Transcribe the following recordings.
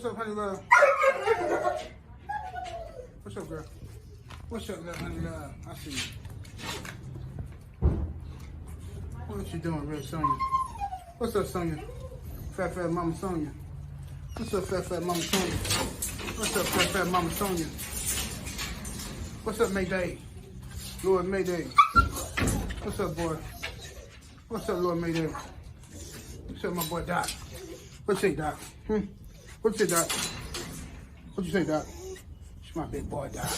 What's up, honey love? What's up, girl? What's up, little honey love? I see you. What you doing, real Sonya? What's up, Sonya? Fat Mama Sonya. What's up, Fat Mama Sonya? What's up, Fat Mama Sonya? What's up, Mayday? Lord Mayday. What's up, boy? What's up, Lord Mayday? What's up, my boy Doc? What you say, Doc? What you say, Doc? What you say, Doc? It's my big boy, Doc.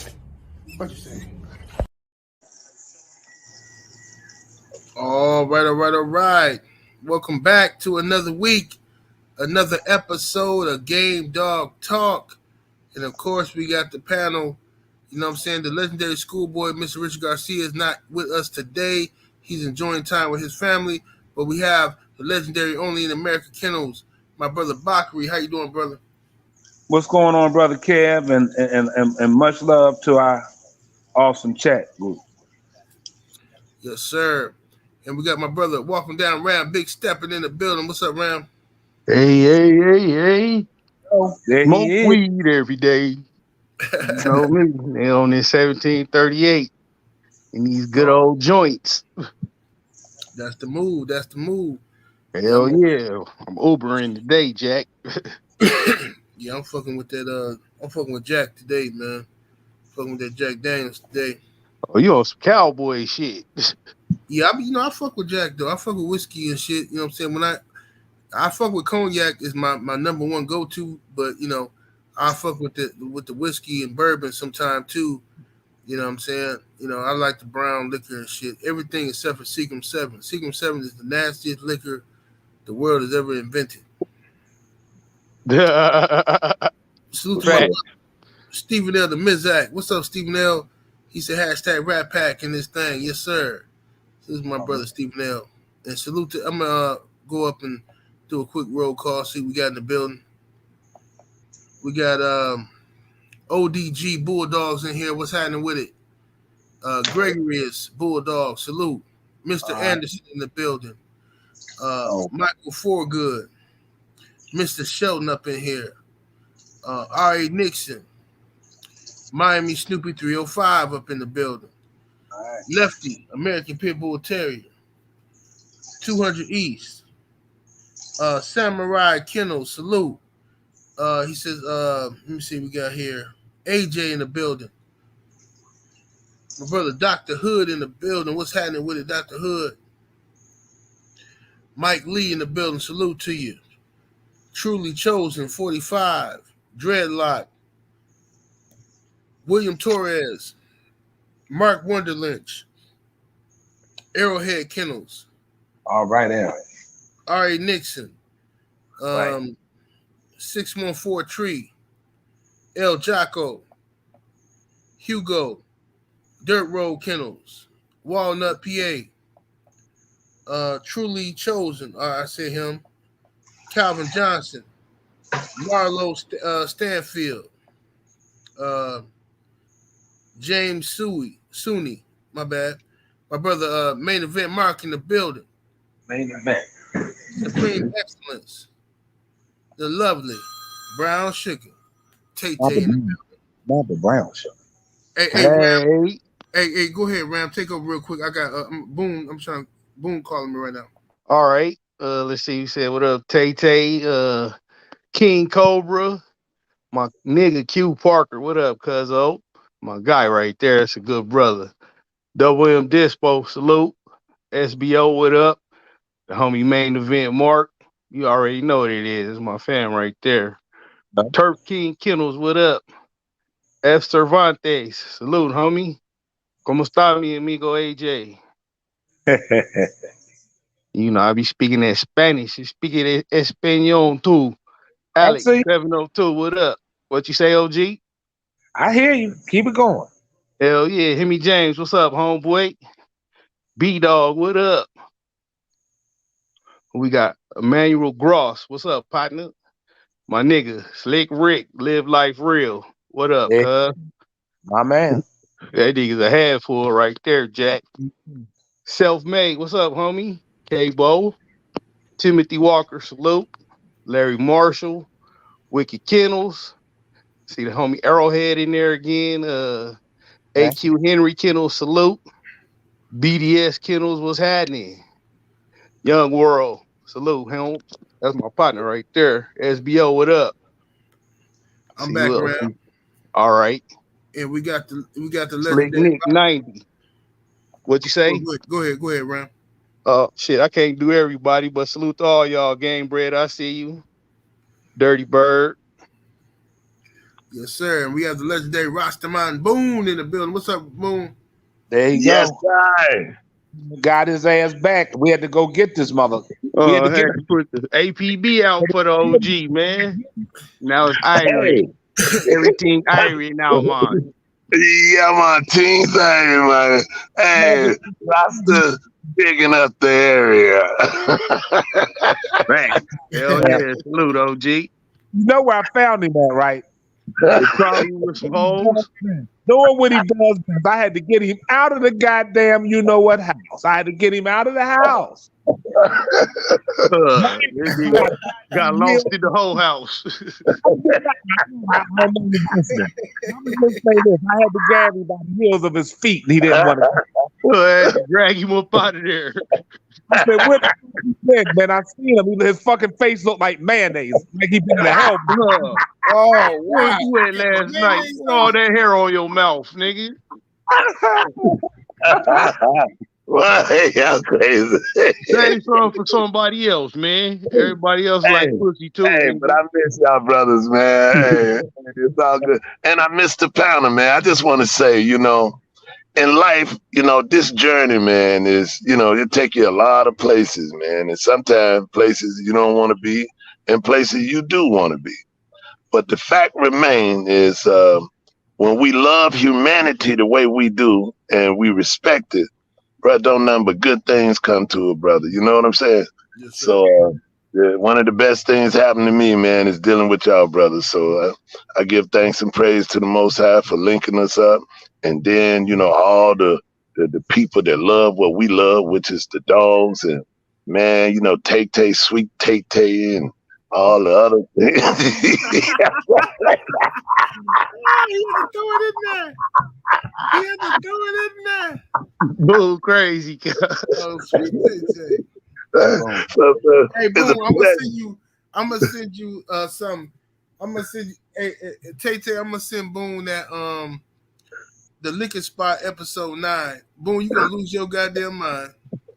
What you say? All right. Welcome back to another week, another episode of Game Dog Talk. And of course, we got the panel, you know what I'm saying? The legendary schoolboy, Mr. Richard Garcia, is not with us today. He's enjoying time with his family. But we have the legendary only in America Kennels, my brother Bakary. How you doing, brother? What's going on, brother Kev? And much love to our awesome chat group. Yes, sir. And we got my brother walking down Ram, big stepping in the building. What's up, Ram? Hey. Oh, there Smoke he is. weed every day. You know me. They on this 1738 in these good old joints. That's the move. Hell yeah. I'm Ubering today, Jack. Yeah, I'm fucking with that. I'm fucking with Jack today, man. Fucking with that Jack Daniels today. Oh, you on some cowboy shit. Yeah, I fuck with Jack though. I fuck with whiskey and shit. You know what I'm saying? When I fuck with cognac is my number one go to, but you know, I fuck with the whiskey and bourbon sometime too. You know what I'm saying? You know, I like the brown liquor and shit. Everything except for Seagram 7. Seagram 7 is the nastiest liquor the world has ever invented. Salute to my Stephen L. the Mizak. What's up, Stephen L? He said hashtag Rat Pack in this thing. Yes, sir. This is my brother Stephen L. And salute to, I'm gonna go up and do a quick roll call, see what we got in the building. We got ODG Bulldogs in here. What's happening with it? Gregory is Bulldog. Salute. Mr. Anderson in the building. Michael Forgood. Mr. Shelton up in here. R.A. Nixon. Miami Snoopy 305 up in the building. Right. Lefty, American Pit Bull Terrier. 200 East. Samurai Kennel, salute. He says, let me see what we got here. AJ in the building. My brother Dr. Hood in the building. What's happening with it, Dr. Hood? Mike Lee in the building. Salute to you. Truly Chosen, 45. Dreadlock. William Torres. Mark Wonderlynch. Arrowhead Kennels. All right, Aaron. R.A. Nixon. Right. 614 Tree. El JOCKO. Hugo. Dirt Road Kennels. Walnut, PA. Truly Chosen. I said him. Calvin Johnson. Marlo Stanfield. James Sunni. My bad. My brother Main Event Mark in the building. Main event. Supreme Excellence. The lovely Brown Sugar. Tay in the building. Not the brown sugar. Hey, go ahead, Ram. Take over real quick. I got Boom. I'm trying. Boom calling me right now. All right. Let's see. You said, what up, Tay? King Cobra. My nigga Q Parker. What up, cuzzo? My guy right there. That's a good brother. Double M Dispo. Salute. SBO. What up? The homie Main Event Mark. You already know what it is. It's my fam right there. Turf King Kennels. What up? F. Cervantes. Salute, homie. ¿Cómo está mi amigo AJ? You know, I be speaking that Spanish. You speaking that Espanol too. Alex, 702, what up? What you say, OG? I hear you. Keep it going. Hell yeah. Hemi James, what's up, homeboy? B-Dog, what up? We got Emmanuel Gross. What's up, partner? My nigga, Slick Rick, Live Life Real. What up, cuz? My man. That nigga's a handful right there, Jack. Self-made. What's up, homie? K-Bo. Timothy Walker, salute. Larry Marshall. Wicked Kennels. See the homie Arrowhead in there again. AQ Henry Kennels, salute. BDS Kennels, what's happening? Young World, salute. Him. That's my partner right there. SBO, what up? I'm See back who else? around. All right. And we got the Slick legendary. Nick 90. What you say? Go ahead, Ram. Shit, I can't do everybody, but salute to all y'all. Game Bread, I see you. Dirty Bird. Yes, sir. And we have the legendary Rastaman Boone in the building. What's up, Boone? There you Yes, go. sir. Got his ass back. We had to go get this mother. We had to I had to put the APB out for the OG, man. Now it's Irie. Everything Irie now, man. Yeah, my team thing, man. Hey, Rasta digging up the area. Right. Hell yeah. Salute, OG. You know where I found him at, right? Probably with some hoes. Knowing what he does, I had to get him out of the goddamn house. I had to get him out of the house. Got lost in the whole house. I had to grab him by the heels of his feet, and he didn't want to. Drag him up out of there. I said, "What the fuck, man? I seen him. His fucking face looked like mayonnaise, like he been in the hell." Oh, Where wow. you went last night? Put all that hair on your mouth, nigga. Well, hey, y'all crazy. Say something for somebody else, man. Everybody else like pussy too. Hey, nigga. but I miss y'all brothers, man. Hey, it's all good. And I miss the pounder, man. I just want to say, in life, this journey, man, is, it take you a lot of places, man. And sometimes places you don't want to be and places you do want to be. But the fact remains is when we love humanity the way we do and we respect it, bro, don't nothing but good things come to it, brother. You know what I'm saying? Yes, sir. So one of the best things happened to me, man, is dealing with y'all, brothers. So I give thanks and praise to the Most High for linking us up. And then, all the people that love what we love, which is the dogs and, man, Tay-Tay, sweet Tay-Tay and all the other things. He had to throw it in there. Bull crazy. Oh, sweet Tay-Tay. So, Hey, Boone, I'm gonna send you some. I'm gonna send you, Tay-Tay. I'm gonna send Boone that the Liquor Spot episode 9. Boone, you gonna lose your goddamn mind.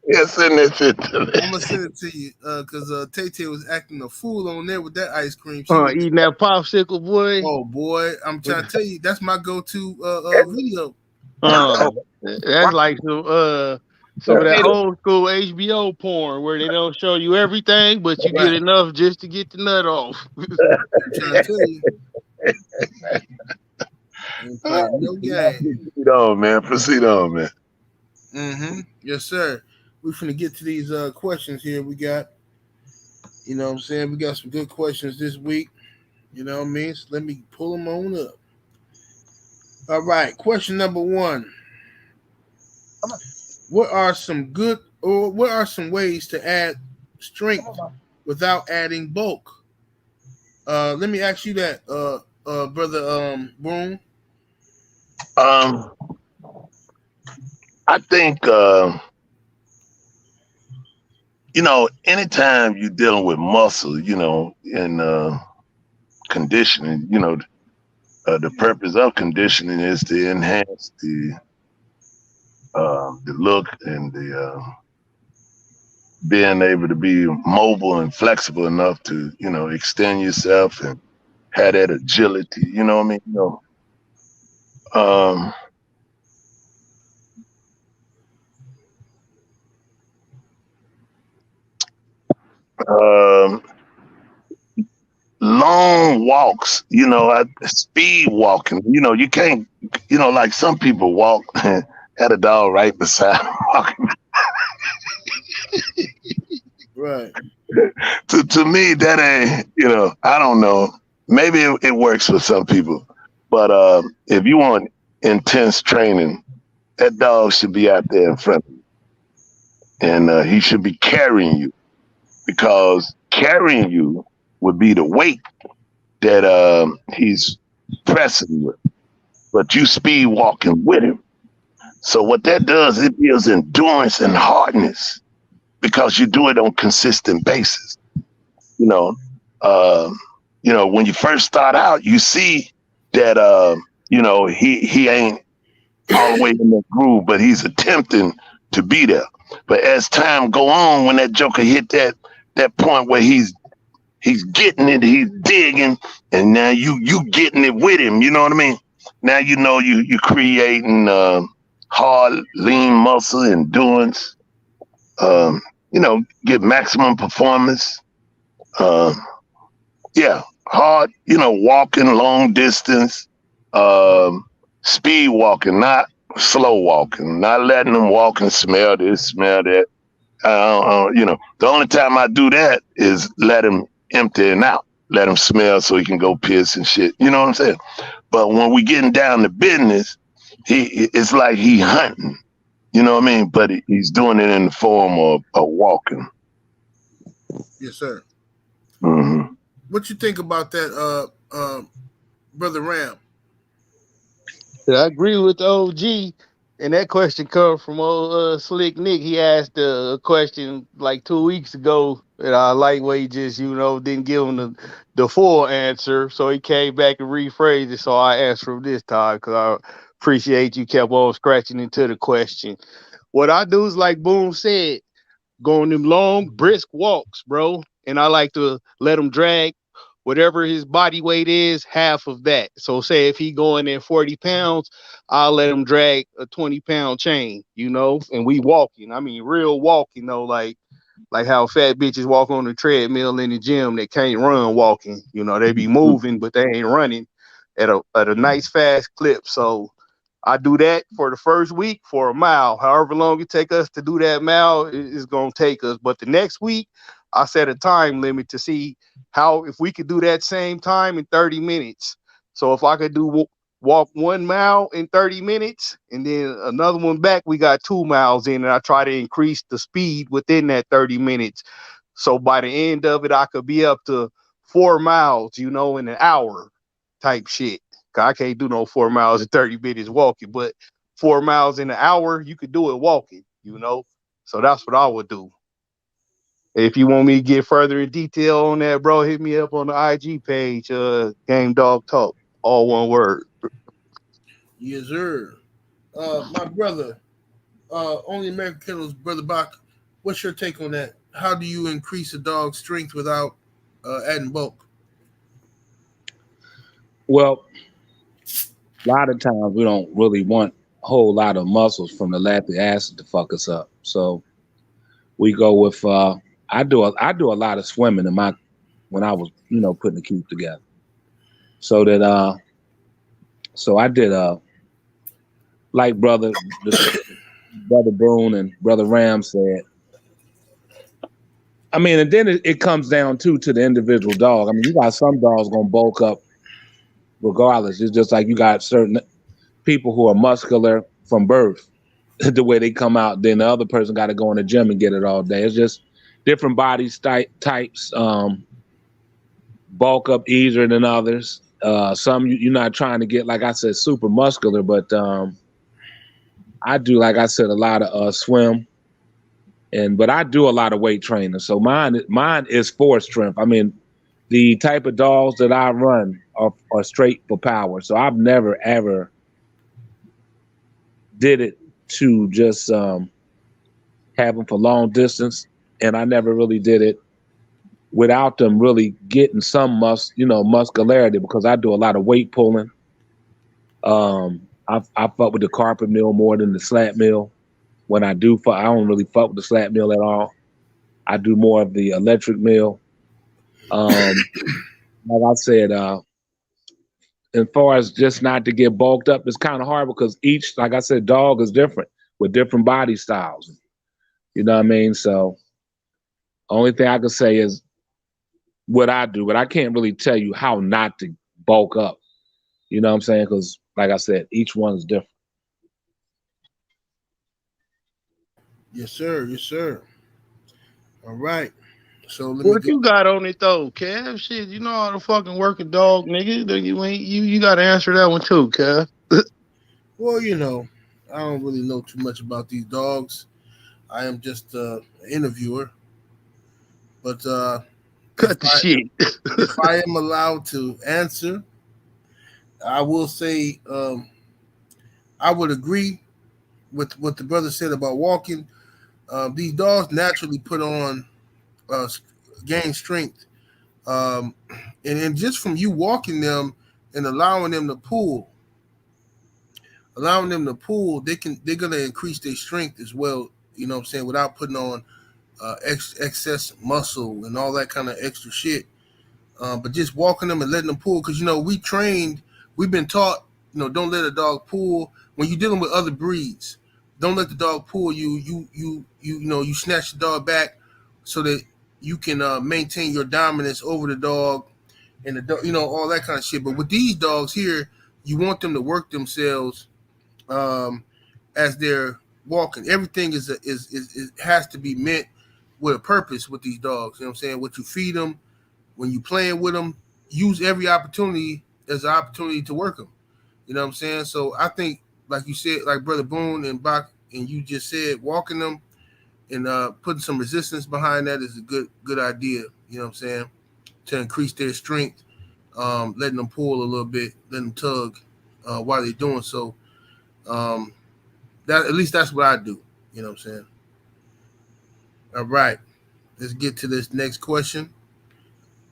Yeah, send that shit to me. I'm gonna send it to you because Tay-Tay was acting a fool on there with that ice cream. Eating that popsicle, boy. Oh boy, I'm trying to tell you, that's my go-to video. That's like some of that old school HBO porn where they don't show you everything, but you get enough just to get the nut off. I'm trying to tell you. No game. Proceed on, man. Mm-hmm. Yes, sir. We're finna get to these questions here. We got, you know what I'm saying? We got some good questions this week. You know what I mean? So let me pull them on up. All right. Question number 1. What are some ways to add strength without adding bulk? Let me ask you that, brother Boone. I think anytime you're dealing with muscle, and conditioning, the purpose of conditioning is to enhance the look and the being able to be mobile and flexible enough to, extend yourself and have that agility. You know what I mean? Long walks, speed walking, you can't, like some people walk and had a dog right beside them walking. Right. To me, that ain't, I don't know. Maybe it works for some people, but if you want intense training, that dog should be out there in front of you. And he should be carrying you, because carrying you would be the weight, that he's pressing with, but you speed walking with him. So what that does, it builds endurance and hardness because you do it on consistent basis. You know, when you first start out, you see that he ain't all the way in the groove, but he's attempting to be there. But as time go on, when that joker hit that point where he's getting it, he's digging, and now you getting it with him. You know what I mean? Now you creating hard, lean muscle endurance. Get maximum performance. Hard. Walking long distance, speed walking, not slow walking, not letting them walk and smell this, smell that. The only time I do that is let him empty and out, let him smell so he can go piss and shit. You know what I'm saying? But when we getting down to business, it's like he hunting. You know what I mean? But he's doing it in the form of walking. Yes, sir. Mm-hmm. What you think about that, Brother Ram? I agree with the OG, and that question comes from old Slick Nick. He asked a question like 2 weeks ago, and I like where he just didn't give him the full answer, so he came back and rephrased it. So I answered him this time because I appreciate you kept on scratching into the question. What I do is like Boom said, go on them long, brisk walks, bro, and I like to let him drag whatever his body weight is, half of that. So say if he going in 40 pounds, I'll let him drag a 20-pound chain, and we walking. I mean, real walking, though, like how fat bitches walk on the treadmill in the gym that can't run walking. They be moving, but they ain't running at a nice fast clip. So I do that for the first week for a mile. However long it take us to do that mile is going to take us. But the next week, I set a time limit to see if we could do that same time in 30 minutes. So if I could walk 1 mile in 30 minutes and then another one back, we got 2 miles in, and I try to increase the speed within that 30 minutes. So by the end of it, I could be up to 4 miles, in an hour type shit. I can't do no 4 miles in 30 minutes walking, but 4 miles in an hour, you could do it walking, So that's what I would do. If you want me to get further in detail on that, bro, hit me up on the IG page, Game Dog Talk, all one word. Yes, sir. My brother, Only American Kennels, Brother Bach, what's your take on that? How do you increase a dog's strength without adding bulk? Well, a lot of times we don't really want a whole lot of muscles from the lactic acid to fuck us up. So we go with I do a lot of swimming when I was putting the cube together. So that so I did like brother Boone and Brother Ram said. I mean, and then it comes down to the individual dog. I mean, you got some dogs gonna bulk up regardless. It's just like you got certain people who are muscular from birth, the way they come out. Then the other person got to go in the gym and get it all day. It's just different body types. Bulk up easier than others. Some you're not trying to get, like I said, super muscular, but I do, like I said, a lot of swim, but I do a lot of weight training. So mine is for strength. I mean, the type of dogs that I run are straight for power. So I've never ever did it to just have them for long distance, and I never really did it without them really getting some muscularity, because I do a lot of weight pulling. I fuck with the carpet mill more than the slat mill. When I do fuck, I don't really fuck with the slat mill at all. I do more of the electric mill. Like I said, as far as just not to get bulked up, it's kind of hard because each, like I said, dog is different with different body styles. You know what I mean? So only thing I can say is what I do, but I can't really tell you how not to bulk up. You know what I'm saying? Because like I said, each one is different. Yes, sir. Yes, sir. All right. So let me What go. you got on it though, Kev? Shit, you know how to fucking work a dog, nigga. You got to answer that one too, Kev. Well, I don't really know too much about these dogs. I am just an interviewer. But if Cut the shit. I am allowed to answer, I will say I would agree with what the brother said about walking. These dogs naturally put on uh, gain strength, and just from you walking them and allowing them to pull, they're gonna increase their strength as well. You know what I'm saying, without putting on excess muscle and all that kind of extra shit. But just walking them and letting them pull, because we've been taught, don't let a dog pull when you're dealing with other breeds. Don't let the dog pull you. You snatch the dog back so that you can maintain your dominance over the dog and the dog, all that kind of shit. But with these dogs here, you want them to work themselves as they're walking. Everything is has to be meant with a purpose with these dogs. You know what I'm saying? What you feed them, when you playing with them, use every opportunity as an opportunity to work them. You know what I'm saying? So I think, like you said, like Brother Boone and Bach, and you just said, walking them and putting some resistance behind that is a good idea. You know what I'm saying? To increase their strength, letting them pull a little bit, letting them tug while they're doing so. Um, that at least that's what I do. You know what I'm saying? All right, let's get to this next question.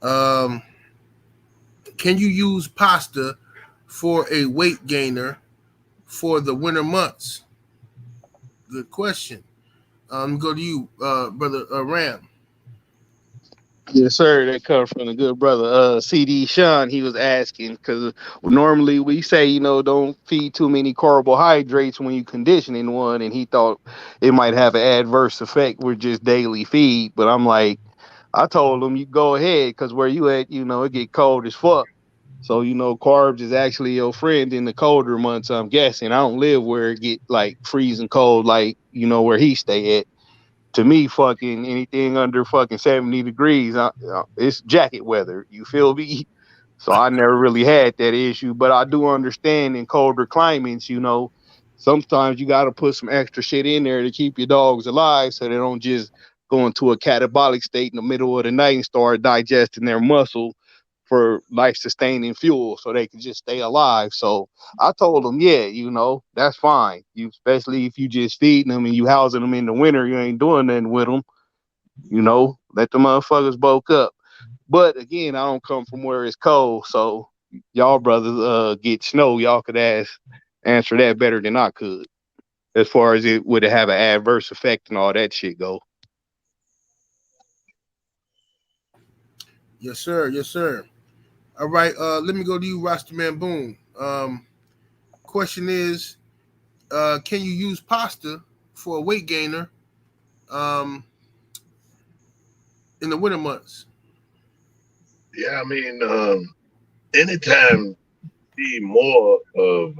Um, can you use pasta for a weight gainer for the winter months? Good question. Go to you, brother Ram. Yes, sir. That comes from the good brother, CD Sean. He was asking because normally we say, don't feed too many carbohydrates when you conditioning one, and he thought it might have an adverse effect with just daily feed. But I'm like, I told him you go ahead because where you at, it get cold as fuck. So carbs is actually your friend in the colder months. I'm guessing. I don't live where it get like freezing cold, like where he stay at. To me, fucking anything under fucking 70 degrees, it's jacket weather. You feel me? So I never really had that issue, but I do understand in colder climates, sometimes you got to put some extra shit in there to keep your dogs alive so they don't just go into a catabolic state in the middle of the night and start digesting their muscle for life sustaining fuel so they can just stay alive. So I told them, yeah, that's fine. You, especially if you just feeding them and you housing them in the winter, you ain't doing nothing with them. Let the motherfuckers bulk up. But again, I don't come from where it's cold, so y'all brothers get snow. Y'all could answer that better than I could, as far as it would have an adverse effect and all that shit go. Yes, sir. Yes, sir. All right. Let me go to you, Rastaman Boone. Question is, can you use pasta for a weight gainer um, in the winter months? Yeah, I mean, anytime see more of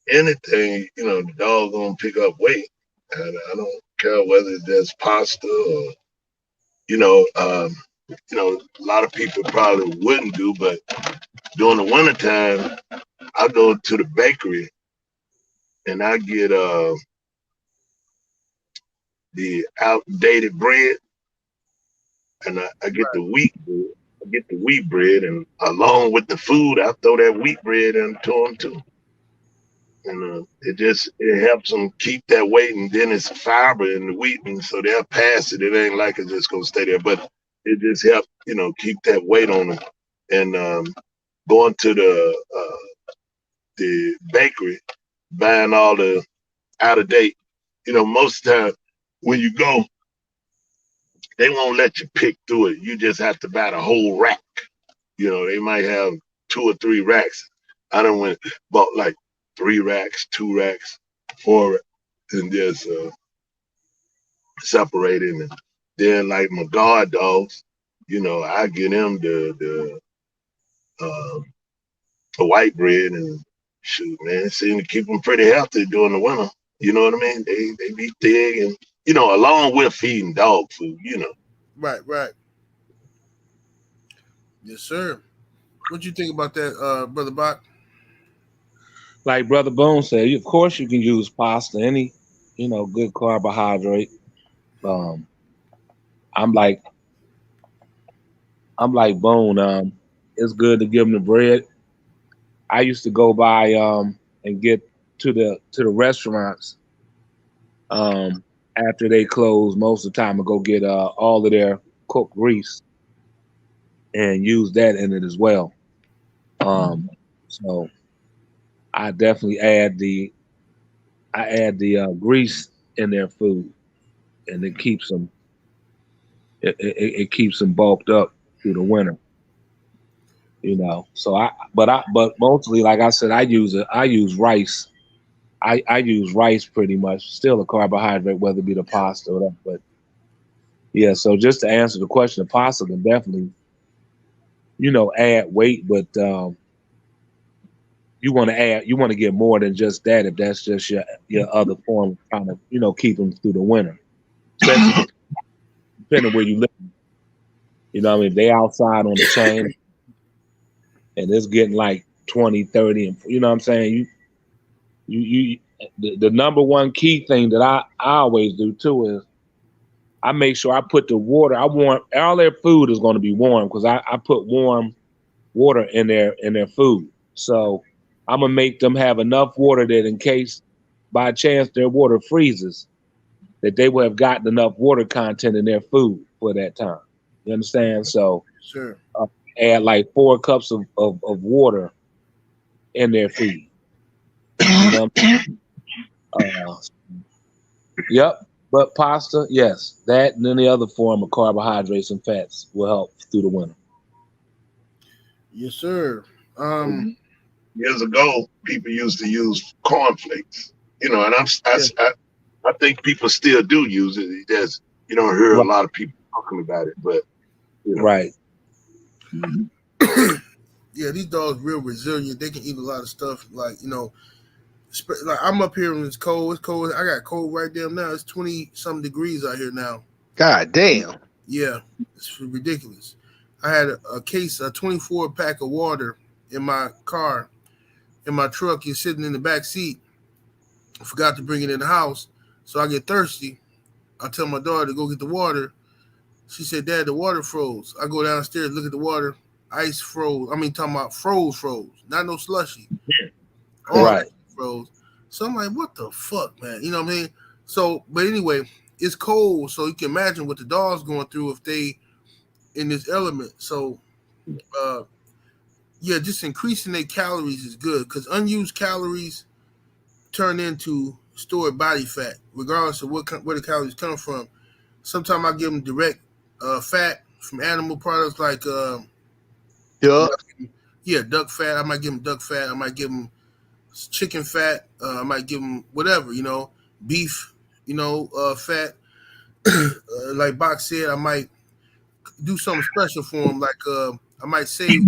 anything, the dog gonna pick up weight. And I don't care whether that's pasta or, you know, um, a lot of people probably wouldn't do, but during the wintertime, I go to the bakery and I get the outdated bread and I get the wheat bread. I get the wheat bread, and along with the food, I throw that wheat bread into them too. And it helps them keep that weight, and then it's fiber in the wheat, and so they'll pass it. It ain't like it's just gonna stay there, but it just helps keep that weight on them. And going to the bakery, buying all the out of date. Most of the time when you go, they won't let you pick through it. You just have to buy the whole rack. They might have 2 or 3 racks. I done bought like 3 racks, 2 racks, 4, and just separating. And then like my guard dogs, I get them um, the white bread and shoot, man, seem to keep them pretty healthy during the winter. You know what I mean? They be thick and along with feeding dog food, Right. Yes, sir. What you think about that, Brother Bach? Like Brother Boone said, of course you can use pasta, any, good carbohydrate. I'm like Boone. It's good to give them the bread. I used to go by and get to the restaurants after they close most of the time and go get all of their cooked grease and use that in it as well. So I definitely add the grease in their food, and it keeps them it keeps them bulked up through the winter. So but mostly, like I said, I use rice. I use rice pretty much, still a carbohydrate, whether it be the pasta or whatever. But yeah, so just to answer the question, the pasta can definitely, add weight, but you want to get more than just that if that's just your other form of trying to, keep them through the winter. Especially depending where you live. If they outside on the chain and it's getting like 20, 30, and you know what I'm saying? The number one key thing that I always do too is I make sure I put the water. I want all their food is going to be warm because I put warm water in their food. So I'm gonna make them have enough water that in case by chance their water freezes, that they will have gotten enough water content in their food for that time. You understand? So sure. Add like 4 cups of water in their feed. Yep. But pasta, yes, that and any other form of carbohydrates and fats will help through the winter. Yes, sir. Years ago, people used to use cornflakes, and I think people still do use it. Just you don't hear a lot of people talking about it, but right. Yeah, these dogs real resilient. They can eat a lot of stuff. Like like I'm up here when it's cold. It's cold. I got cold right there now. It's 20-something degrees out here now. God damn. Yeah, it's ridiculous. I had a 24-pack of water in my car, in my truck. It's sitting in the back seat. I forgot to bring it in the house, so I get thirsty. I tell my daughter to go get the water. She said, "Dad, the water froze." I go downstairs, look at the water. Ice froze. I mean, talking about froze. Not no slushy. All right. Froze. So I'm like, what the fuck, man? You know what I mean? So, but anyway, it's cold, so you can imagine what the dog's going through if they in this element. So, yeah, just increasing their calories is good because unused calories turn into stored body fat, regardless of where the calories come from. Sometimes I give them direct fat from animal products like duck fat. I might give them duck fat. I might give them chicken fat. I might give them whatever, beef, fat. Like Bach said, I might do something special for them. Like I might save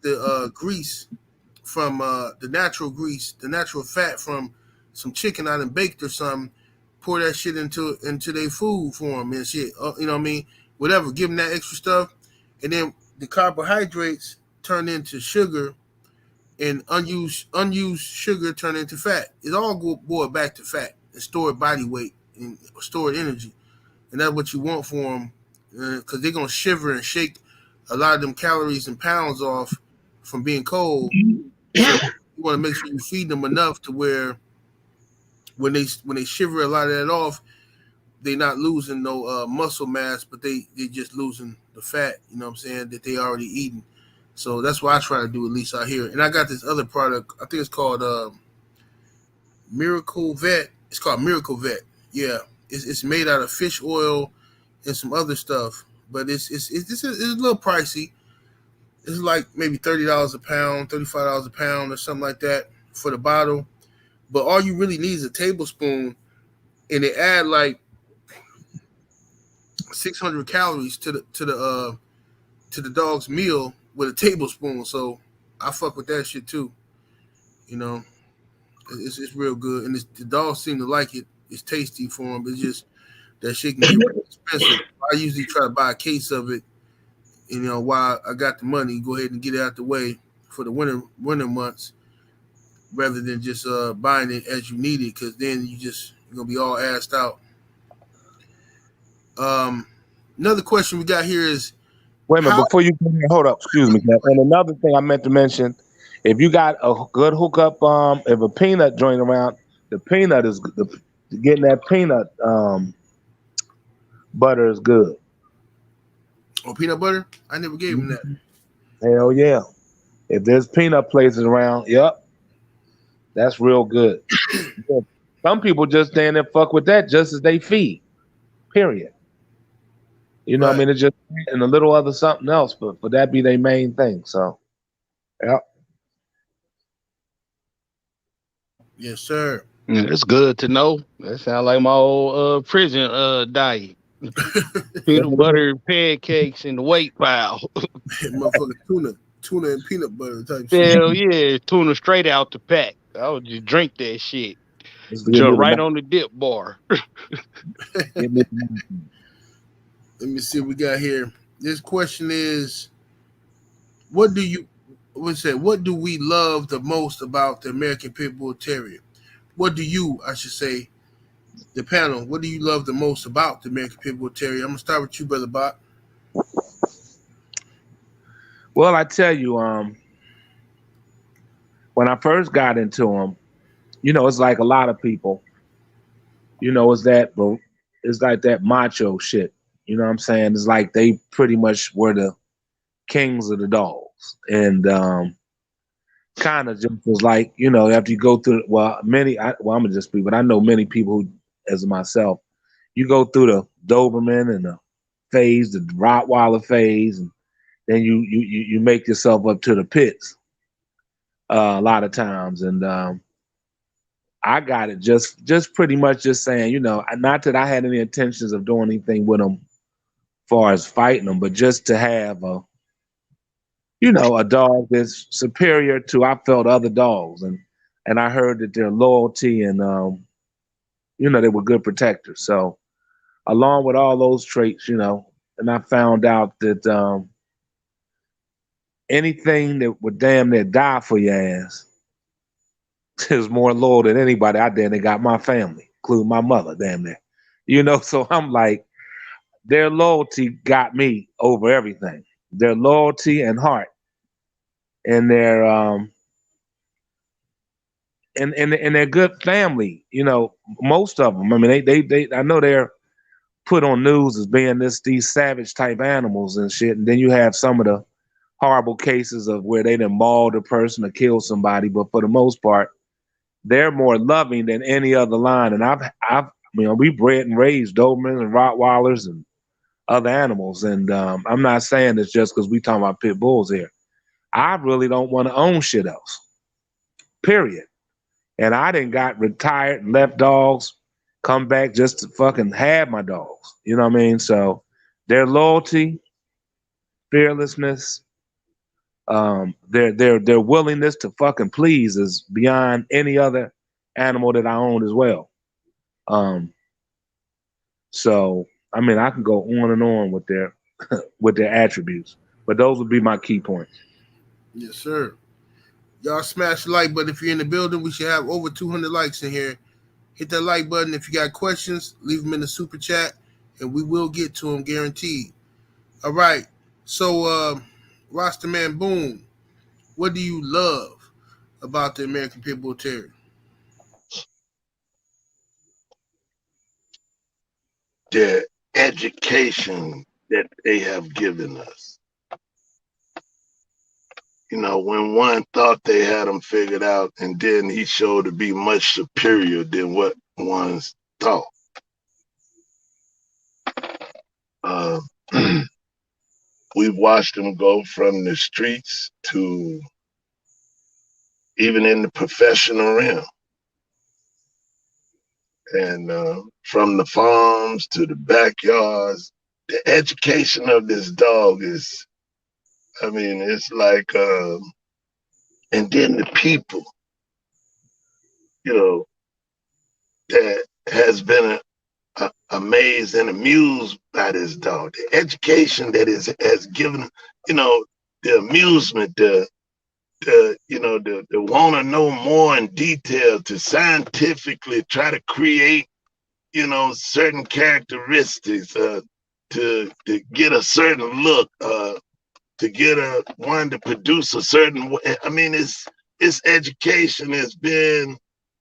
the grease from the natural grease, the natural fat from some chicken I done baked or something. Pour that shit into their food for them and shit. You know what I mean? Whatever. Give them that extra stuff, and then the carbohydrates turn into sugar, and unused sugar turn into fat. It all boil back to fat and stored body weight and stored energy, and that's what you want for them, because they're gonna shiver and shake a lot of them calories and pounds off from being cold. So you want to make sure you feed them enough to where when they shiver a lot of that off, they're not losing no muscle mass, but they just losing the fat, you know what I'm saying, that they already eating. So that's what I try to do, at least out here. And I got this other product, I think it's called Miracle Vet. It's called Miracle Vet. Yeah, it's made out of fish oil and some other stuff, but it's a little pricey. It's like maybe $30 a pound, $35 a pound, or something like that for the bottle. But all you really need is a tablespoon, and they add like 600 calories to the dog's meal with a tablespoon. So I fuck with that shit too. It's real good, and the dogs seem to like it. it's tasty for them. It's just that shit can get really expensive. I usually try to buy a case of it. You know, while I got the money, go ahead and get it out the way for the winter months, rather than just buying it as you need it, because then you're gonna be all assed out. Another question we got here is, wait a minute, before you hold up, excuse me, Kev. And another thing I meant to mention, if you got a good hookup, if a peanut joint around, the peanut is getting that peanut butter is good. Oh, peanut butter? I never gave him that. Hell yeah. If there's peanut places around, yep, that's real good. Some people just stand there fuck with that just as they feed. Period. You know what I mean? It's just and a little other something else, but for that be their main thing. So yep. Yes, sir. Yeah, that's good to know. That sounds like my old prison diet. Peanut butter, pancakes, and the weight pile. Motherfucking tuna and peanut butter type shit. Hell yeah, tuna straight out the pack. I would just drink that shit. Jump right on the dip bar. Let me see what we got here. This question is, what do we love the most about the American Pit Bull Terrier? What do you, I should say, the panel, what do you love the most about the American Pit Bull Terrier? I'm gonna start with you, Brother Bot. Well, I tell you, when I first got into them, you know, it's like a lot of people, you know, it's like that macho shit. You know what I'm saying? It's like they pretty much were the kings of the dogs, and kind of just was like, you know, after you go through, I'm gonna just speak, but I know many people who, as myself, you go through the Doberman and the phase, the Rottweiler phase, and then you make yourself up to the pits a lot of times, and I got it just pretty much just saying, you know, not that I had any intentions of doing anything with them, as far as fighting them, but just to have a dog that's superior to, I felt, other dogs, and I heard that their loyalty and they were good protectors. So along with all those traits, you know, and I found out that anything that would damn near die for your ass is more loyal than anybody out there. They got my family, including my mother, damn near. You know, so I'm like, their loyalty got me over everything. Their loyalty and heart, and their and their good family. You know, most of them. I mean, they I know they're put on news as being these savage type animals and shit, and then you have some of the horrible cases of where they done mauled a person or killed somebody, but for the most part, they're more loving than any other line. And we bred and raised Dobermans and Rottweilers and other animals, and I'm not saying it's just because we talking about pit bulls here. I really don't want to own shit else, period. And I done got retired and left dogs, come back just to fucking have my dogs. You know what I mean? So their loyalty, fearlessness, their willingness to fucking please is beyond any other animal that I own as well. So I mean, I can go on and on with their with their attributes, but those would be my key points. Yes, sir. Y'all smash the like button if you're in the building. We should have over 200 likes in here. Hit that like button. If you got questions, leave them in the super chat, and we will get to them, guaranteed. All right. So, Roster Man Boom, what do you love about the American Pit Bull Terrier? The education that they have given us. You know, when one thought they had him figured out, and then he showed to be much superior than what one's thought. We've watched him go from the streets to even in the professional realm. And from the farms to the backyards, the education of this dog is, I mean, it's like, and then the people, you know, that has been amazed and amused by this dog. The education that has given, you know, the amusement, the want to know more in detail, to scientifically try to create, you know, certain characteristics, to get a certain look, to get one to produce a certain way. I mean, its education has been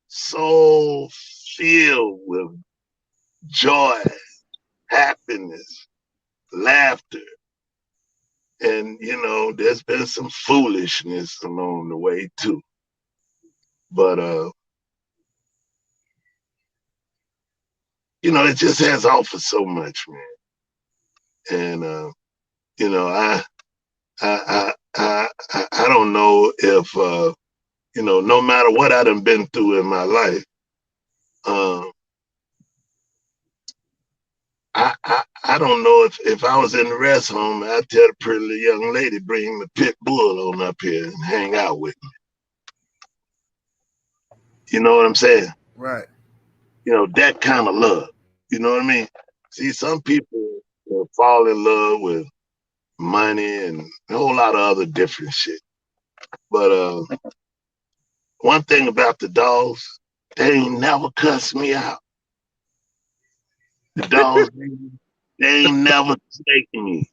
so filled with joy, happiness, laughter. And, you know, there's been some foolishness along the way too. But, you know, it just has offered so much, man. And, you know, I don't know if, you know, no matter what I done been through in my life, I don't know if I was in the rest home, I'd tell the pretty little young lady, bring the pit bull on up here and hang out with me. You know what I'm saying? Right. You know, that kind of love. You know what I mean? See, some people fall in love with money and a whole lot of other different shit. But one thing about the dogs, they ain't never cussed me out. The dogs, they ain't never taken me.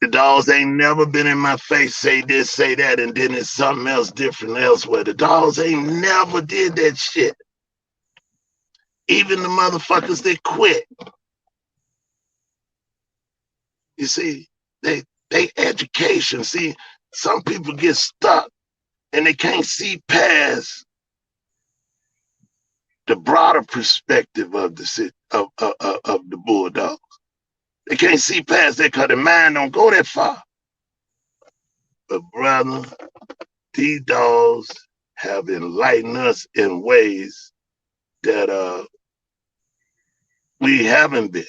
The dogs ain't never been in my face, say this, say that, and then it's something else different elsewhere. The dogs ain't never did that shit. Even the motherfuckers that quit. You see, they education. See, some people get stuck and they can't see past the broader perspective of the bulldogs. They can't see past that because their mind don't go that far. But brother, these dogs have enlightened us in ways that we haven't been.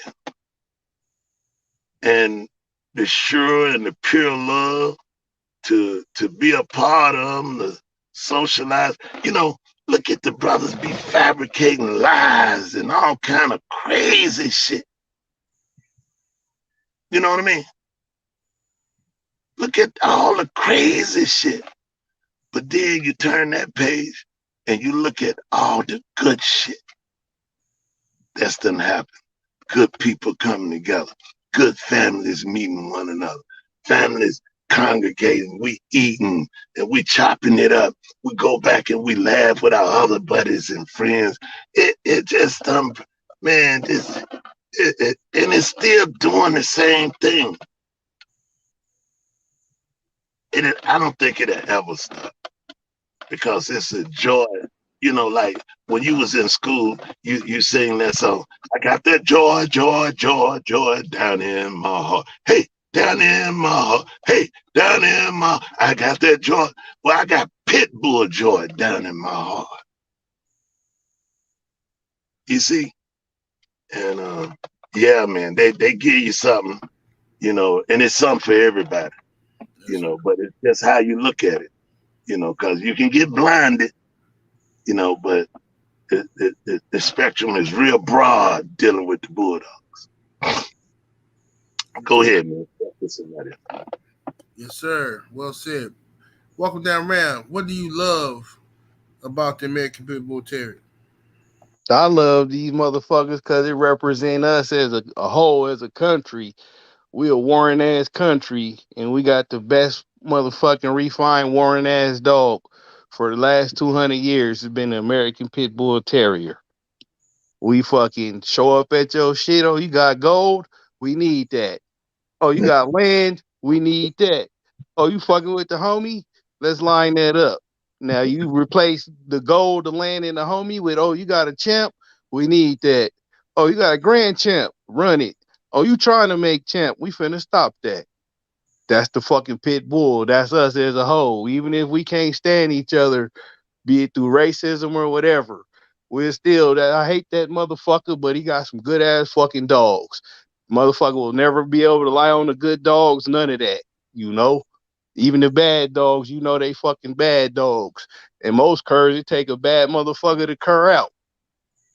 And the sure and the pure love to be a part of them, to socialize. You know, look at the brothers be fabricating lies and all kind of crazy shit. You know what I mean? Look at all the crazy shit. But then you turn that page and you look at all the good shit that's done happen. Good people coming together. Good families meeting one another. Families congregating, we eating and we chopping it up. We go back and we laugh with our other buddies and friends. It just man, and it's still doing the same thing. I don't think it'll ever stop because it's a joy. You know, like when you was in school, you sing that song. I got that joy, joy, joy, joy down in my heart. Hey, down in my heart. Hey, down in my, I got that joy. Well, I got pit bull joy down in my heart. You see? And yeah, man, they give you something, you know, and it's something for everybody, you know, but it's just how you look at it, you know, because you can get blinded, you know, but the spectrum is real broad dealing with the bulldogs. Go ahead, man. Yes, sir. Well said. Welcome down, Ram. What do you love about the American Pit Bull Terrier? I love these motherfuckers because it represent us as a whole, as a country. We a warring ass country, and we got the best motherfucking refined warring ass dog for the last 200 years. It's been the American Pit Bull Terrier. We fucking show up at your shit. Oh, you got gold? We need that. Oh, you got land? We need that. Oh, you fucking with the homie? Let's line that up. Now you replace the gold, the land, and the homie with, oh, you got a champ? We need that. Oh, you got a grand champ? Run it. Oh, you trying to make champ? We finna stop that. That's the fucking pit bull. That's us as a whole. Even if we can't stand each other, be it through racism or whatever, we're still that. I hate that motherfucker, but he got some good ass fucking dogs. Motherfucker will never be able to lie on the good dogs. None of that, you know. Even the bad dogs, you know, they fucking bad dogs. And most curs, it take a bad motherfucker to cur out.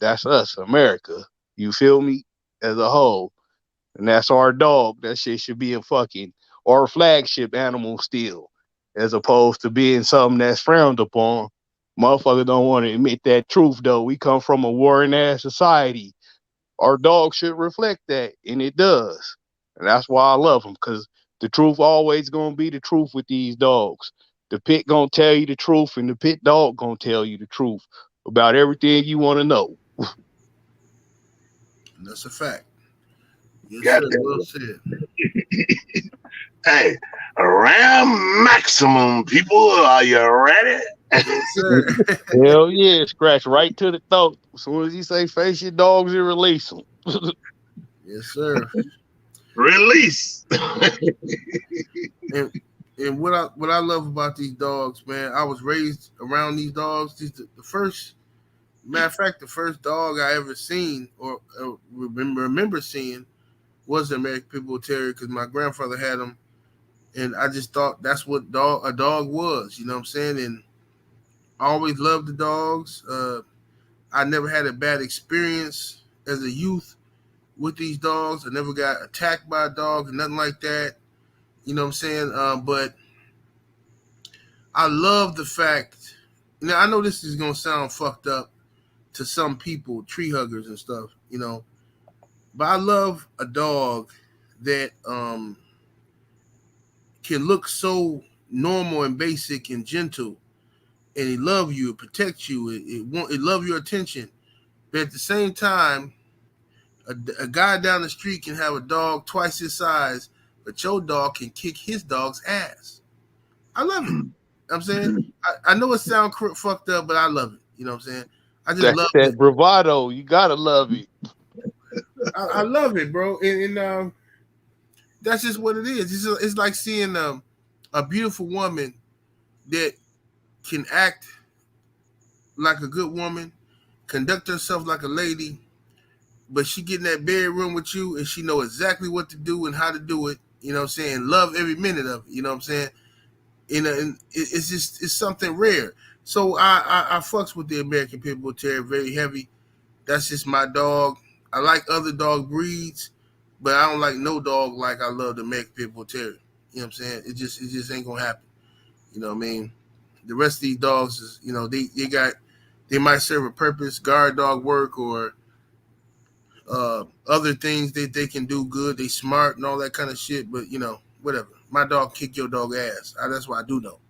That's us, America. You feel me? As a whole. And that's our dog. That shit should be a fucking or flagship animal still, as opposed to being something that's frowned upon. Motherfuckers don't want to admit that truth though. We come from a warring ass society. Our dog should reflect that, and it does. And that's why I love them, because the truth always gonna be the truth with these dogs. The pit gonna tell you the truth, and the pit dog gonna tell you the truth about everything you want to know. That's a fact. Yes, Got sir. that. Well said. Hey, around maximum people, are you ready? Yes, sir. Hell yeah, scratch right to the throat. As soon as you say face your dogs and release them. Yes, sir. Release. And what I love about these dogs, man, I was raised around these dogs. The first, matter of fact, the first dog I ever seen or remember seeing was the American Pit Bull Terrier, because my grandfather had them, and I just thought that's what a dog was. You know what I'm saying? And I always loved the dogs. I never had a bad experience as a youth with these dogs. I never got attacked by a dog or nothing like that. You know what I'm saying? But I love the fact. Now I know this is gonna sound fucked up to some people, tree huggers and stuff, you know. But I love a dog that can look so normal and basic and gentle, and it love you, it protect you, it love your attention. But at the same time, a guy down the street can have a dog twice his size, but your dog can kick his dog's ass. I love it. I'm saying, I know it sounds fucked up, but I love it. You know what I'm saying? I just That's love that it. bravado. You gotta love it. I love it, bro. And that's just what it is. It's like seeing a beautiful woman that can act like a good woman, conduct herself like a lady, but she get in that bedroom with you and she know exactly what to do and how to do it. You know what I'm saying? Love every minute of it. You know what I'm saying? And it's something rare. So I fucks with the American Pit Bull Terrier very heavy. That's just my dog. I like other dog breeds, but I don't like no dog like I love the American Pit Bull Terrier. You know what I'm saying? It just ain't gonna happen. You know what I mean? The rest of these dogs is, you know, they might serve a purpose, guard dog work, or other things that they can do good. They smart and all that kind of shit, but you know, whatever. My dog kick your dog ass. That's what I do know.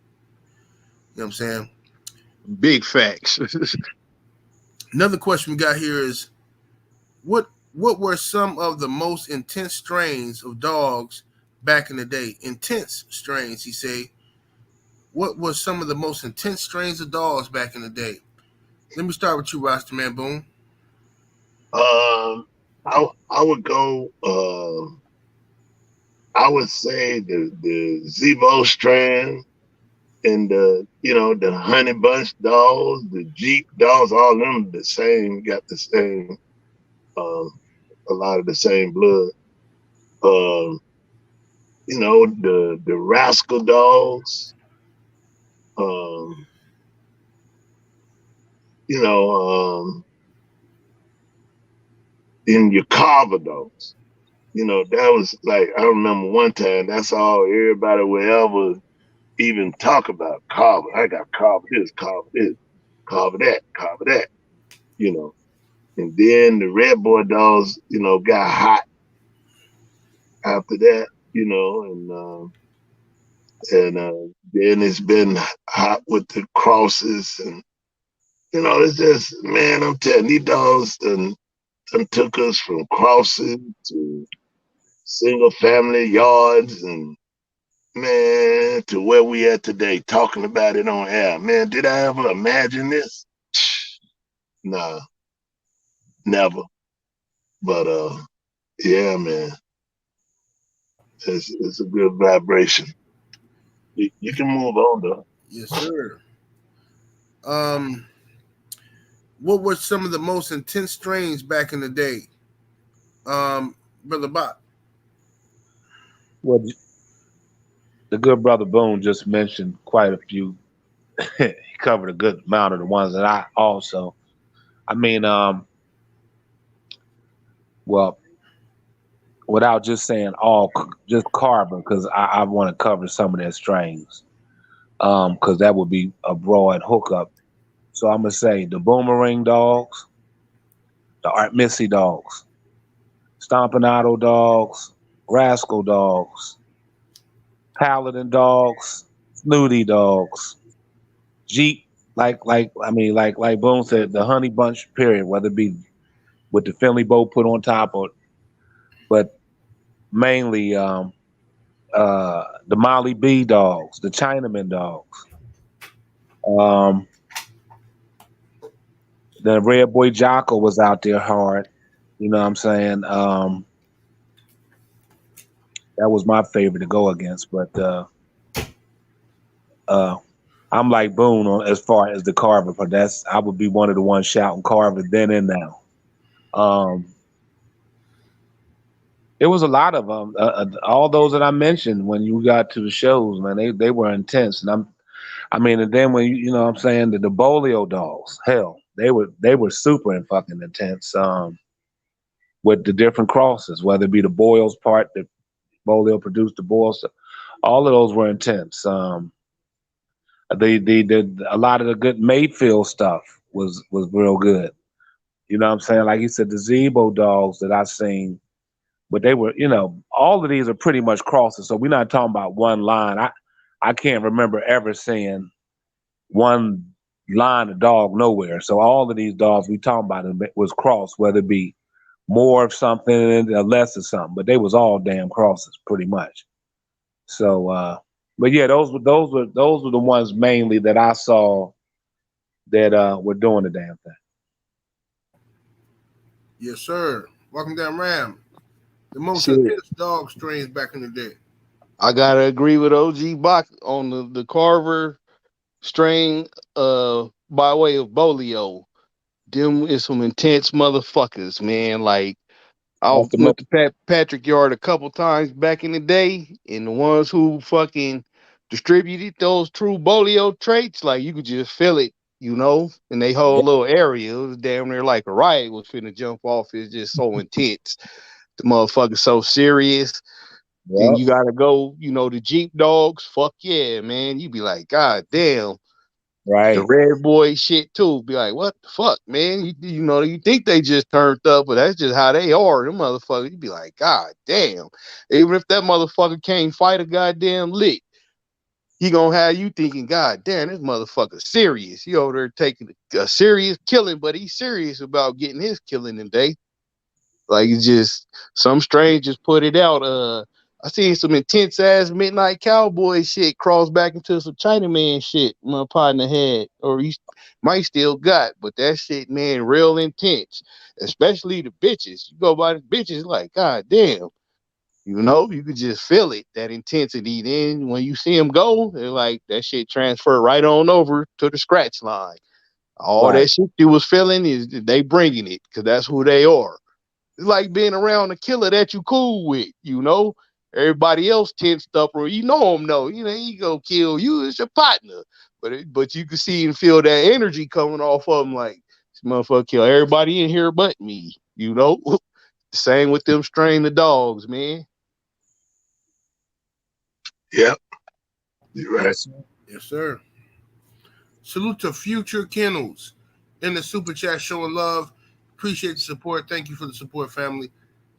You know what I'm saying? Big facts. Another question we got here is what were some of the most intense strains of dogs back in the day? Intense strains, he say. What were some of the most intense strains of dogs back in the day? Let me start with you, Roster Man Boom. I would go. I would say the ZEBO strand and the honey bunch dogs, the Jeep dogs, all of them the same. Got the same. A lot of the same blood. The RASCAL dogs. In your carver dogs. That was like, I remember one time, that's all everybody would ever even talk about. Carver. I got carver this, carver that, And then the REDBOY dogs, got hot after that, and then it's been hot with the crosses, and it's just, man, I'm telling you, these dogs done took us from crosses to single family yards, and man, to where we at today, talking about it on air. Man, did I ever imagine this? Nah, never. But yeah, man, it's a good vibration. You can move on though. Yes, sir. What were some of the most intense strains back in the day? Brother Bot. Well, the good brother Boone just mentioned quite a few. He covered a good amount of the ones that I also. I mean, well, without just saying just Carver, because I want to cover some of their strains, because that would be a broad hookup. So I'm gonna say the Boomerang dogs, the Art Missy dogs, Stompinato dogs, Rascal dogs, Paladin dogs, Snooty dogs, Jeep, like Boone said, the Honey Bunch period, whether it be with the Finley bow put on top or, but mainly the Molly B dogs, the Chinaman dogs, the Red Boy JOCKO was out there hard. You know what I'm saying? That was my favorite to go against, but I'm like Boone on as far as the Carver, but I would be one of the ones shouting Carver then and now. It was a lot of them. All those that I mentioned when you got to the shows, man, they were intense. And and then when you know what I'm saying, the Bolio dogs, hell, they were super and fucking intense. With the different crosses, whether it be the Boyles part that Bolio produced, the Boyles, all of those were intense. They did a lot of the good Mayfield stuff was real good. You know what I'm saying? Like he said, the ZEBO dogs that I've seen, but they were, all of these are pretty much crosses. So we're not talking about one line. I can't remember ever seeing one line of dog nowhere. So all of these dogs we talking about was crossed, whether it be more of something or less of something, but they was all damn crosses pretty much. So, but yeah, those were the ones mainly that I saw that were doing the damn thing. Yes, sir. Welcome down, Ram. The most intense dog strains back in the day. I gotta agree with OG Bach on the Carver strain by way of Bolio. Them is some intense motherfuckers, man. Like I went to Patrick Yard a couple times back in the day, and the ones who fucking distributed those true Bolio traits, like you could just feel it, in they whole little area. It was damn near like a riot was finna jump off. It's just so intense. The motherfucker's so serious. Then you gotta go, the Jeep dogs. Fuck yeah, man. You be like, God damn. Right. The Red Boy shit too. Be like, what the fuck, man? You think they just turned up, but that's just how they are. Them motherfuckers. You be like, God damn. Even if that motherfucker can't fight a goddamn lick, he gonna have you thinking, God damn, this motherfucker serious. He over there taking a serious killing, but he's serious about getting his killing today. Like it's just some strange just put it out. I seen some intense ass Midnight Cowboy shit cross back into some Chinaman shit my partner had, or he might still got, but that shit, man, real intense. Especially the bitches. You go by the bitches, like, God damn. You could just feel it, that intensity. Then when you see them go, they're like, that shit transfer right on over to the scratch line. All that shit you was feeling is they bringing it, because that's who they are. It's like being around a killer that you cool with, Everybody else tensed up, or him, he gonna kill you. It's your partner, but you can see and feel that energy coming off of him. Like this motherfucker kill everybody in here but me. Same with them strain the dogs, man. Yep, you're right. Yes, sir. Salute to Future Kennels in the super chat, showing love. Appreciate the support. Thank you for the support, family.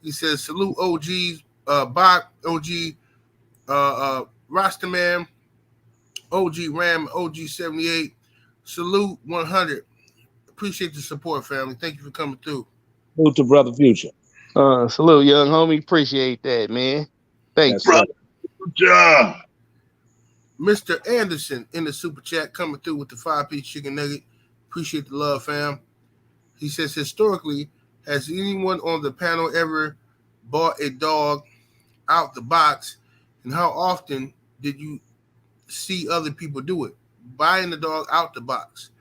He says, salute OGs, Bach, OG, Rastaman, OG Ram, OG 78. Salute 100. Appreciate the support, family. Thank you for coming through. Salute to Brother Future. Salute, young homie. Appreciate that, man. Thanks, brother. Good job. Mr. Anderson in the super chat coming through with the 5-piece chicken nugget. Appreciate the love, fam. He says, historically, has anyone on the panel ever bought a dog out the box, and how often did you see other people do it? Buying the dog out the box.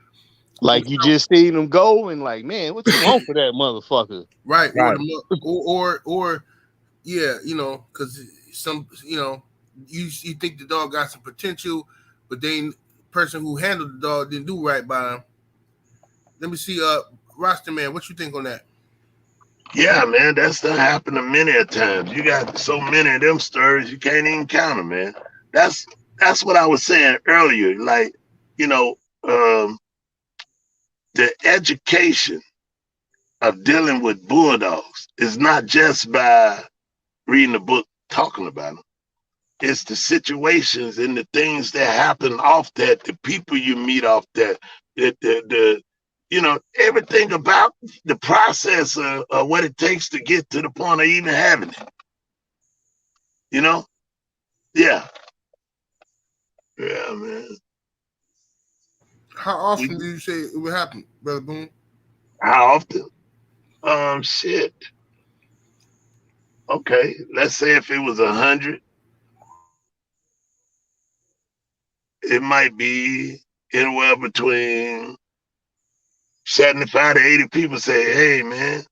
Like you just seen them go and like, man, what you want for that motherfucker? Right. Or yeah, because some, you think the dog got some potential, but then the person who handled the dog didn't do right by him. Let me see, Roster Man, what you think on that? Yeah, man, that's done happened to many a times. You got so many of them stories you can't even count them, man. That's that's what I was saying earlier. Like, you know, the education of dealing with bulldogs is not just by reading a book talking about them. It's the situations and the things that happen off that, the people you meet off that, the you know, everything about the process of what it takes to get to the point of even having it. You know? Yeah. Yeah, man. How often do you say it would happen, Brother Boone? How often? Shit. Okay. Let's say if it was 100, it might be anywhere between 75 to 80 people say, hey, man,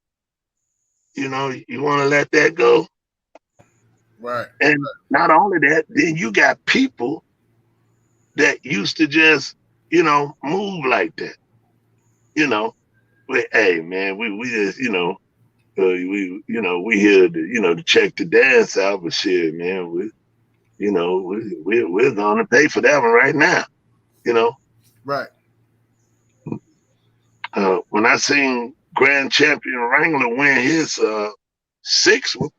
you know, you want to let that go? Right. And not only that, then you got people that used to just, you know, move like that. You know, hey, man, we just, you know, we here to, you know, to check the dance out, but shit, man, we're gonna pay for that one right now. You know, Right. when I seen Grand Champion Wrangler win his sixth one,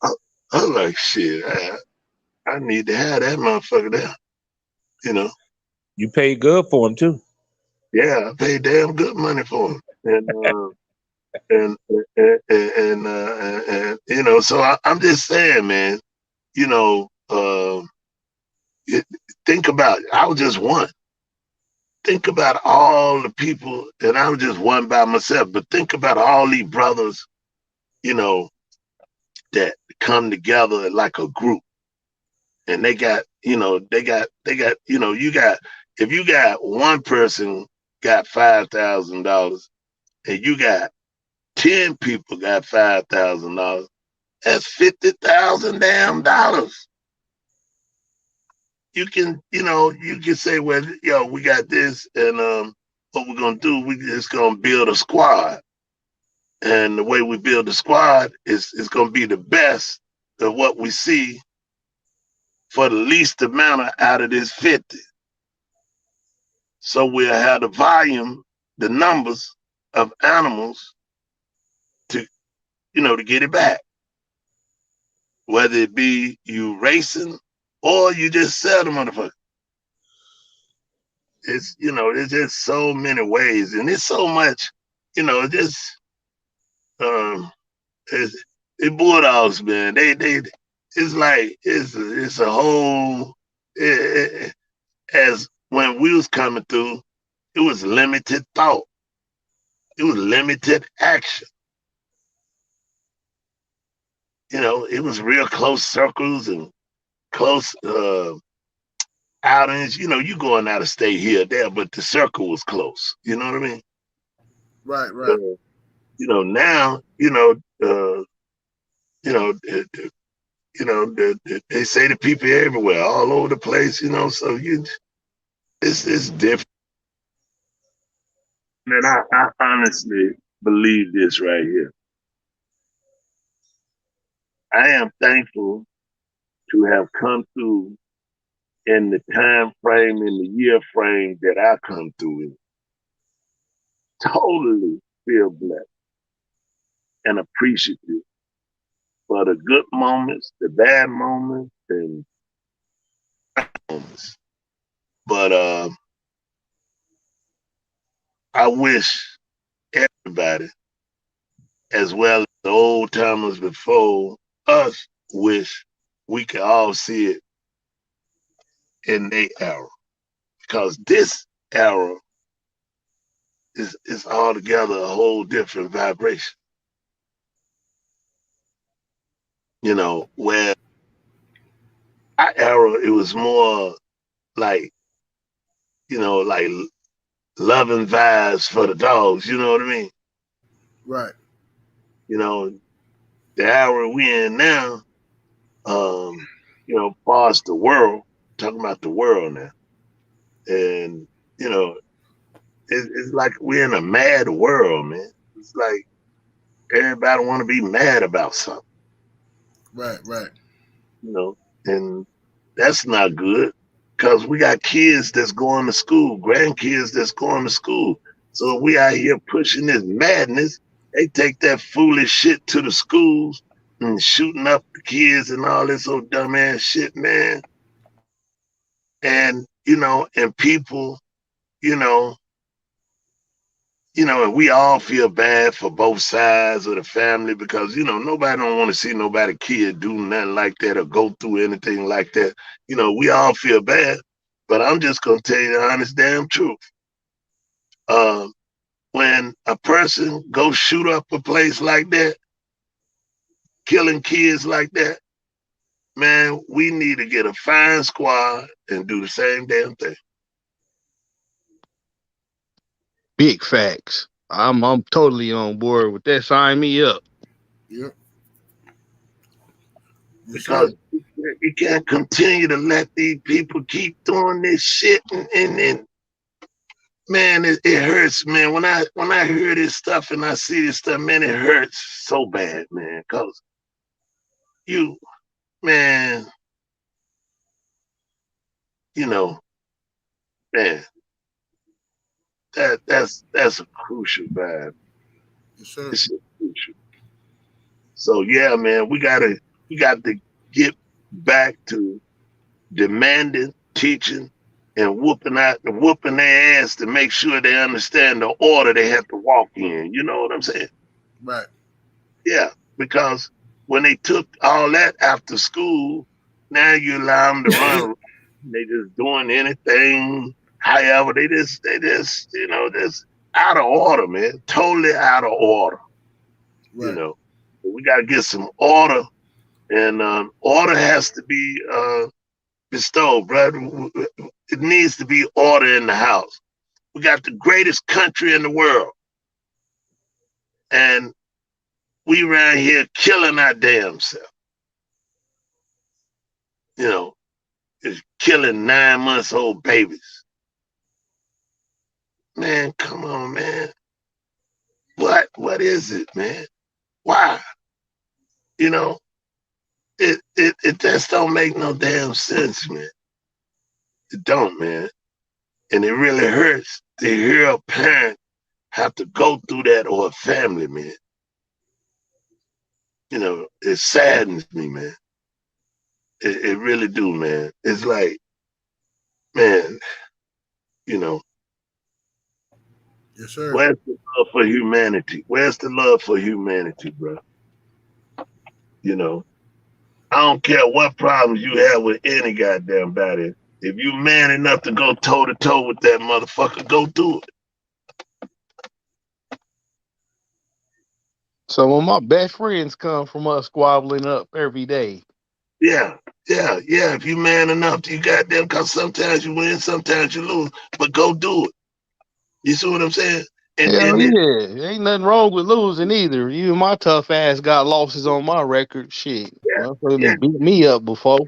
I was like, shit, I need to have that motherfucker there. You know, You paid good for him too. yeah, I paid damn good money for him, and you know, so I'm just saying, man, you know, think about it. I was just one. Think about all the people, and I was just one by myself, but think about all these brothers, you know, that come together like a group. And they got, you know, you know, if you got one person got $5,000 and you got 10 people got $5,000, that's 50,000 damn dollars. You can, you know, you can say, well, yo, we got this, and what we're gonna do, we just gonna build a squad. And the way we build a squad is gonna be the best of what we see for the least amount out of this 50. So we'll have the volume, the numbers of animals to, you know, to get it back. Whether it be you racing or you just sell the motherfucker. It's, you know, there's just so many ways, and it's so much, you know, just um it bulldogs, man. They it's like it's a whole as when we was coming through, it was limited thought. It was limited action. You know, it was real close circles and close outings. You know, you going out of state here, there, but the circle was close. You know what I mean? Right. Right. You know, now, you know, you know, they say the people everywhere, all over the place. You know, so it's different. And I honestly believe this right here. I am thankful to have come through in the time frame, in the year frame that I come through in. Totally feel blessed and appreciative for the good moments, the bad moments, and moments. But I wish everybody, as well as the old timers before us, wish we could all see it in their era. Because this era is altogether a whole different vibration. You know, where our era, it was more like, you know, like loving vibes for the dogs, you know what I mean? Right. You know, the era we in now, you know, far as the world, talking about the world now. And, you know, it's like we're in a mad world, man. It's like everybody want to be mad about something. Right. You know, and that's not good because we got kids that's going to school, grandkids that's going to school. So we out here pushing this madness. They take that foolish shit to the schools and shooting up the kids and all this old dumbass shit, man. And, you know, and people, you know, and we all feel bad for both sides of the family because, you know, nobody don't want to see nobody kid do nothing like that or go through anything like that. You know, we all feel bad, but I'm just going to tell you the honest damn truth. When a person go shoot up a place like that, killing kids like that, man, we need to get a fine squad and do the same damn thing. Big facts. I'm totally on board with that. Sign me up. Yep. Because you can't continue to let these people keep doing this shit, and man, it hurts, man. When I hear this stuff and I see this stuff, man, it hurts so bad, man. Cause man, you know, man, that's a crucial vibe. Yes, sir. It's crucial. So yeah, man, we got to get back to demanding, teaching, and whooping their ass to make sure they understand the order they have to walk in. You know what I'm saying? Right. Yeah, because when they took all that after school, now you allow them to run. They just doing anything. However, they just you know, just out of order, man. Totally out of order. Right. You know, we got to get some order, and order has to be bestowed, brother. It needs to be order in the house. We got the greatest country in the world, and we around here killing our damn self. You know, it's killing 9-month-old babies. Man, come on, man. What is it, man? Why? You know, it just don't make no damn sense, man. It don't, man. And it really hurts to hear a parent have to go through that, or a family, man. You know, it saddens me, man. It really do, man. It's like, man, you know. Yes, sir. Where's the love for humanity? Where's the love for humanity, bro? You know, I don't care what problems you have with any goddamn body. If you man enough to go toe to toe with that motherfucker, go do it. Some of my best friends come from us squabbling up every day. Yeah. If you man enough, you goddamn, because sometimes you win, sometimes you lose, but go do it. You see what I'm saying? Hell yeah. Ain't nothing wrong with losing either. Even my tough ass got losses on my record. Shit. Yeah. Beat me up before.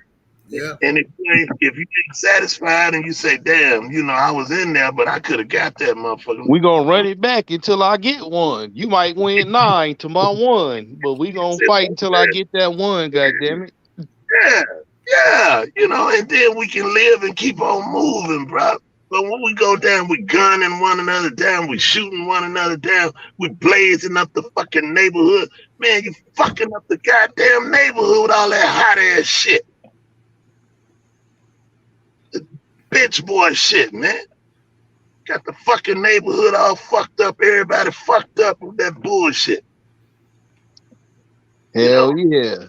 Yeah. And if you ain't satisfied and you say, damn, you know, I was in there, but I could have got that motherfucker. We gonna run it back until I get one. You might win 9 to my 1, but we gonna fight until I get that 1, goddammit. Yeah. You know, and then we can live and keep on moving, bro. But when we go down, we gunning one another down, we shooting one another down, we blazing up the fucking neighborhood. Man, you fucking up the goddamn neighborhood with all that hot ass shit. The bitch boy shit, man. Got the fucking neighborhood all fucked up, everybody fucked up with that bullshit. Hell yeah.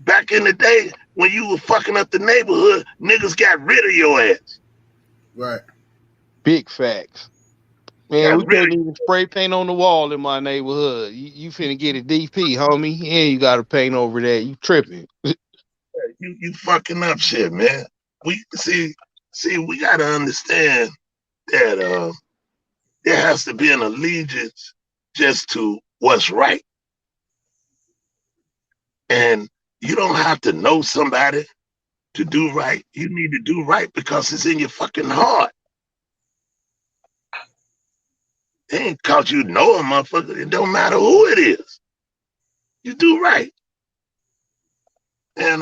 Back in the day, when you were fucking up the neighborhood, niggas got rid of your ass. Right. Big facts. Man, we couldn't even spray paint on the wall in my neighborhood. You finna get a DP, homie, and you got to paint over that. You tripping. You fucking up shit, man. We see, we got to understand that there has to be an allegiance just to what's right. And you don't have to know somebody to do right. You need to do right because it's in your fucking heart. It ain't cause you know a motherfucker. It don't matter who it is. You do right. And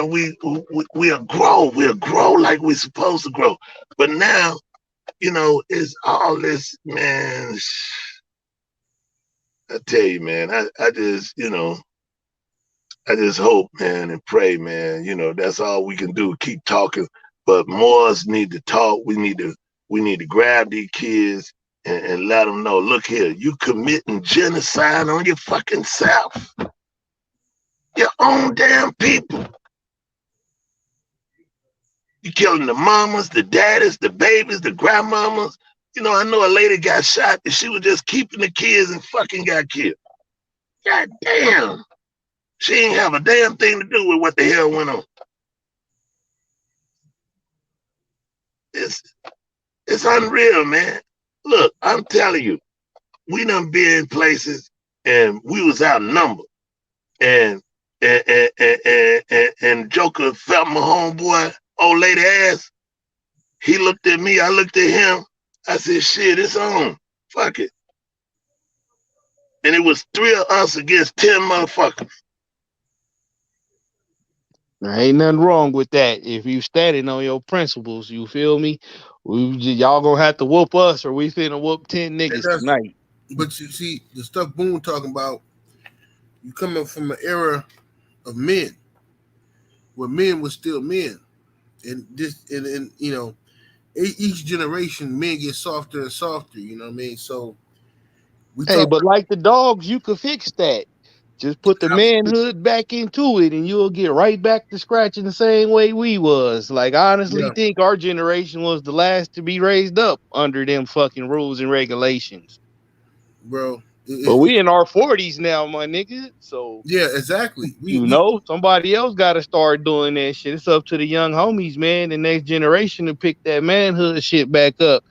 we'll grow like we're supposed to grow. But now, you know, it's all this, man. I tell you, man, I just, you know, I just hope, man, and pray, man. You know, that's all we can do. Keep talking. But more of us need to talk. We need to grab these kids and let them know, look here, you committing genocide on your fucking self. Your own damn people. You killing the mamas, the daddies, the babies, the grandmamas. You know, I know a lady got shot and she was just keeping the kids and fucking got killed. God damn. She ain't have a damn thing to do with what the hell went on. It's unreal, man. Look, I'm telling you, we done been in places and we was outnumbered. And Joker felt my homeboy, old lady ass. He looked at me, I looked at him. I said, shit, it's on. Fuck it. And it was 3 of us against 10 motherfuckers. There ain't nothing wrong with that. If you standing on your principles, you feel me? Y'all gonna have to whoop us, or we finna whoop 10 niggas tonight. But you see, the stuff Boone talking about, you coming from an era of men, where men were still men, and you know, each generation men get softer and softer. You know what I mean? So but like the dogs, you could fix that. Just put the manhood back into it, and you'll get right back to scratching the same way we was. Like, I honestly think our generation was the last to be raised up under them fucking rules and regulations, bro. But we in our 40s now, my nigga. So yeah, exactly. You know, somebody else got to start doing that shit. It's up to the young homies, man. The next generation to pick that manhood shit back up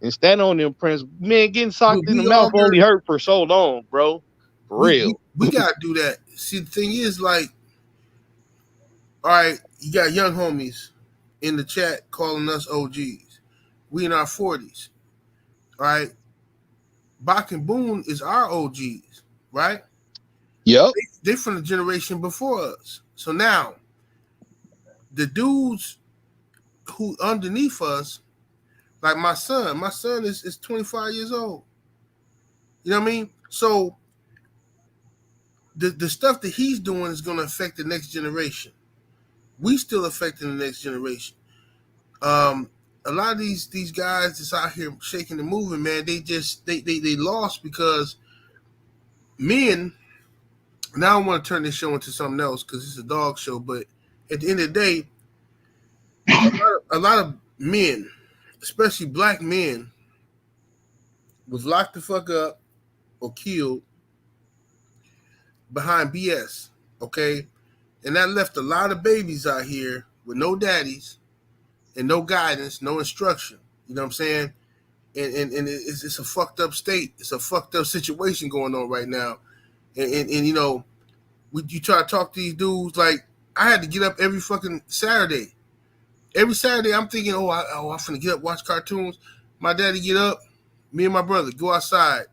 and stand on them principles. Man, getting socked in the mouth only hurt for so long, bro. For real. We gotta do that. See, the thing is, like, all right, you got young homies in the chat calling us OGs. We in our 40s. All right. Bach and Boone is our OGs, right? Yep. They from the generation before us. So now, the dudes who underneath us, like my son is 25 years old. You know what I mean? So the stuff that he's doing is going to affect the next generation. We still affecting the next generation. A lot of these guys that's out here shaking and moving, man, they lost because men. Now I want to turn this show into something else because it's a dog show. But at the end of the day, a lot of men, especially black men, was locked the fuck up or killed behind BS, okay? And that left a lot of babies out here with no daddies and no guidance, no instruction. You know what I'm saying? And it's a fucked up state. It's a fucked up situation going on right now. And you know, you try to talk to these dudes, like, I had to get up every fucking Saturday. Every Saturday, I'm thinking, I'm finna get up, watch cartoons. My daddy get up, me and my brother go outside,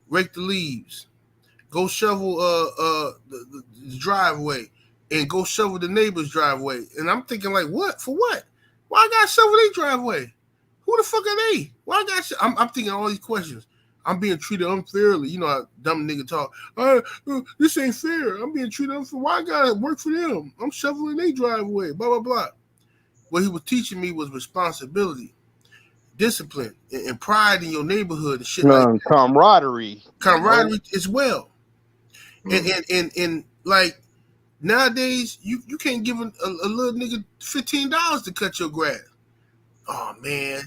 rake the leaves, go shovel the driveway, and go shovel the neighbor's driveway. And I'm thinking, like, what? For what? Why I gotta shovel their driveway? Who the fuck are they? Why I got? I'm thinking all these questions. I'm being treated unfairly. You know how dumb nigga talk. This ain't fair. I'm being treated unfair. Why I gotta work for them? I'm shoveling their driveway. Blah blah blah. What he was teaching me was responsibility, discipline, and pride in your neighborhood and shit like that. Camaraderie As well. And like nowadays, you can't give a little nigga $15 to cut your grass. Oh man,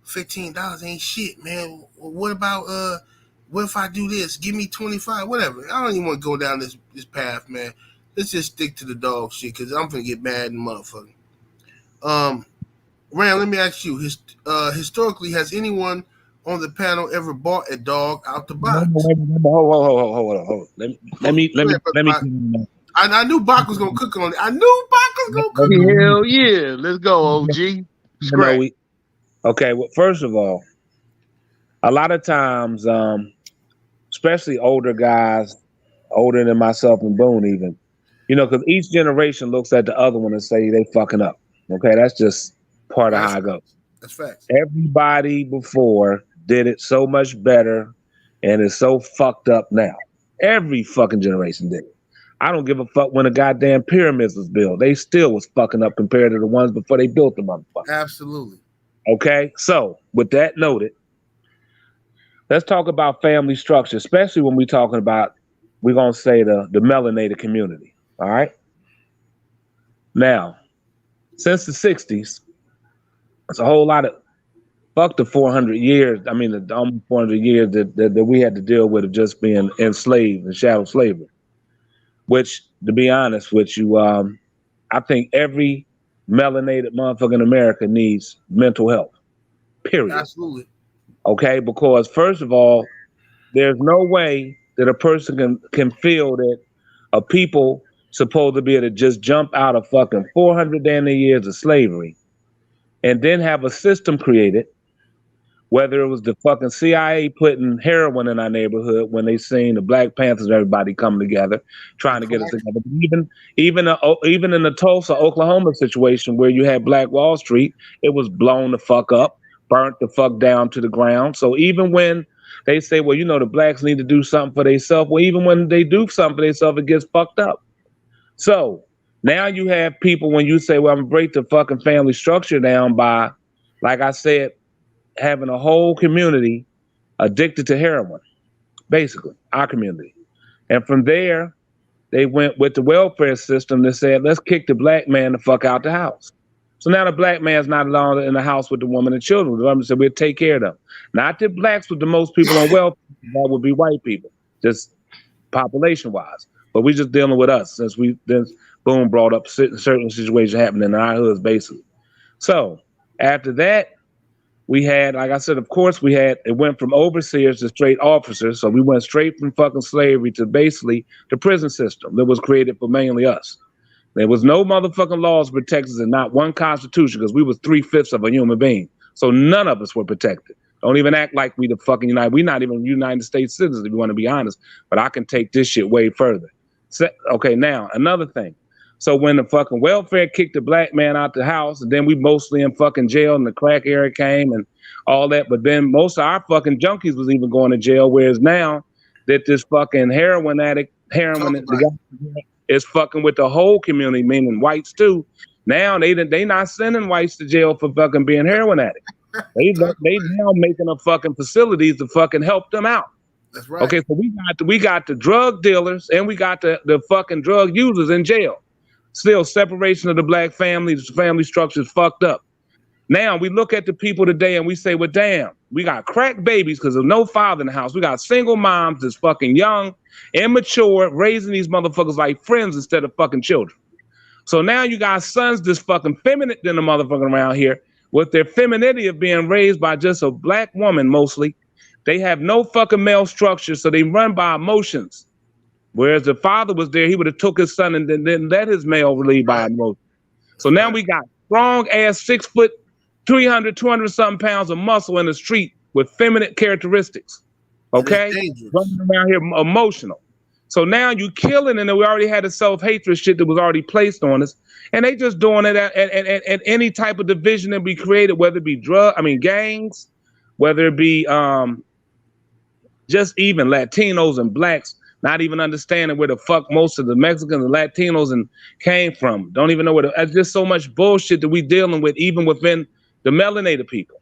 $15 ain't shit, man. What about what if I do this? Give me 25, whatever. I don't even want to go down this path, man. Let's just stick to the dog shit because I'm gonna get mad and motherfucker. Ram, let me ask you, historically, has anyone on the panel ever bought a dog out the box? Hold on. Let me. I knew Bach was gonna cook on it. Hell yeah. Let's go, OG. Okay, well, first of all, a lot of times, especially older guys, older than myself and Boone even, you know, because each generation looks at the other one and say they fucking up. Okay, that's just part of how I go. That's facts. Everybody before did it so much better and is so fucked up now. Every fucking generation did it. I don't give a fuck when the goddamn pyramids was built. They still was fucking up compared to the ones before they built the motherfucker. Absolutely. Okay, so with that noted, let's talk about family structure, especially when we're talking about, we're going to say the melanated community. All right. Now, since the 60s, it's a whole lot of, fuck the 400 years. I mean, the almost 400 years that we had to deal with of just being enslaved and shadow slavery, which, to be honest with you, I think every melanated motherfucker in America needs mental health, period. Absolutely. Okay, because first of all, there's no way that a person can feel that a people supposed to be able to just jump out of fucking 400 damn years of slavery and then have a system created, whether it was the fucking CIA putting heroin in our neighborhood when they seen the Black Panthers and everybody coming together, trying to get us together. Even in the Tulsa, Oklahoma situation where you had Black Wall Street, it was blown the fuck up, burnt the fuck down to the ground. So even when they say, well, you know, the blacks need to do something for themselves, well, even when they do something for themselves, it gets fucked up. So now you have people, when you say, well, I'm gonna break the fucking family structure down by, like I said, having a whole community addicted to heroin, basically, our community. And from there, they went with the welfare system that said, let's kick the black man the fuck out the house. So now the black man's not longer in the house with the woman and children. The government said, we'll take care of them. Not that blacks with the most people on welfare, that would be white people, just population-wise. But we just dealing with us since Boone brought up certain situations happening in our hoods, basically. So after that, we had, like I said, of course, it went from overseers to straight officers. So we went straight from fucking slavery to basically the prison system that was created for mainly us. There was no motherfucking laws protect us and not one constitution because we was 3/5 of a human being. So none of us were protected. Don't even act like we the fucking United. We're not even United States citizens, if you want to be honest. But I can take this shit way further. So, okay, now, another thing. So when the fucking welfare kicked the black man out the house, and then we mostly in fucking jail and the crack era came and all that, but then most of our fucking junkies was even going to jail, whereas now that this fucking heroin addict, is fucking with the whole community, meaning whites too. Now they not sending whites to jail for fucking being heroin addicts. They now making up fucking facilities to fucking help them out. That's right. Okay, so we got the drug dealers and we got the fucking drug users in jail. Still, separation of the black family structure is fucked up. Now we look at the people today and we say, well, damn, we got crack babies because there's no father in the house. We got single moms that's fucking young, immature, raising these motherfuckers like friends instead of fucking children. So now you got sons that's fucking feminine than the motherfucker around here with their femininity of being raised by just a black woman mostly. They have no fucking male structure, so they run by emotions. Whereas the father was there, he would have took his son and then let his male lead by emotion. So now we got strong ass 6 foot, 300, 200 something pounds of muscle in the street with feminine characteristics. Okay? Running around here emotional. So now you killing, and then we already had a self-hatred shit that was already placed on us. And they just doing it at any type of division that be created, whether it be gangs, whether it be just even Latinos and blacks, not even understanding where the fuck most of the Mexicans and Latinos came from. Don't even know there's just so much bullshit that we dealing with, even within the melanated people.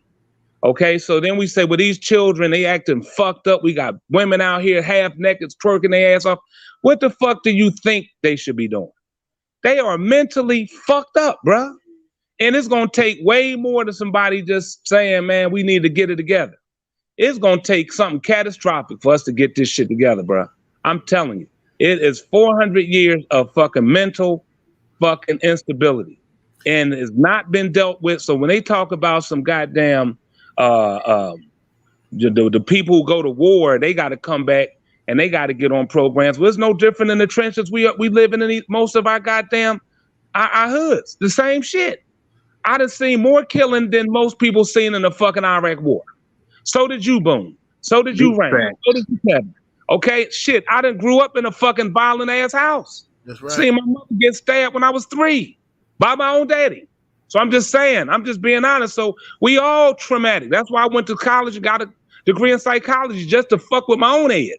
Okay, so then we say, well, these children, they acting fucked up. We got women out here half naked, twerking their ass off. What the fuck do you think they should be doing? They are mentally fucked up, bruh. And it's gonna take way more than somebody just saying, man, we need to get it together. It's gonna take something catastrophic for us to get this shit together, bruh. I'm telling you, it is 400 years of fucking mental fucking instability, and it's not been dealt with. So when they talk about some goddamn the people who go to war, they got to come back and they got to get on programs. Well, it's no different in the trenches we live in most of our goddamn our hoods. The same shit. I done seen more killing than most people seen in the fucking Iraq war. So did you, Boone. So did you, Rain. Facts. So did you, Kevin. Okay, shit, I done grew up in a fucking violent ass house. That's right. Seeing my mother get stabbed when I was 3 by my own daddy. So I'm just saying, I'm just being honest. So we all traumatic. That's why I went to college and got a degree in psychology just to fuck with my own head.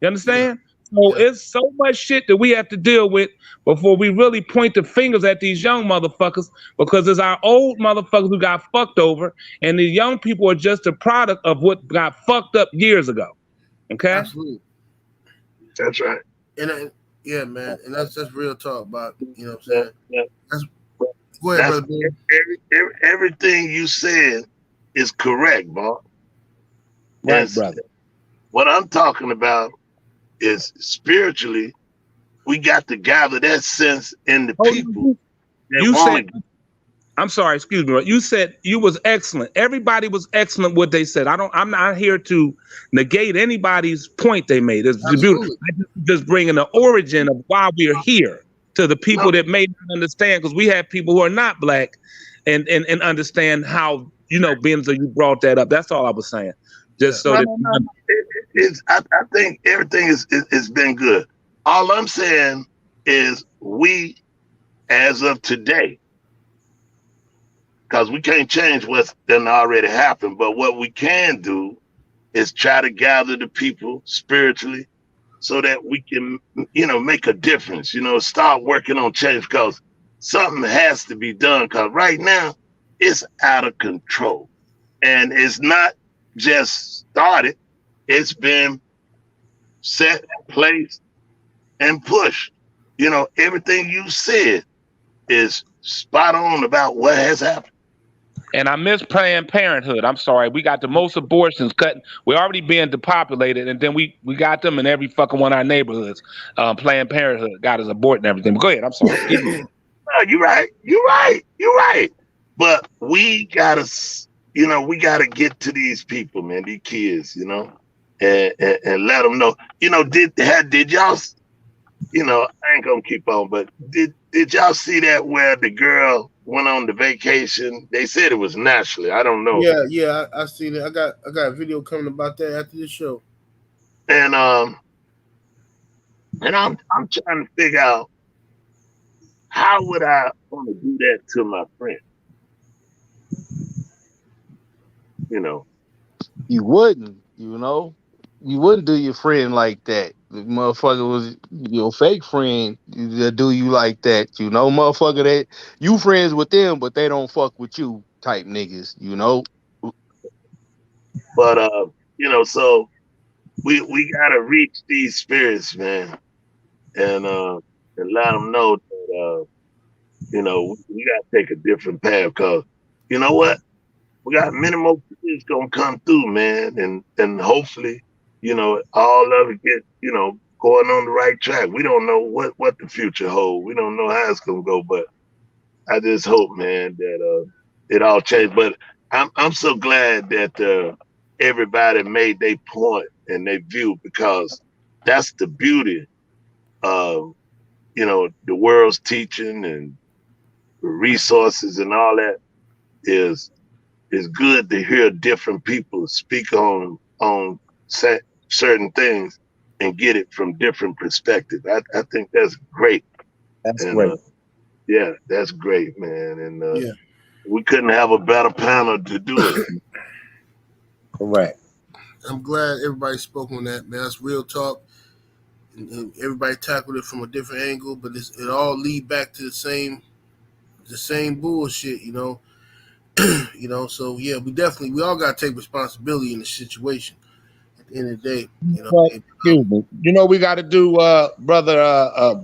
You understand? So it's so much shit that we have to deal with before we really point the fingers at these young motherfuckers, because it's our old motherfuckers who got fucked over, and the young people are just a product of what got fucked up years ago. Okay? Absolutely. That's right. And yeah, man, and that's real talk about, you know what I'm saying? Yeah. Go ahead, brother. Everything you said is correct, Bob. Right, brother. What I'm talking about is spiritually, we got to gather that sense in the people. You said, I'm sorry, excuse me. You said you was excellent. Everybody was excellent what they said. I'm not here to negate anybody's point they made. It's beautiful. I just bringing the origin of why we're here to the people that may not understand, because we have people who are not black and understand how, you know, Benzo, you brought that up. That's all I was saying. Just so that I think everything is been good. All I'm saying is we, as of today, because we can't change what's done already happened, but what we can do is try to gather the people spiritually so that we can, you know, make a difference, you know, start working on change, because something has to be done, because right now it's out of control. And it's not just started, it's been set, placed, and pushed. You know, everything you said is spot on about what has happened. And I miss Planned Parenthood. I'm sorry. We got the most abortions cutting. We're already being depopulated, and then we got them in every fucking one of our neighborhoods. Planned Parenthood got us aborting everything. But go ahead. I'm sorry. No, you're right. You're right. You're right. But we gotta, you know, we gotta get to these people, man, these kids, you know, and let them know. You know, did y'all, you know, I ain't gonna keep on, but did y'all see that where the girl went on the vacation? They said it was nationally. I don't know. Yeah, I seen it. I got a video coming about that after this show. And I'm trying to figure out, how would I want to do that to my friend? You know, you wouldn't, you know, you wouldn't do your friend like that. The motherfucker was your fake friend that do you like that, you know, motherfucker, that you friends with them, but they don't fuck with you type niggas, you know. But you know, so we gotta reach these spirits, man, and let them know that you know, we gotta take a different path, because you know what, we got many more kids gonna come through, man, and hopefully, you know, all of it get, you know, going on the right track. We don't know what the future holds. We don't know how it's gonna go, but I just hope, man, that it all changed. But I'm so glad that everybody made their point and their view, because that's the beauty of, you know, the world's teaching and the resources and all that. Is good to hear different people speak on certain things and get it from different perspectives. I think that's great. That's great. Yeah, that's great, man. And we couldn't have a better panel to do it. Correct. I'm glad everybody spoke on that, man. That's real talk. And everybody tackled it from a different angle, but it all lead back to the same bullshit, you know. You know, so yeah, we all gotta take responsibility in the situation at the end of the day. You know, excuse me. You know, we gotta do brother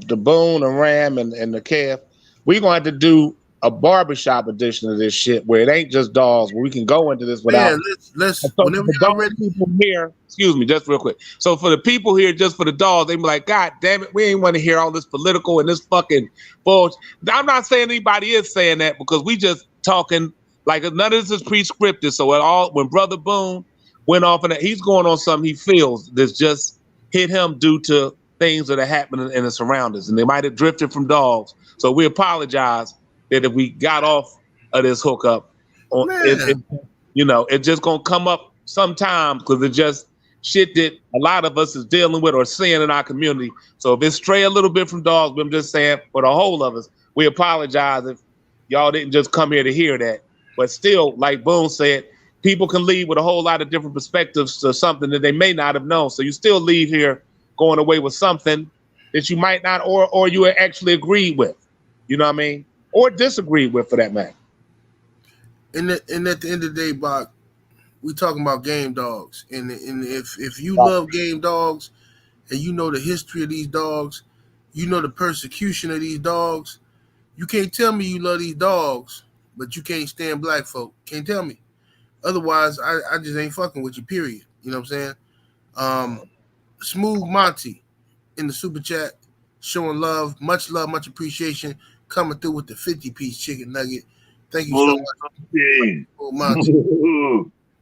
the Boone and Ram and the Calf. We're gonna have to do a barbershop edition of this shit where it ain't just dolls, where we can go into this without. Man, let's so whenever y'all ready. People here, excuse me, just real quick. So for the people here, just for the dolls, they be like, God damn it, we ain't want to hear all this political and this fucking bullshit. I'm not saying anybody is saying that, because we just talking like none of this is prescriptive. So at all, when Brother Boone went off and he's going on something he feels that's just hit him due to things that are happening in the surroundings, and they might have drifted from dogs. So we apologize that if we got off of this hookup, you know, it's just gonna come up sometimes because it's just shit that a lot of us is dealing with or seeing in our community. So if it's stray a little bit from dogs, but I'm just saying for the whole of us, we apologize if y'all didn't just come here to hear that. But still, like Boone said, people can leave with a whole lot of different perspectives to something that they may not have known. So you still leave here going away with something that you might not or you actually agreed with. You know what I mean? Or disagreed with, for that matter. And at the end of the day, Bach, we talking about game dogs. And if you love game dogs and you know the history of these dogs, you know the persecution of these dogs, you can't tell me you love these dogs, but you can't stand black folk. Can't tell me. Otherwise, I just ain't fucking with you, period. You know what I'm saying? Smooth Monty in the super chat, showing love, much appreciation, coming through with the 50-piece chicken nugget. Thank you so much. Smooth Monty.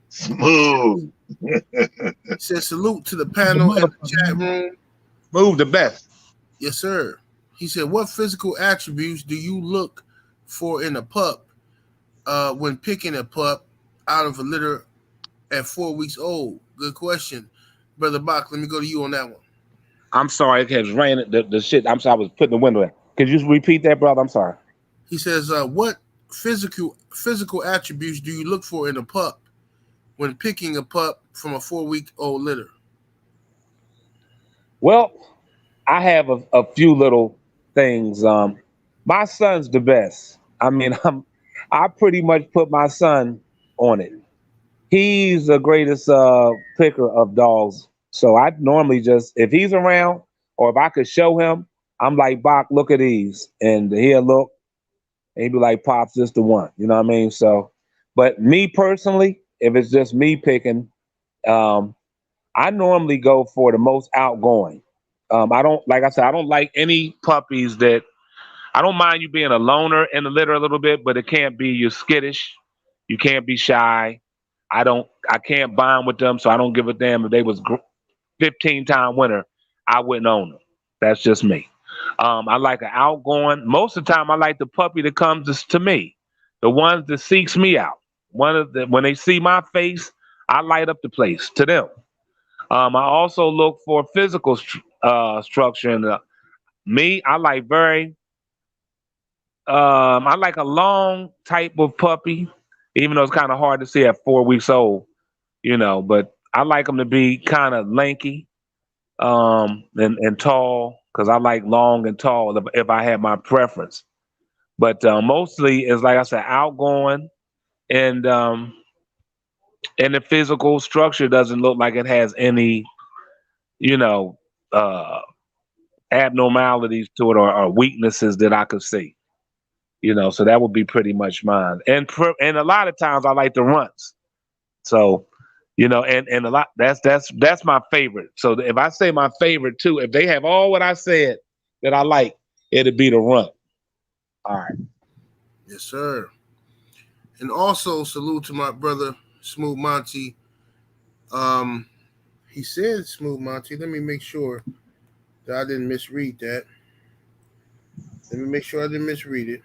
Smooth. Says salute to the panel and the chat room. Smooth the best. Yes, sir. He said, what physical attributes do you look for in a pup when picking a pup out of a litter at 4 weeks old? Good question. Brother Bach, let me go to you on that one. I'm sorry, it kept raining. The shit, I'm sorry, I was putting the window in. Could you repeat that, brother? I'm sorry. He says, what physical attributes do you look for in a pup when picking a pup from a 4-week-old litter? Well, I have a few little things. My son's the best. I mean, I pretty much put my son on it. He's the greatest picker of dogs. So I normally just, if he's around or if I could show him, I'm like, Bach, look at these. And he'll look and he'd be like, Pops, this the one. You know what I mean? So, but me personally, if it's just me picking, I normally go for the most outgoing. I don't, like I said, I don't like any puppies that, I don't mind you being a loner in the litter a little bit, but it can't be you skittish. You can't be shy. I can't bond with them, so I don't give a damn if they was 15-time winner. I wouldn't own them. That's just me. I like an outgoing. Most of the time, I like the puppy that comes to me, the ones that seeks me out. When they see my face, I light up the place to them. I also look for physical structure. And I like I like a long type of puppy, even though it's kind of hard to see at 4 weeks old, you know, but I like them to be kind of lanky and tall, because I like long and tall if I had my preference. But mostly it's, like I said, outgoing, and the physical structure doesn't look like it has any, you know, abnormalities to it or weaknesses that I could see. You know, so that would be pretty much mine. And a lot of times I like the runts. So, you know, and a lot that's my favorite. So if I say my favorite too, if they have all what I said that I like, it'd be the runt. All right. Yes, sir. And also salute to my brother Smooth Monty. He said Smooth Monty. Let me make sure that I didn't misread that. Let me make sure I didn't misread it.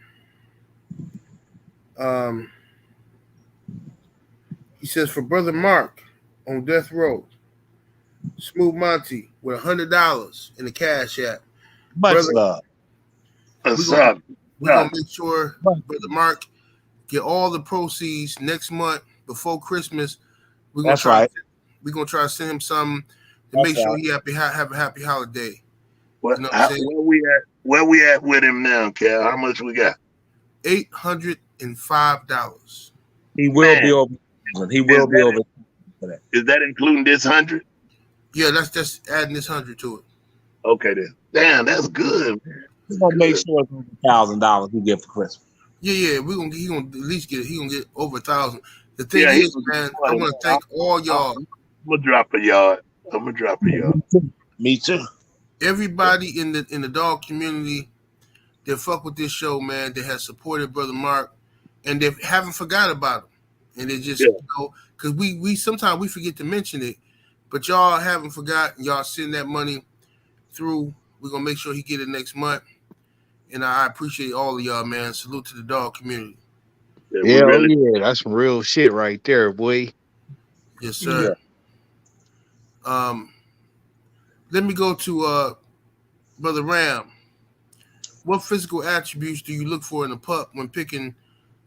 He says, for Brother Mark on death row, Smooth Monty with $100 in the cash app. Much brother, love. We're gonna make sure Brother Mark get all the proceeds next month before Christmas. We're gonna We're gonna try to send him something to make sure he have a happy holiday. You know where we at with him now, Cal? How much we got? $805. He will be over. He will be over. Is that including this 100? Yeah, that's just adding this 100 to it. Okay then. Damn, that's good. We're gonna make sure it's $1,000 we get for Christmas. Yeah. He gonna at least get it. He gonna get over 1,000. The thing is, man, I want to thank all y'all. I'm gonna drop a yard. Me too. Everybody in the dog community that fuck with this show, man, that has supported Brother Mark, and they haven't forgot about him. And they just, you know, because we sometimes we forget to mention it, but y'all haven't forgotten. Y'all send that money through. We're gonna make sure he get it next month. And I appreciate all of y'all, man. Salute to the dog community. Yeah, that's some real shit right there, boy. Yes, sir. Yeah. Let me go to Brother Ram. What physical attributes do you look for in a pup when picking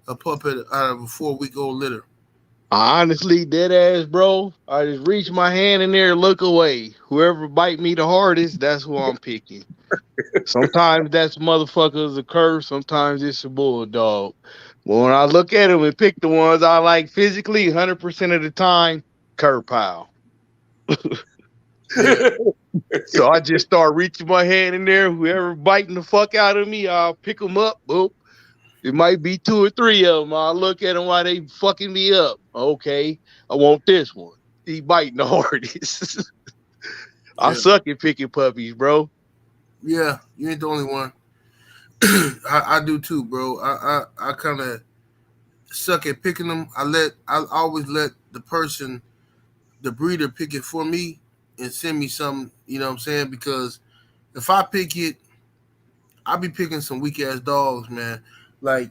a pup out of a 4-week-old litter? Honestly, dead ass, bro. I just reach my hand in there and look away. Whoever bite me the hardest, that's who I'm picking. Sometimes that's motherfuckers a curse. Sometimes it's a bulldog. But when I look at them and pick the ones I like physically, 100% of the time, cur pile. Yeah. So I just start reaching my hand in there. Whoever biting the fuck out of me, I'll pick them up. Boop. It might be 2 or 3 of them. I'll look at them while they fucking me up. Okay, I want this one. He biting the hardest. I suck at picking puppies, bro. Yeah, you ain't the only one. I do too, bro. I kind of suck at picking them. I always let the breeder pick it for me and send me something, you know what I'm saying? Because if I pick it, I be picking some weak ass dogs, man. Like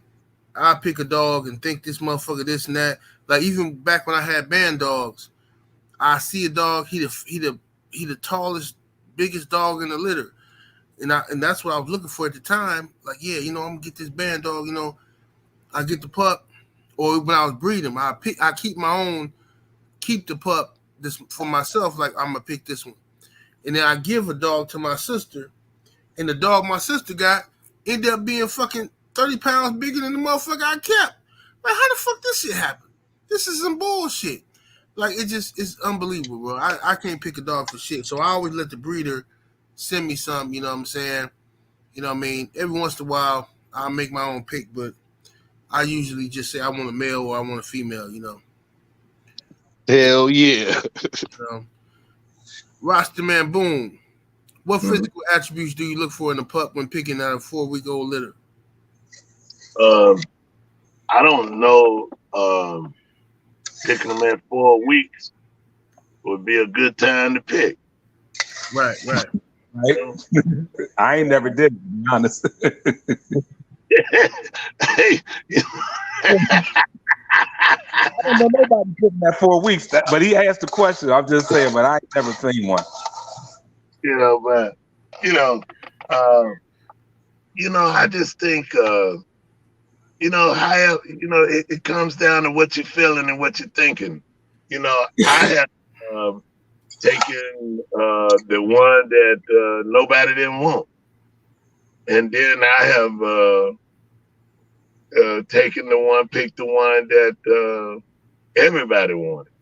I pick a dog and think this motherfucker this and that. Like even back when I had band dogs, I see a dog, he the tallest, biggest dog in the litter. And that's what I was looking for at the time. Like, yeah, I'm gonna get this band dog, I get the pup. Or when I was breeding, I keep the pup this for myself, like I'm gonna pick this one. And then I give a dog to my sister, and the dog my sister got ended up being fucking 30 pounds bigger than the motherfucker I kept. Like, how the fuck this shit happen? This is some bullshit. Like, it's unbelievable, bro. I can't pick a dog for shit. So I always let the breeder send me something, you know what I'm saying? You know what I mean? Every once in a while, I'll make my own pick, but I usually just say I want a male or I want a female, Hell yeah. Roster Man Boom. What physical attributes do you look for in a pup when picking out a 4-week-old litter? I don't know. Picking them at 4 weeks would be a good time to pick. Right. I ain't never did, to be honest. Hey, I don't know nobody putting that 4 weeks, but he asked the question. I'm just saying, but I ain't never seen one. But I just think how it comes down to what you're feeling and what you're thinking. I have taken the one that nobody didn't want, and then I have picked the one that everybody wanted.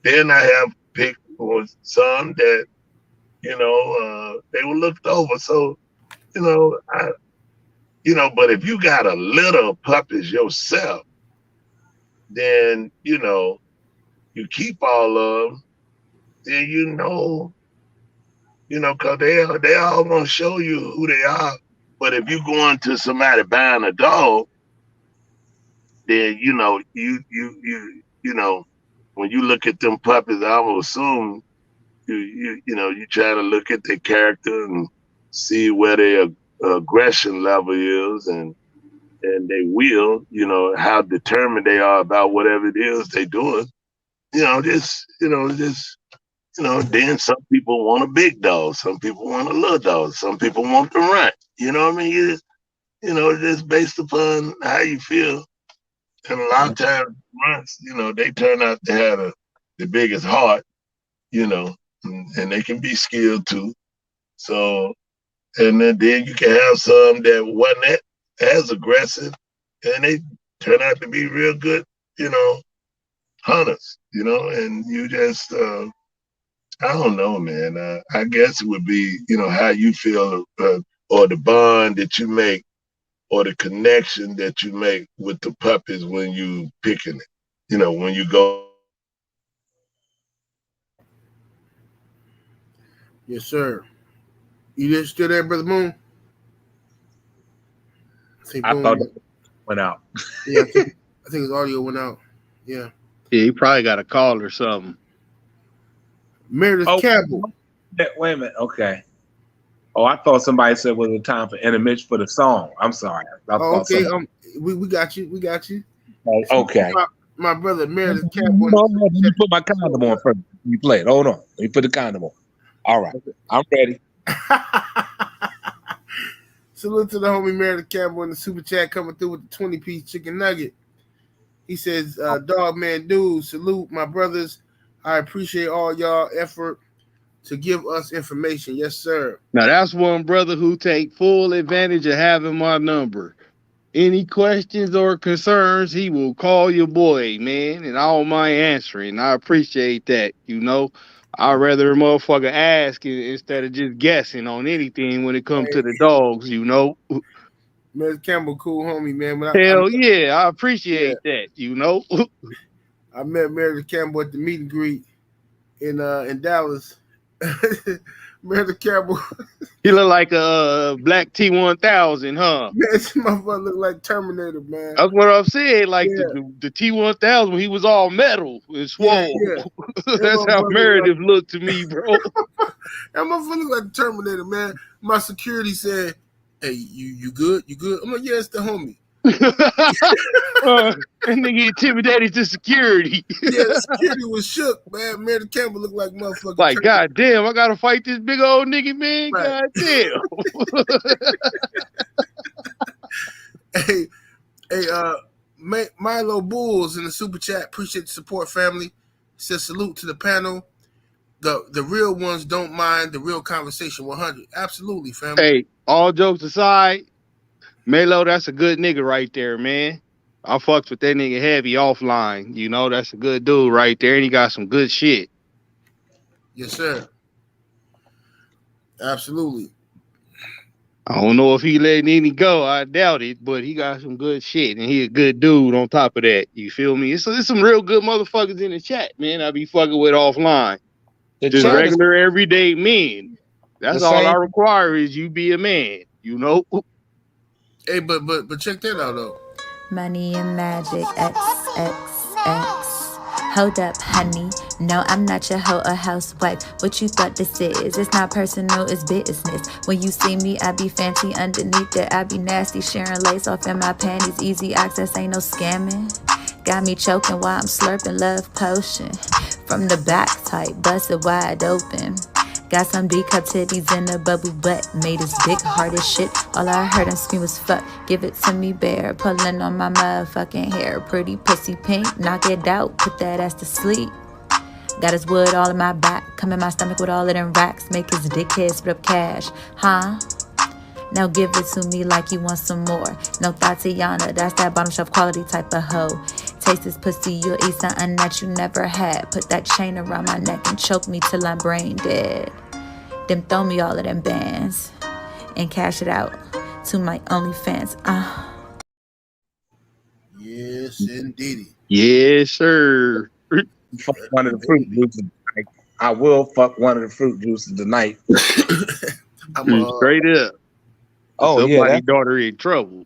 Then I have picked some that they were looked over. So but if you got a litter of puppies yourself, then you keep all of them. Then because they all gonna show you who they are. But if you go into somebody buying a dog, then when you look at them puppies, I will assume you try to look at their character and see where their aggression level is, and they will, how determined they are about whatever it is they doing. Then some people want a big dog, some people want a little dog, some people want the runt. You know what I mean? Just based upon how you feel. And a lot of times, runts, they turn out to have the biggest heart, and they can be skilled too. So, and then you can have some that wasn't as aggressive, and they turn out to be real good, hunters, and you just, I don't know, man. I guess it would be, how you feel or the bond that you make or the connection that you make with the puppies when you picking it, when you go. Yes, sir. You still there, Brother Moon? I thought it went out. Yeah, I think his audio went out. Yeah. Yeah, he probably got a call or something. Meredith Cabell. Wait a minute. Okay. Oh, I thought somebody said was it time for intermission for the song. I'm sorry. Okay. We got you. We got you. Okay. my brother Meredith Hold Campbell. on, let me put my condom on first. You play it. Hold on. Let me put the condom on. All right. I'm ready. Salute to the homie Meredith Campbell in the super chat coming through with the 20-piece chicken nugget. He says, dog man dude, salute my brothers. I appreciate all y'all effort to give us information. Yes, sir. Now that's one brother who take full advantage of having my number. Any questions or concerns, he will call your boy, man, and I don't mind answering. I appreciate that, you know. I'd rather a motherfucker ask instead of just guessing on anything when it comes to the dogs, you know. Meredith Campbell, cool homie, man. Hell yeah, I appreciate that, you know. I met Meredith Campbell at the meet and greet in Dallas. Meredith Campbell. He look like a black T-1000, huh? Man, this motherfucker look like Terminator, man. That's what I'm saying. Like the T-1000 when he was all metal and swole. Yeah. That's how Meredith looked to me, bro. That motherfucker look like Terminator, man. My security said, "Hey, you good? You good?" I'm like, "Yeah, it's the homie." And nigga intimidated the security. Yeah, the security was shook, man. Meredith Campbell looked like motherfucker. Like, god damn, I gotta fight this big old nigga, man. Right. God damn. Hey, Milo Bulls in the super chat. Appreciate the support, family. Says salute to the panel. The real ones don't mind the real conversation. 100. Absolutely, family. Hey, all jokes aside, Melo, that's a good nigga right there, man. I fucked with that nigga heavy offline. You know, that's a good dude right there, and he got some good shit. Yes, sir. Absolutely. I don't know if he letting any go. I doubt it, but he got some good shit, and he a good dude on top of that. You feel me? So there's some real good motherfuckers in the chat, man. I be fucking with offline. Just regular, everyday men. That's all I require is you be a man, you know? Hey, but check that out, though. Money and magic, XXX. Hold up, honey. No, I'm not your hoe or housewife. What you thought this is? It's not personal, it's business. When you see me, I be fancy underneath it. I be nasty, sharing lace off in my panties. Easy access, ain't no scamming. Got me choking while I'm slurping love potion. From the back type, busted wide open. Got some D-cup titties in a bubble butt. Made his dick hard as shit. All I heard him scream was fuck. Give it to me, bear. Pulling on my motherfucking hair. Pretty pussy pink. Knock it out. Put that ass to sleep. Got his wood all in my back. Come in my stomach with all of them racks. Make his dickhead split up cash. Huh? Now give it to me like you want some more. No Tatiana, that's that bottom shelf quality type of hoe. Taste this pussy, you'll eat something that you never had. Put that chain around my neck and choke me till I'm brain dead. Then throw me all of them bands and cash it out to my OnlyFans. Yes, indeed. Yes, sir. Fuck one of the fruit juices. I will fuck one of the fruit juices tonight. Straight up. Oh, somebody's daughter in trouble.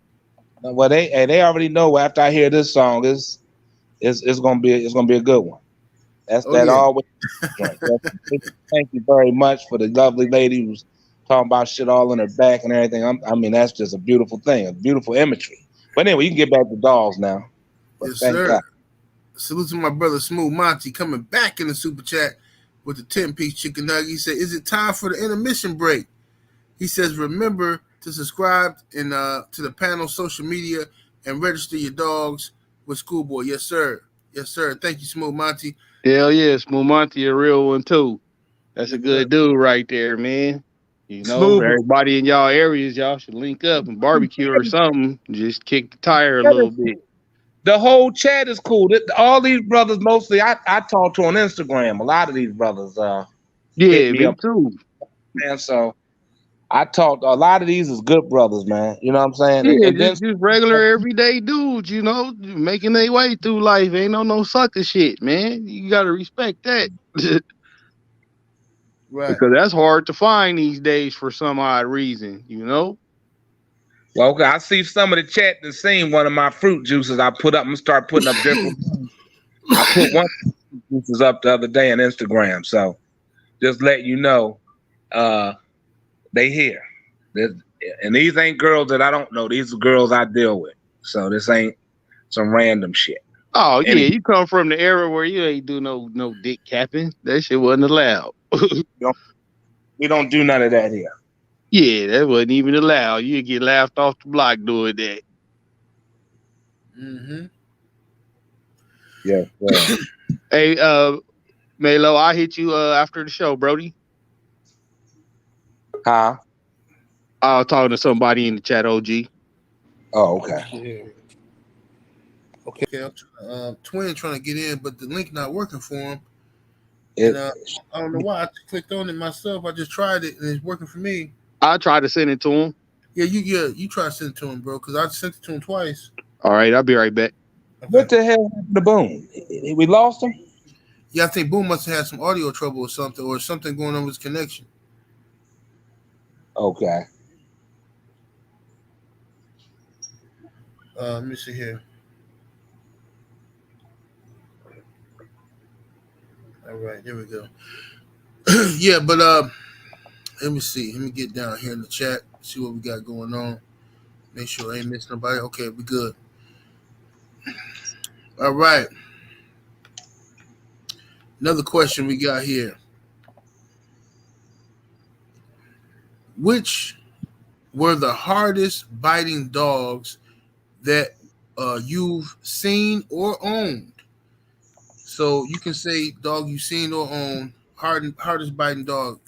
Well, they already know after I hear this song, it's gonna be a good one. That's always. Thank you very much for the lovely lady who's talking about shit all in her back and everything. I mean, that's just a beautiful thing, a beautiful imagery. But anyway, you can get back to dolls now. But yes, sir. God. Salute to my brother Smooth Monty coming back in the super chat with the 10-piece chicken nugget. He said, "Is it time for the intermission break?" He says, "Remember to subscribe to the panel social media and register your dogs with Schoolboy." Yes, sir. Yes, sir. Thank you, Smooth Monty. Hell yeah, Smooth Monty a real one too. That's a good dude right there, man. You know, Smooth. Everybody in y'all areas, y'all should link up and barbecue or something. Just kick the tire a little bit. The whole chat is cool. All these brothers, mostly I talk to on Instagram. A lot of these brothers, yeah, me too. And so I talked. A lot of these is good brothers, man. You know what I'm saying? Yeah, just regular everyday dudes. You know, making their way through life. Ain't no sucker shit, man. You gotta respect that. Right. Because that's hard to find these days for some odd reason. You know. Well, okay, I see some of the chat that's seen one of my fruit juices I put up. I'm gonna start putting up different. I put one juices up the other day on Instagram. So just let you know, they here. And these ain't girls that I don't know. These are girls I deal with. So this ain't some random shit. Oh yeah, Any, you come from the era where you ain't do no dick capping. That shit wasn't allowed. we don't do none of that here. Yeah, that wasn't even allowed. You get laughed off the block doing that. Mm-hmm. Yes, sir. Hey, Melo, I hit you after the show, Brody. Huh? I was talking to somebody in the chat, OG. Oh, okay. Yeah. Okay. I'm Twin trying to get in, but the link not working for him. It, And I don't know why. I clicked on it myself. I just tried it, and it's working for me. I tried to send it to him. Yeah, you try to send it to him, bro, because I sent it to him twice. All right, I'll be right back. Okay. What the hell happened to Boom? We lost him? Yeah, I think Boom must have had some audio trouble or something going on with his connection. Okay. Let me see here. All right, here we go. Yeah, but let me see. Let me get down here in the chat, see what we got going on. Make sure I ain't missing nobody. Okay, we good. All right. Another question we got here. Which were the hardest biting dogs that you've seen or owned? So you can say dog you've seen or owned. Hardest biting dog,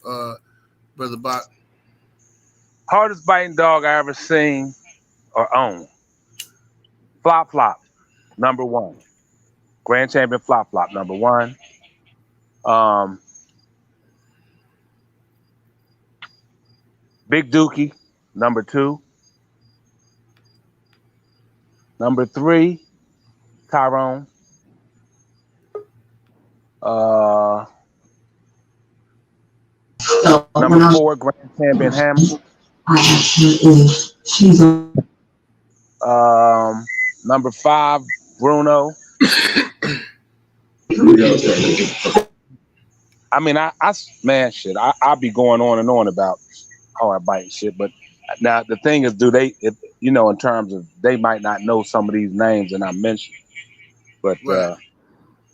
Brother Bach. Hardest biting dog I ever seen or owned. Flop Flop, number one. Grand Champion Flop Flop, number one. Big Dookie, number two. Number three, Tyrone. Number four, Grand Champion Hammer. Number five, Bruno. I mean, man, shit. I'll be going on and on about hard biting shit, but now the thing is, in terms of they might not know some of these names and I mentioned, but Right.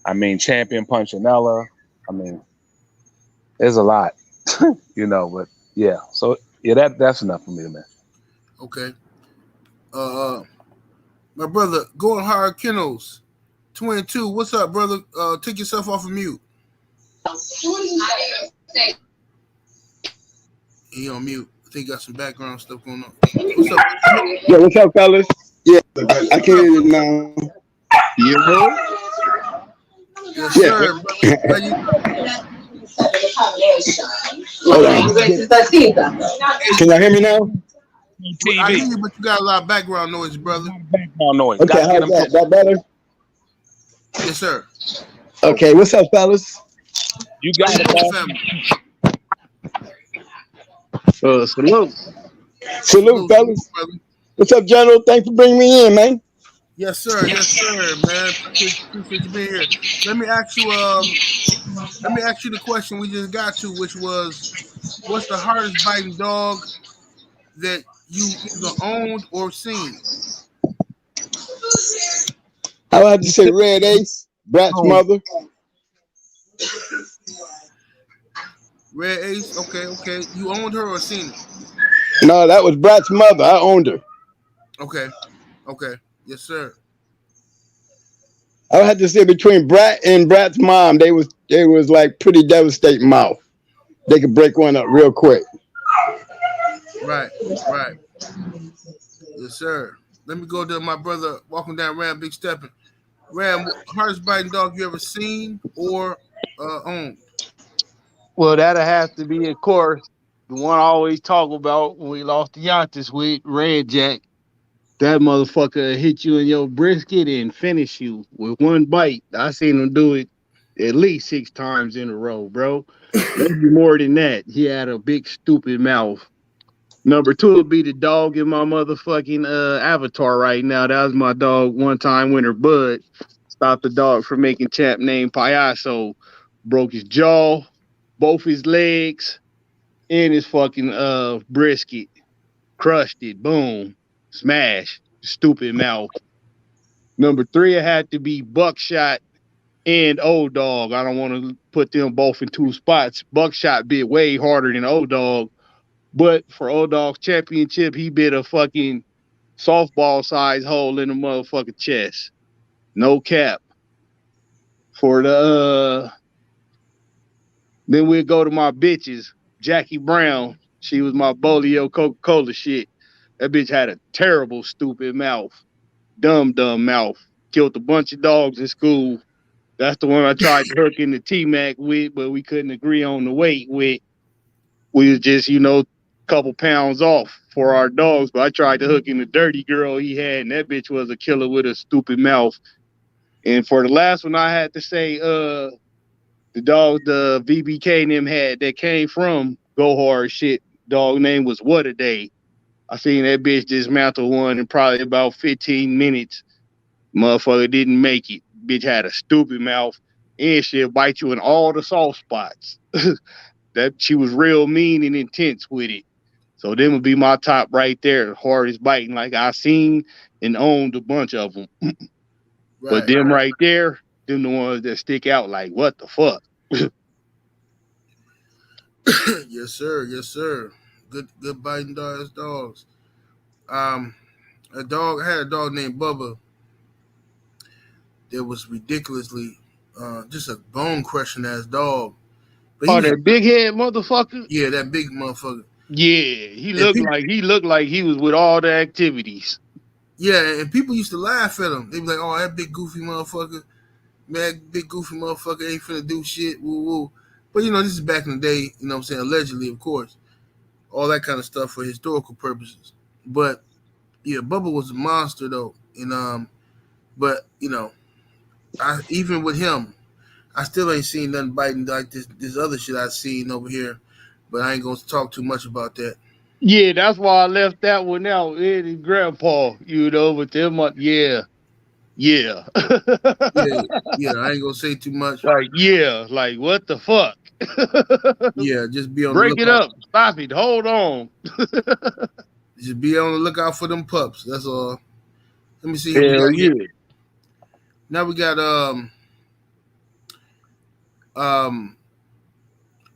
I mean, Champion Punchinella. I mean, there's a lot, but yeah. So yeah, that's enough for me, man. Okay. My brother, Going Hard Kennels, Twin 2. What's up, brother? Take yourself off of mute. He on mute. I think he got some background stuff going on. What's up? Yeah, what's up, fellas? Yeah, I can hear you now. You know? Yes, sir. How you Hold on. Can y'all hear me now? TV. I hear you, but you got a lot of background noise, brother. Background noise. Okay, how's that? That better? Yes, sir. Okay, what's up, fellas? You got it, Salute. Salute, fellas. Brother. What's up, General? Thanks for bringing me in, man. Yes, sir. Yes, sir, man. Appreciate you being here. Let me ask you the question we just got to, which was, what's the hardest biting dog that you either owned or seen? I would have to say Red Ace, Brat's mother. Red Ace. Okay. You owned her or seen her? No, that was Brat's mother. I owned her. Okay. Yes, sir. I would have to say between Brat and Brat's mom, they was like pretty devastating mouth. They could break one up real quick. Right. Yes, sir. Let me go to my brother walking down Ram Big Stepping. Ram, hardest biting dog you ever seen or owned? Well, that'll have to be, of course, the one I always talk about when we lost the Yantis with Red Jack. That motherfucker hit you in your brisket and finish you with one bite. I seen him do it at least 6 times in a row, bro. Maybe more than that. He had a big, stupid mouth. Number 2 would be the dog in my motherfucking avatar right now. That was my dog one time, Winter Bud. Stopped the dog from making champ named Payaso. Broke his jaw, both his legs, and his fucking brisket. Crushed it. Boom. Smash. Stupid mouth. Number 3, it had to be Buckshot and Old Dog. I don't want to put them both in 2 spots. Buckshot bit way harder than Old Dog, but for Old Dog's championship, he bit a fucking softball size hole in the motherfucking chest. No cap. For the then we'll go to my bitches. Jackie Brown, she was my Bolio Coca-Cola shit. That bitch had a terrible, stupid mouth. Dumb mouth. Killed a bunch of dogs in school. That's the one I tried to hook in the T-Mac with, but we couldn't agree on the weight with. We was just, a couple pounds off for our dogs, but I tried to hook in the dirty girl he had, and that bitch was a killer with a stupid mouth. And for the last one, I had to say, the dog the VBK and them had that came from Go Hard shit, dog name was What a Day. I seen that bitch dismantle one in probably about 15 minutes. Motherfucker didn't make it. Bitch had a stupid mouth and she'll bite you in all the soft spots. That she was real mean and intense with it. So them would be my top right there. Hardest biting. Like I seen and owned a bunch of them. Right, but them right there, them the ones that stick out like, what the fuck? Yes, sir. Yes, sir. Good biting dogs. I had a dog named Bubba that was ridiculously just a bone crushing ass dog. But that big head motherfucker? Yeah, that big motherfucker. Yeah, he looked like he was with all the activities. Yeah, and people used to laugh at him. They be like, "Oh, that big goofy motherfucker, man, big goofy motherfucker ain't finna do shit." Woo woo. But this is back in the day. You know what I'm saying? Allegedly, of course, all that kind of stuff for historical purposes. But yeah, Bubba was a monster though, and but I even with him, I still ain't seen nothing biting like this other shit I've seen over here. But I ain't gonna talk too much about that. Yeah, that's why I left that one out. Eddie Grandpa, with them. Yeah. Yeah, I ain't gonna say too much. Like what the fuck? Yeah, just be on break the it up. Stop it. Hold on. Just be on the lookout for them pups. That's all. Let me see. Hell yeah. Now we got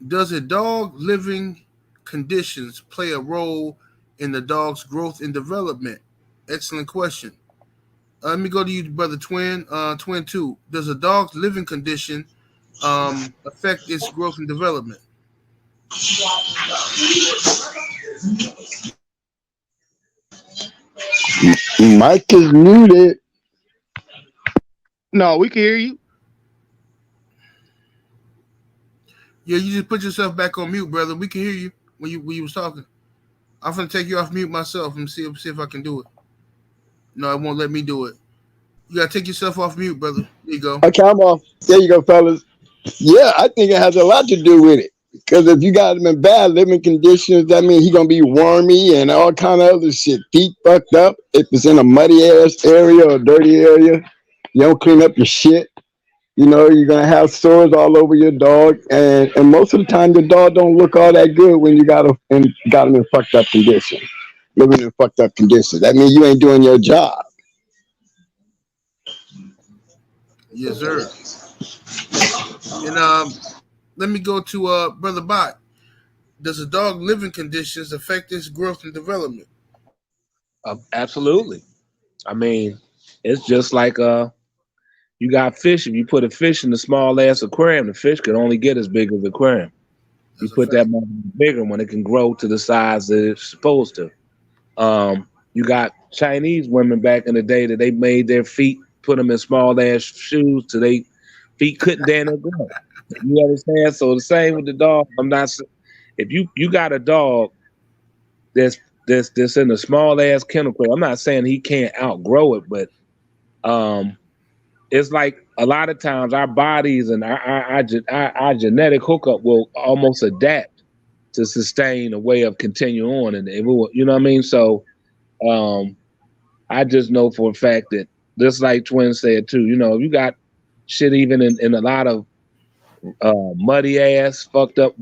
does a dog living conditions play a role in the dog's growth and development? Excellent question. Let me go to you, brother Twin. Twin 2. Does a dog's living condition affect its growth and development? Mike is muted. No, we can hear you. Yeah, you just put yourself back on mute, brother. We can hear you when you was talking. I'm gonna take you off mute myself and see if I can do it. No, it won't let me do it. You gotta take yourself off mute, brother. There you go. Okay, I'm off. There you go, fellas. Yeah, I think it has a lot to do with it. Because if you got him in bad living conditions, that means he's gonna be wormy and all kind of other shit. Feet fucked up. If it's in a muddy ass area or a dirty area, you don't clean up your shit. You're gonna have sores all over your dog, and most of the time the dog don't look all that good when you got him in fucked up condition, living in fucked up conditions. That means you ain't doing your job. Yes, sir. And let me go to brother Bot. Does a dog living conditions affect its growth and development? Absolutely. I mean, it's just like you got fish. If you put a fish in the small ass aquarium, the fish could only get as big as the aquarium. You put that bigger when it can grow to the size that it's supposed to. You got Chinese women back in the day that they made their feet, put them in small ass shoes till they feet couldn't damn near grow. You understand? So the same with the dog. If you got a dog that's in a small ass kennel crate, I'm not saying he can't outgrow it, but it's like a lot of times our bodies and our genetic hookup will almost adapt to sustain a way of continuing on, and it will, you know what I mean? So I just know for a fact that, just like Twin said too, you got shit even in a lot of muddy ass, fucked up,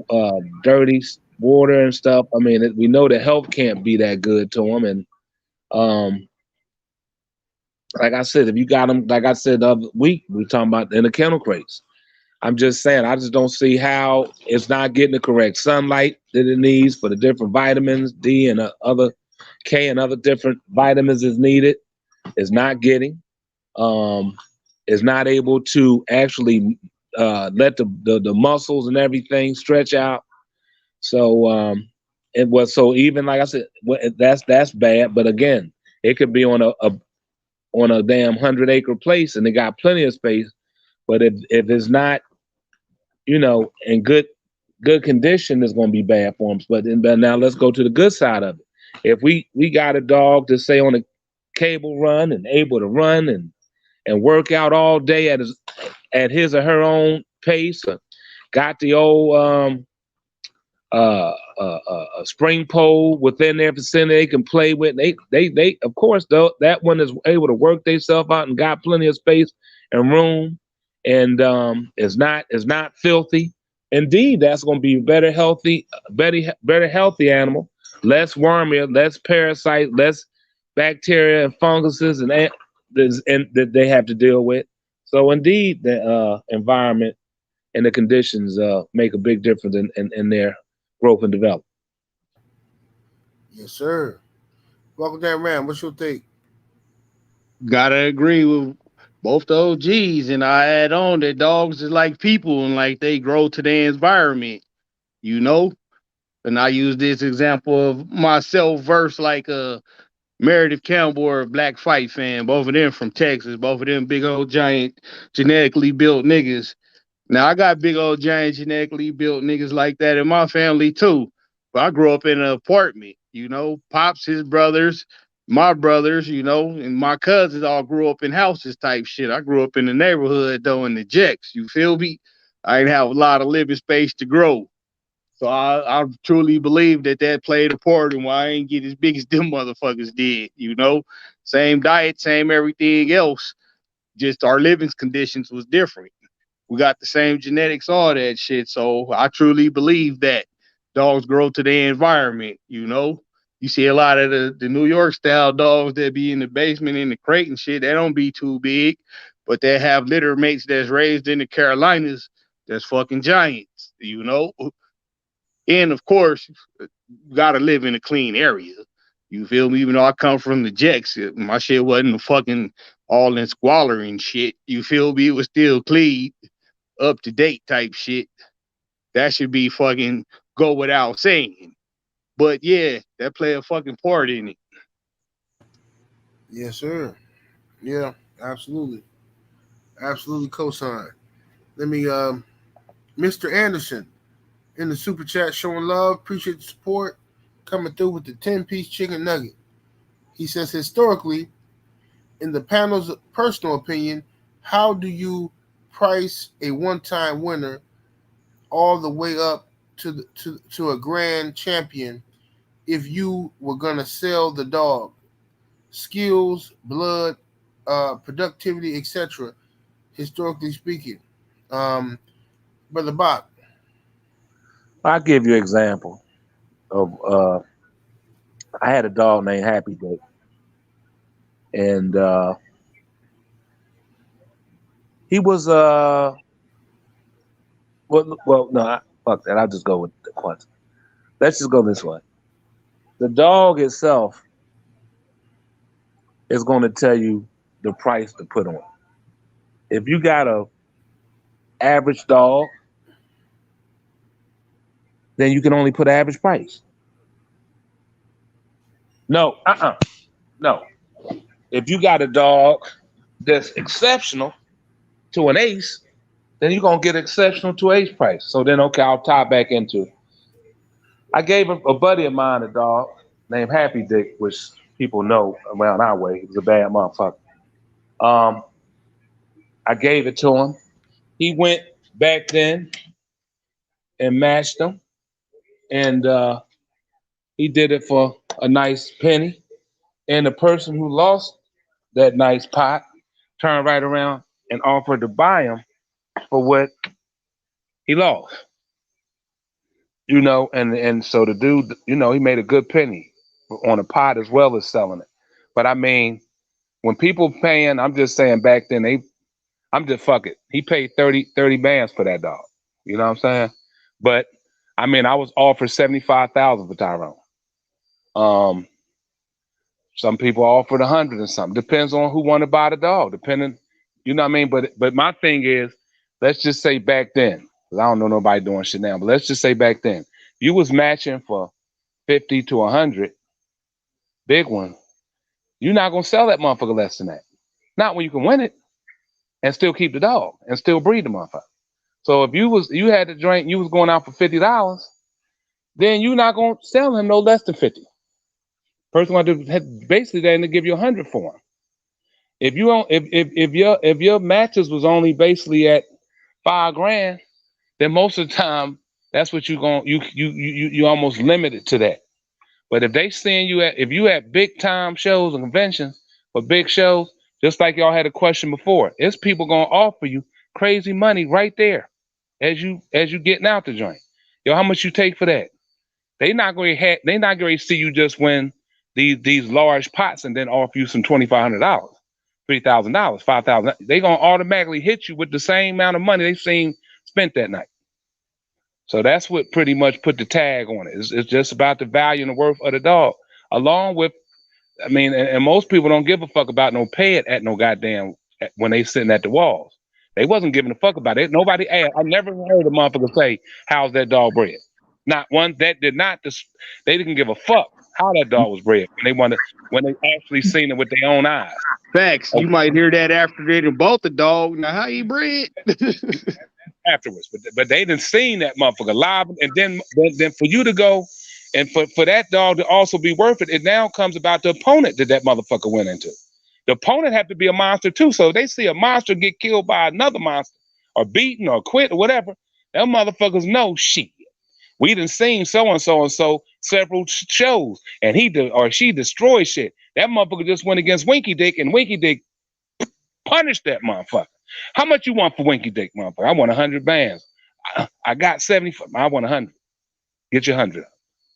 dirty water and stuff. I mean, we know the health can't be that good to them, and like I said, if you got them, like I said the other week, we talking about in the kennel crates. I'm just saying, I just don't see how it's not getting the correct sunlight that it needs for the different vitamins, D and other K and other different vitamins is needed. It's not getting. Is not able to actually let the muscles and everything stretch out. So it was so even like I said, that's bad. But again, it could be on a damn 100-acre place and they got plenty of space. But if it's not, in good condition, it's going to be bad for them. But now let's go to the good side of it. If we got a dog to say on a cable run and able to run and work out all day at his or her own pace, got the old a spring pole within their vicinity they can play with. They of course though that one is able to work themselves out and got plenty of space and room, and is not filthy. Indeed, that's going to be better healthy animal, less wormy, less parasite, less bacteria and funguses and that they have to deal with. So indeed, the environment and the conditions make a big difference in their growth and development. Yes, sir. Welcome down, Ram. What's your take? Gotta agree with both the OGs, and I add on that dogs is like people and like they grow to their environment, And I use this example of myself versus like a Meredith Campbell or a Black Fight fan. Both of them from Texas. Both of them big old giant genetically built niggas. Now I got big old giant genetically built niggas like that in my family too. But I grew up in an apartment, Pops, his brothers, my brothers, and my cousins all grew up in houses type shit. I grew up in the neighborhood though in the Jacks. You feel me? I didn't have a lot of living space to grow. So I truly believe that played a part in why I ain't get as big as them motherfuckers did, Same diet, same everything else. Just our living conditions was different. We got the same genetics, all that shit. So I truly believe that dogs grow to their environment, You see a lot of the New York style dogs that be in the basement in the crate and shit, they don't be too big, but they have litter mates that's raised in the Carolinas that's fucking giants, And of course, you gotta live in a clean area. You feel me? Even though I come from the Jacks, my shit wasn't fucking all in squalor and shit. You feel me? It was still clean, up to date type shit. That should be fucking go without saying. But yeah, that play a fucking part in it. Yes, sir. Yeah, absolutely. Absolutely co-sign. Let me Mr. Anderson in the super chat showing love, appreciate the support, coming through with the 10-piece chicken nugget. He says historically, in the panel's personal opinion, how do you price a one-time winner all the way up to a grand champion if you were gonna sell the dog? Skills, blood, productivity, etc. Historically speaking, Brother Bob. I'll give you an example of I had a dog named Happy Day, and he was fuck that. I'll just go with the quantity. Let's just go this way. The dog itself is going to tell you the price to put on. If you got a average dog, then you can only put average price. No. If you got a dog that's exceptional to an ace, then you're going to get exceptional to ace price. So then, okay, I'll tie back into it. I gave a buddy of mine a dog named Happy Dick, which people know around our way. He was a bad motherfucker. I gave it to him. He went back then and matched him. And he did it for a nice penny. And the person who lost that nice pot turned right around and offered to buy him for what he lost. And so the dude, he made a good penny on a pot as well as selling it. But I mean, when people paying, I'm just saying back then I'm just fuck it. He paid 30 bands for that dog. You know what I'm saying? But I mean, I was offered 75,000 for Tyrone. Some people offered 100 and something. Depends on who want to buy the dog. Depending, you know what I mean. But my thing is, let's just say back then, because I don't know nobody doing shit now. But let's just say back then, you was matching for 50 to 100, big one. You're not gonna sell that motherfucker less than that. Not when you can win it and still keep the dog and still breed the motherfucker. So if you had the joint, you was going out for $50, then you're not gonna sell him no less than 50. Person want to basically then to give you 100 for him. If you don't, if your matches was only basically at $5,000, then most of the time that's what you almost limited to that. But if they seeing you if you at big time shows and conventions for big shows, just like y'all had a question before, it's people gonna offer you crazy money right there as you getting out the joint. Yo, how much you take for that? They not going to see you just win these large pots and then offer you some $2,500, $3,000, $5,000. They gonna automatically hit you with the same amount of money they seen spent that night. So that's what pretty much put the tag on it. It's just about the value and the worth of the dog, along with, I mean, and most people don't give a fuck about no pay it at no goddamn when they sitting at the walls. They wasn't giving a fuck about it. Nobody asked. I never heard a motherfucker say, "How's that dog bred?" Not one that did not. They didn't give a fuck how that dog was bred when they actually seen it with their own eyes. Facts. You might hear that after they done bought the dog. Now how he bred? Afterwards, but they didn't seen that motherfucker live, and then for you to go and for that dog to also be worth it, it now comes about the opponent that motherfucker went into. The opponent have to be a monster too. So if they see a monster get killed by another monster or beaten or quit or whatever, them motherfuckers know shit. We done seen so and so several shows, and he or she destroyed shit. That motherfucker just went against Winky Dick, and Winky Dick punished that motherfucker. How much you want for Winky Dick, motherfucker? I want 100 bands. I got 70. I want 100. Get your 100.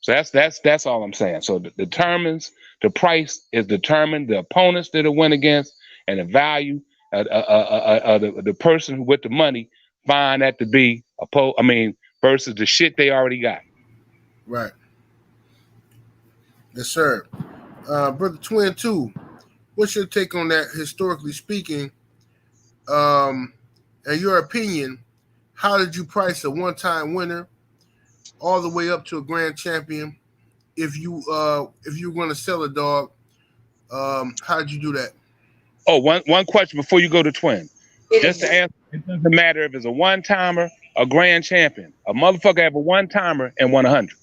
So that's all I'm saying. So the price is determined, the opponents that it went against, and the value of the person with the money find that to be versus the shit they already got. Right. Yes, sir. Brother Twin 2, what's your take on that, historically speaking? In your opinion, how did you price a one-time winner all the way up to a grand champion? If you were going to sell a dog, how did you do that? Oh, one question before you go to Twin. Just to answer, it doesn't matter if it's a one-timer, a grand champion. A motherfucker have a one-timer and won 100.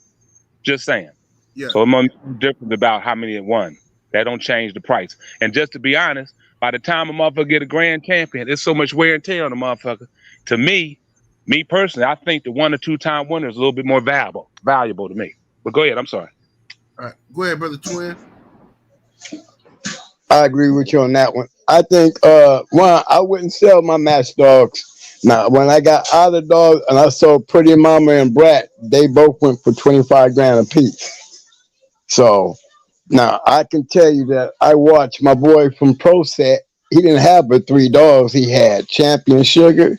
Just saying. Yeah. So it might be different about how many it won. That don't change the price. And just to be honest, by the time a motherfucker get a grand champion, it's so much wear and tear on the motherfucker. To me personally, I think the 1 or 2 time winner is a little bit more valuable to me. But go ahead, I'm sorry. All right, go ahead, Brother Twin. I agree with you on that one. I think one, I wouldn't sell my match dogs. Now, when I got out of dogs and I sold Pretty Mama and Brat, they both went for 25 grand a piece. So now I can tell you that I watched my boy from Pro Set. He didn't have but 3 dogs. He had Champion Sugar,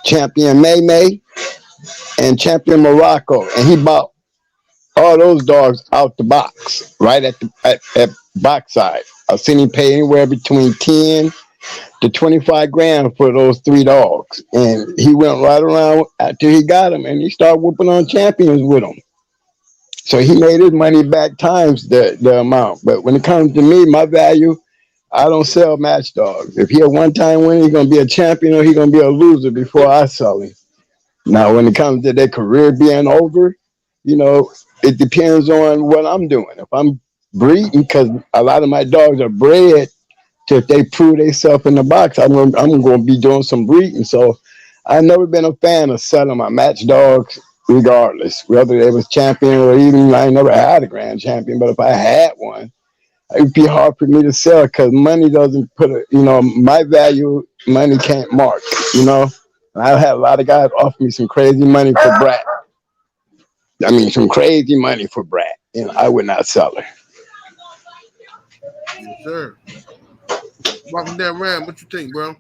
Champion Maymay, and Champion Morocco, and he bought all those dogs out the box, right at box side. I've seen him pay anywhere between 10 to 25 grand for those 3 dogs, and he went right around after he got them, and he started whooping on champions with them. So he made his money back times the amount. But when it comes to me, my value, I don't sell match dogs. If he a one-time winner, he's gonna be a champion or he's gonna be a loser before I sell him. Now, when it comes to their career being over, you know, it depends on what I'm doing. If I'm breeding, because a lot of my dogs are bred to, if they prove themselves in the box, I'm going to be doing some breeding. So I've never been a fan of selling my match dogs, regardless, whether they was champion or even I never had a grand champion. But if I had one, it would be hard for me to sell because money doesn't put a, you know, my value, money can't mark, you know. I've had a lot of guys offer me some crazy money for Brat. I mean, some crazy money for Brat. You know, I would not sell her. Yes, sir. Walking down Ram, what you think, bro?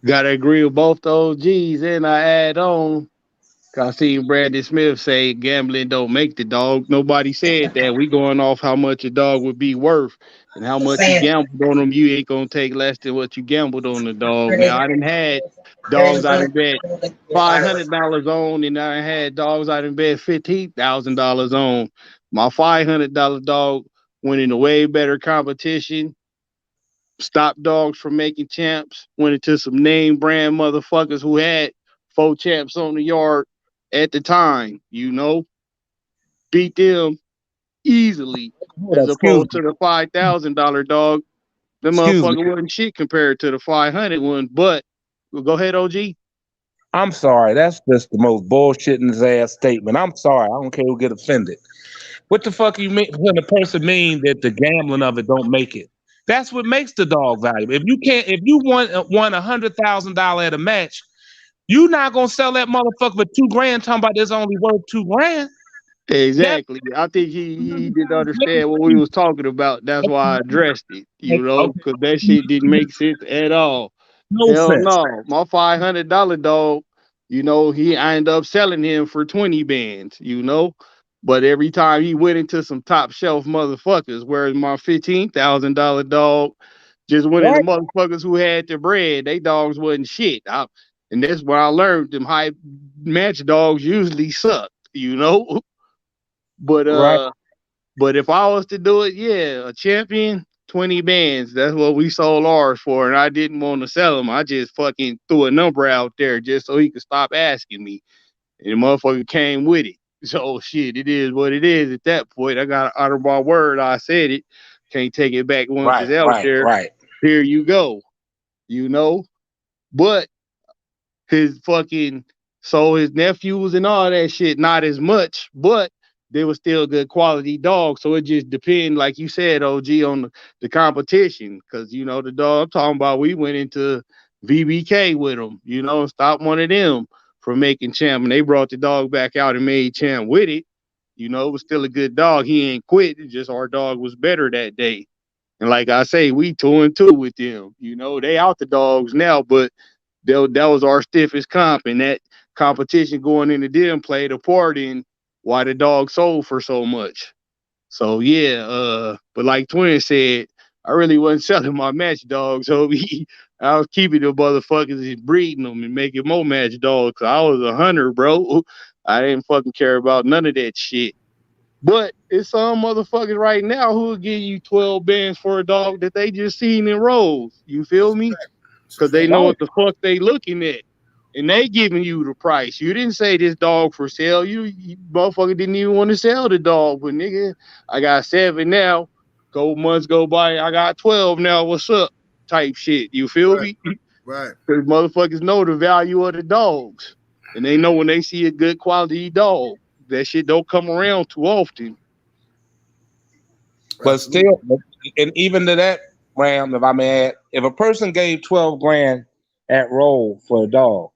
Gotta agree with both those G's, and I add on. I seen Brandon Smith say gambling don't make the dog. Nobody said that. We going off how much a dog would be worth and how much you gambled on them. You ain't gonna take less than what you gambled on the dog. Now I done had dogs I done bet $500 on, and I done had dogs I done bet $15,000 on. My $500 dog went in a way better competition. Stopped dogs from making champs. Went into some name brand motherfuckers who had 4 champs on the yard at the time, beat them easily as Excuse opposed me. to the $5,000 dog. The Excuse me. motherfucker wasn't shit compared to the 500 one. But go ahead, OG. I'm sorry. That's just the most bullshitting ass statement. I'm sorry. I don't care who get offended. What the fuck you mean when the person mean that the gambling of it don't make it? That's what makes the dog valuable. If you won $100,000 at a match, you not gonna sell that motherfucker for $2,000 talking about it's only worth $2,000. That Exactly. I think he didn't understand what we was talking about. That's why I addressed it, okay, because that shit didn't make sense at all. no Hell sense. no. My $500 dog, I ended up selling him for 20 bands. But every time he went into some top shelf motherfuckers, whereas my $15,000 dog just went into Right, motherfuckers who had the bread. They dogs wasn't shit. And that's where I learned them high match dogs usually suck. But right, but if I was to do it, yeah, a champion, 20 bands. That's what we sold ours for. And I didn't want to sell them. I just fucking threw a number out there just so he could stop asking me. And the motherfucker came with it. So shit, it is what it is at that point. I got to honor my word. I said it. Can't take it back once it's out there. right. Here you go. But his fucking his nephews and all that shit, not as much, but they were still good quality dogs. So it just depends, like you said, OG, on the competition. Because the dog I'm talking about, we went into VBK with them, stopped one of them from making champ, and they brought the dog back out and made champ with it. It was still a good dog. He ain't quit. It's just our dog was better that day. And like I say, we 2-2 with them. They out the dogs now, but that was our stiffest comp, and that competition going into them played a part in why the dog sold for so much. So yeah, but like Twin said, I really wasn't selling my match dogs, so I was keeping the motherfuckers and breeding them and making more match dogs. Cause I was a hunter, bro. I didn't fucking care about none of that shit. But it's some motherfuckers right now who will give you 12 bands for a dog that they just seen in rows. You feel me? Because they know Right. what the fuck they looking at. And they giving you the price. You didn't say this dog for sale. You motherfucker didn't even want to sell the dog. But nigga, I got 7 now. Couple months go by, I got 12 now. What's up? Type shit. You feel me? Right. Because motherfuckers know the value of the dogs. And they know when they see a good quality dog. That shit don't come around too often. But still, and even to that, Ram, if I may add, if a person gave $12,000 at roll for a dog,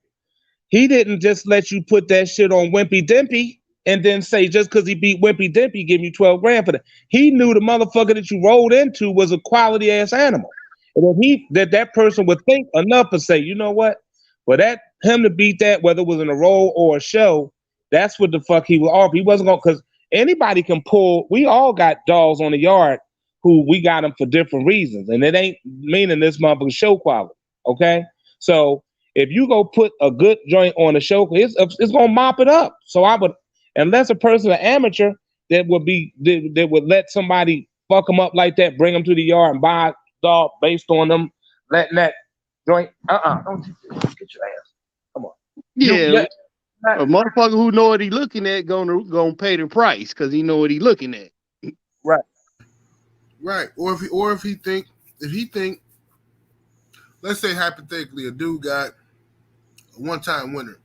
he didn't just let you put that shit on Wimpy Dimpy and then say just because he beat Wimpy Dimpy, give you $12,000 for that. He knew the motherfucker that you rolled into was a quality ass animal, and if that person would think enough to say, you know what, for him to beat that, whether it was in a roll or a show, that's what the fuck he was off. He wasn't gonna, because anybody can pull. We all got dogs on the yard who we got them for different reasons, and it ain't meaning this motherfucker show quality. Okay, so if you go put a good joint on the show, it's gonna mop it up. So I would, unless a person an amateur that would let somebody fuck them up like that, bring them to the yard and buy a dog based on them letting that joint. Don't you get your ass. Come on. Yeah. A motherfucker who know what he looking at gonna pay the price because he know what he looking at. Right. Or if he think, let's say hypothetically a dude got a one-time winner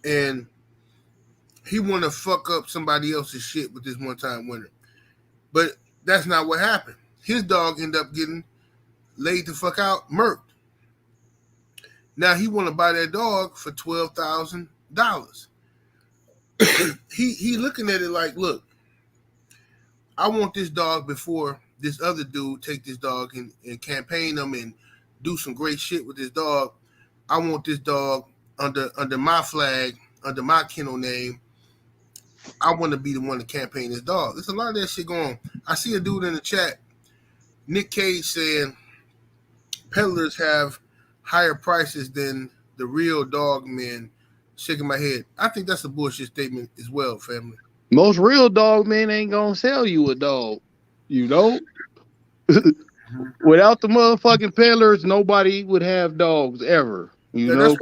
and he want to fuck up somebody else's shit with this one-time winner. But that's not what happened. His dog ended up getting laid the fuck out, murked. Now he want to buy that dog for $12,000. he looking at it like, look, I want this dog before this other dude take this dog and campaign him and do some great shit with this dog. I want this dog under my flag, under my kennel name. I want to be the one to campaign this dog. There's a lot of that shit going on. I see a dude in the chat, Nick Cage, saying peddlers have higher prices than the real dog men. Shaking my head. I think that's a bullshit statement as well, family. Most real dog men ain't gonna sell you a dog, you know? Without the motherfucking peddlers, nobody would have dogs ever. You know,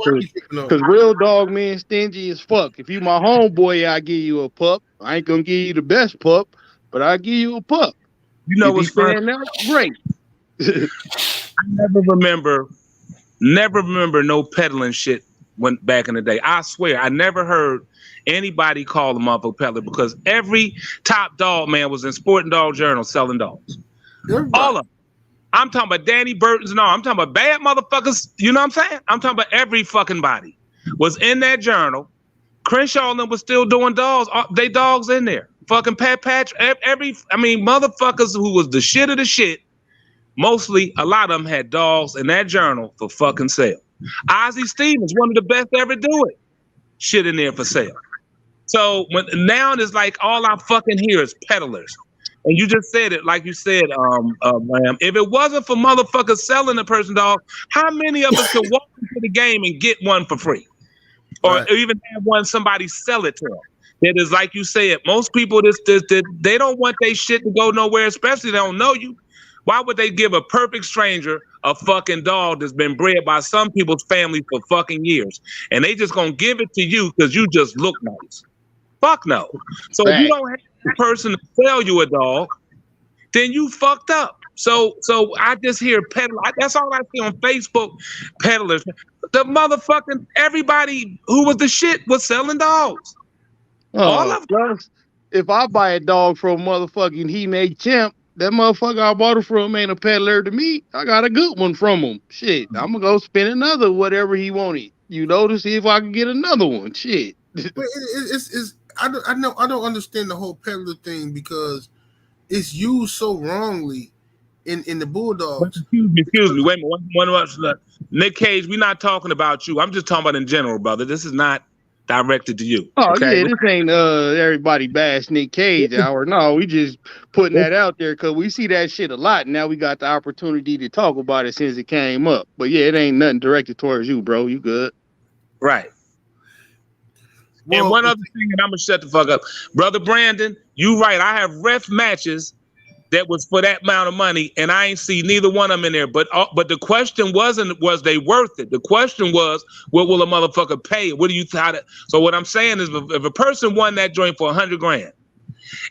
because real dog men stingy as fuck. If you my homeboy, I give you a pup. I ain't gonna give you the best pup, but I give you a pup. You know what's funny? Great. I never remember no peddling shit went back in the day. I swear, I never heard anybody call them up a peddler because every top dog man was in Sport and Dog Journal selling dogs. All of them. I'm talking about Danny Burton's and all. I'm talking about bad motherfuckers. You know what I'm saying? I'm talking about every fucking body was in that journal. Crenshaw and them was still doing dogs. They dogs in there. Fucking Pat Patch. Motherfuckers who was the shit of the shit. Mostly, a lot of them had dogs in that journal for fucking sale. Ozzie Stevens, one of the best to ever do it. Shit in there for sale. So now it's like all I fucking hear is peddlers. And you just said it, like you said, Ram. If it wasn't for motherfuckers selling a person dog, how many of us could walk into the game and get one for free? Or even have one, somebody sell it to them? It is like you said, most people, they don't want their shit to go nowhere, especially they don't know you. Why would they give a perfect stranger a fucking dog that's been bred by some people's family for fucking years? And they just gonna give it to you because you just look nice. Fuck no. So if you don't have a person to sell you a dog, then you fucked up. So I just hear peddler. That's all I see on Facebook, peddlers. The motherfucking everybody who was the shit was selling dogs. All of them. If I buy a dog from motherfucking He Made Champ, that motherfucker I bought it from ain't a peddler to me. I got a good one from him. Shit, I'm gonna go spend another whatever he wanted, you know, to see if I can get another one. Shit. But I don't understand the whole peddler thing because it's used so wrongly in the Bulldogs. Excuse me. Wait a minute. One, Nick Cage, we're not talking about you. I'm just talking about in general, brother. This is not directed to you. Oh, okay? Yeah, this ain't everybody bash Nick Cage hour. No, we just putting that out there because we see that shit a lot. Now we got the opportunity to talk about it since it came up. But yeah, it ain't nothing directed towards you, bro. You good. Right. Well, and one other thing, and I'm gonna shut the fuck up. Brother Brandon, you right. I have ref matches that was for that amount of money, and I ain't see neither one of them in there. But the question wasn't, was they worth it? The question was, what will a motherfucker pay? What do you how to? So what I'm saying is, if a person won that joint for $100,000,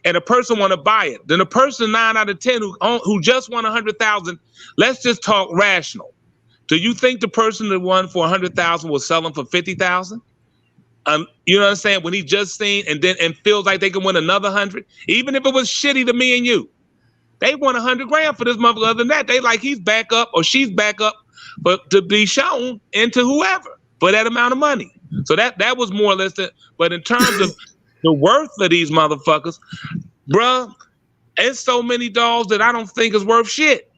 and a person want to buy it, then a person 9 out of 10 who just won 100,000, let's just talk rational. Do you think the person that won for 100,000 will sell them for 50,000? You know what I'm saying? When he just seen and feels like they can win another 100, even if it was shitty to me and you. They won $100,000 for this motherfucker. Other than that, they like he's back up or she's back up, but to be shown into whoever for that amount of money. So that was more or less it. But in terms of the worth of these motherfuckers, bruh, it's so many dogs that I don't think is worth shit.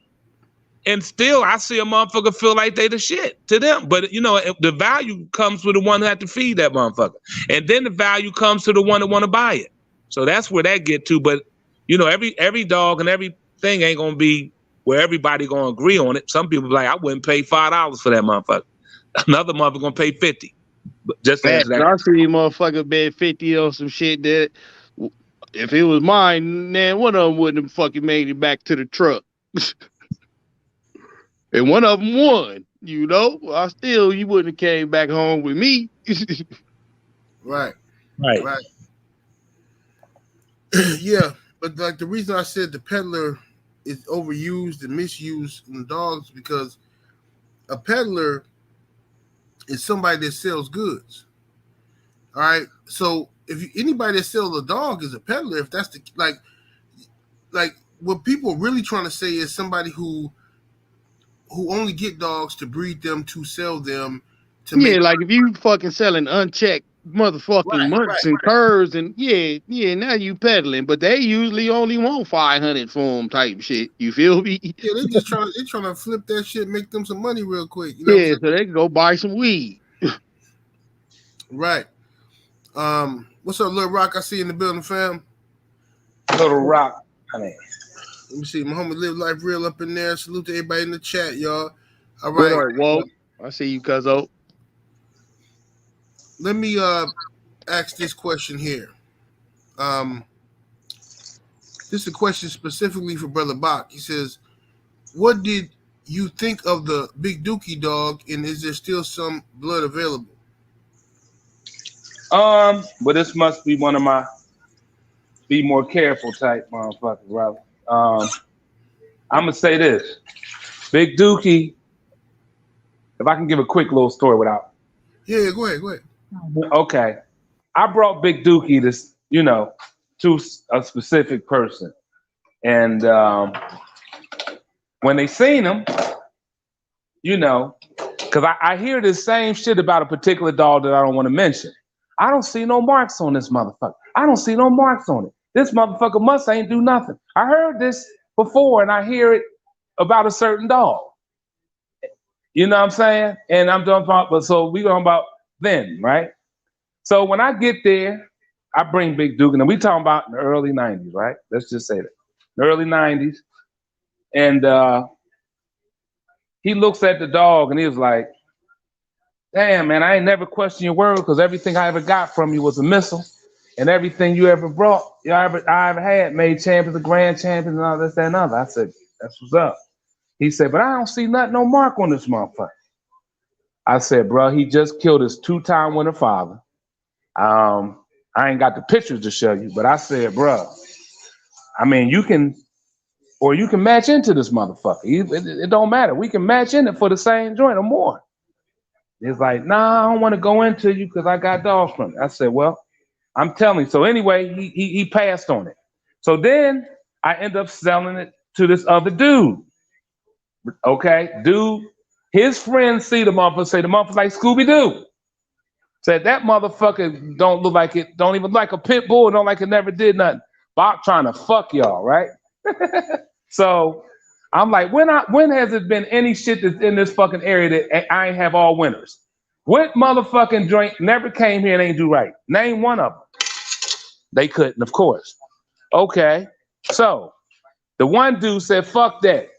And still, I see a motherfucker feel like they the shit to them. But, you know, the value comes with the one that had to feed that motherfucker. And then the value comes to the one that want to buy it. So that's where that get to. But, you know, every dog and everything ain't going to be where everybody going to agree on it. Some people be like, I wouldn't pay $5 for that motherfucker. Another motherfucker going to pay 50. But just as that. I see motherfucker bet 50 on some shit that if it was mine, man, one of them wouldn't have fucking made it back to the truck. And one of them won, you know. You wouldn't have came back home with me. Right. Yeah, but like the reason I said the peddler is overused and misused in dogs because a peddler is somebody that sells goods. All right. So anybody that sells a dog is a peddler. If that's the like what people are really trying to say is somebody who only get dogs to breed them, to sell them, to make. Like if you fucking selling unchecked motherfucking munts and curs and yeah, now you peddling, but they usually only want 500 for them type shit. You feel me? Yeah, they trying to flip that shit, make them some money real quick. You know yeah, so they can go buy some weed. Right. What's up, Lil Rock? I see you in the building, fam. Little Rock, honey. Let me see. Muhammad Live Life Real up in there. Salute to everybody in the chat, y'all. All right. What up, Walt? I see you, cuzzo. Let me ask this question here. This is a question specifically for Brother Bach. He says, what did you think of the Big Dookie dog, and is there still some blood available? But this must be one of my be more careful type motherfuckers, brother. I'm gonna say this. Big Dookie, if I can give a quick little story without. Yeah, go ahead. Okay. I brought Big Dookie this, to a specific person. And when they seen him, because I hear the same shit about a particular dog that I don't want to mention. I don't see no marks on this motherfucker. I don't see no marks on it. This motherfucker must ain't do nothing. I heard this before, and I hear it about a certain dog. You know what I'm saying? And I'm talking about, but so we going about then, right? So when I get there, I bring Big Duke, and we talking about in the early 90s, right? Let's just say that. The early 90s. And he looks at the dog and he was like, damn, man, I ain't never questioned your word because everything I ever got from you was a missile. And everything you ever brought, I ever had, made champions, the grand champions, and all this, that, and other. I said, that's what's up. He said, but I don't see nothing, no mark on this motherfucker. I said, bro, he just killed his 2-time winner father. I ain't got the pictures to show you, but I said, bro, I mean, you can match into this motherfucker. It don't matter. We can match in it for the same joint or more. He's like, nah, I don't want to go into you because I got dogs from it. I said, well, I'm telling you. So anyway, he passed on it. So then I end up selling it to this other dude. Okay, dude, his friends see the motherfucker, say the motherfucker like Scooby-Doo. Said that motherfucker don't look like it, don't even like a pit bull, don't like it never did nothing. Bob trying to fuck y'all, right? So I'm like, when has it been any shit that's in this fucking area that I ain't have all winners? What motherfucking joint never came here and ain't do right? Name one of them. They couldn't, of course. Okay, so the one dude said, fuck that.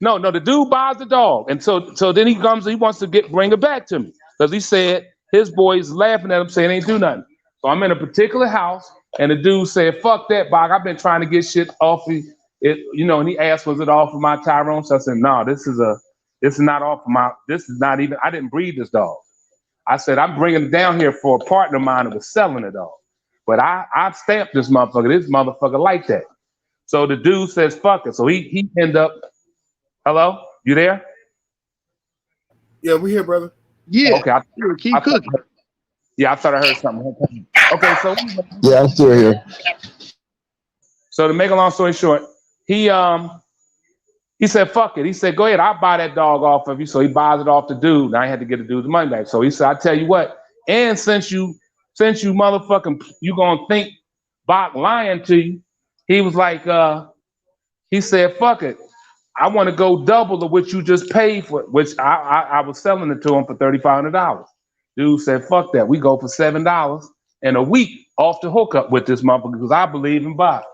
No, the dude buys the dog. And so then he comes, he wants to bring it back to me. Because he said his boys laughing at him saying ain't do nothing. So I'm in a particular house and the dude said, fuck that, Bog. I've been trying to get shit off of it, and he asked, was it off of my Tyrone? So I said, no, this is not off of this is not even, I didn't breed this dog. I said, I'm bringing it down here for a partner of mine that was selling the dog. But I've stamped this motherfucker like that. So the dude says, fuck it. So he end up, hello, you there? Yeah, we here, brother. Yeah. Okay. Keep cooking. I thought I heard something. Okay, so yeah, I'm still here. So to make a long story short, he said, fuck it. He said, go ahead, I'll buy that dog off of you. So he buys it off the dude. Now I had to get the dude the money back. So he said, I tell you what, and since you motherfucking, you gonna think Bach lying to you, he was like, he said, fuck it. I want to go double the what you just paid for it, which I was selling it to him for $3,500. Dude said, fuck that. We go for $7 and a week off the hookup with this motherfucker because I believe in Bach.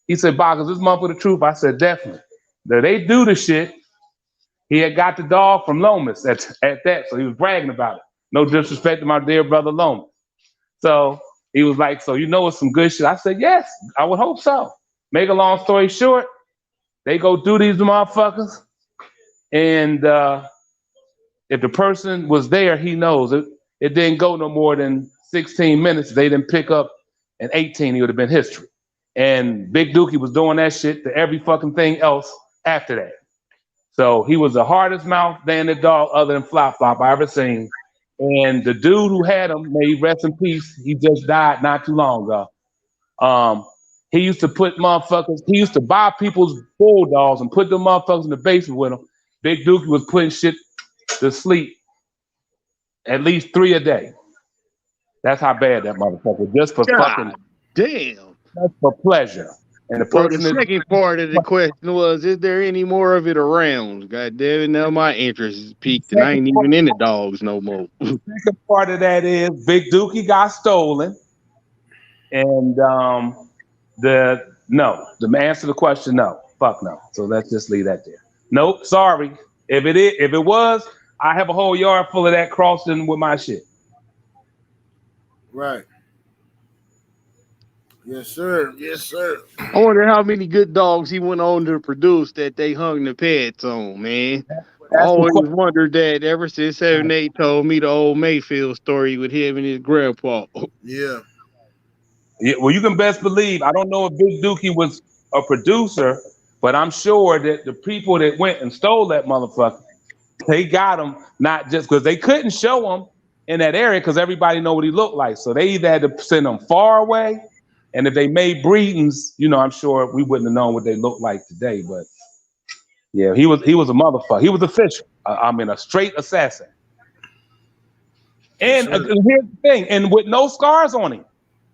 He said, Bach, is this motherfucker the truth? I said, definitely. Now they do the shit. He had got the dog from Lomas at that, so he was bragging about it. No disrespect to my dear brother Lomas. So he was like, so it's some good shit. I said, yes, I would hope so. Make a long story short, they go do these motherfuckers, and if the person was there, he knows it. It didn't go no more than 16 minutes. They didn't pick up an 18. He would have been history. And Big Dookie was doing that shit to every fucking thing else after that. So he was the hardest mouth bandit dog other than Flop Flop I ever seen. And the dude who had him, may he rest in peace, he just died not too long ago. He used to he used to buy people's bulldogs and put them motherfuckers in the basement with him. Big Dookie was putting shit to sleep at least 3 a day. That's how bad that motherfucker. Just for fucking, damn. just for pleasure. And the Well, the person second part of the question was, is there any more of it around? God damn it, now my interest is peaked and I ain't even in the dogs no more. The second part of that is Big Dookie got stolen. And the answer to the question, no. Fuck no. So let's just leave that there. Nope, sorry. If it was, I have a whole yard full of that crossing with my shit. Right. Yes, sir. Yes, sir. I wonder how many good dogs he went on to produce that they hung the pets on, man. I always wondered that ever since 7-8 told me the old Mayfield story with him and his grandpa. Yeah. Yeah, well, you can best believe, I don't know if Big Dookie was a producer, but I'm sure that the people that went and stole that motherfucker, they got him not just because they couldn't show him in that area because everybody know what he looked like. So they either had to send him far away, and if they made breedings, you know, I'm sure we wouldn't have known what they looked like today. But yeah, he was a motherfucker. He was official. A straight assassin. And here's the thing, and with no scars on him.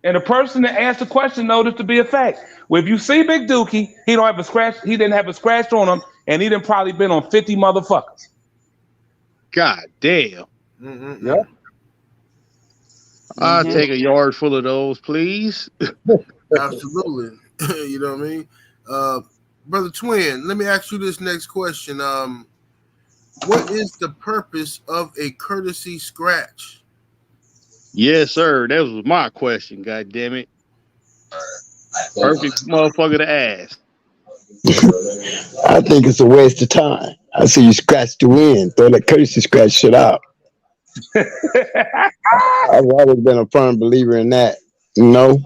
And the person that asked the question noticed to be a fact. Well, if you see Big Dookie, he don't have a scratch. He didn't have a scratch on him, and he done probably been on 50 motherfuckers. God damn. Mm-hmm. Yeah. I'll take a yard full of those, please. Absolutely. You know what I mean? Brother Twin, let me ask you this next question. What is the purpose of a courtesy scratch? Yes, sir. That was my question, god damn it. Perfect motherfucker to ask. I think it's a waste of time. I see you scratch to win. Throw that courtesy scratch shit out. I've always been a firm believer in that. No,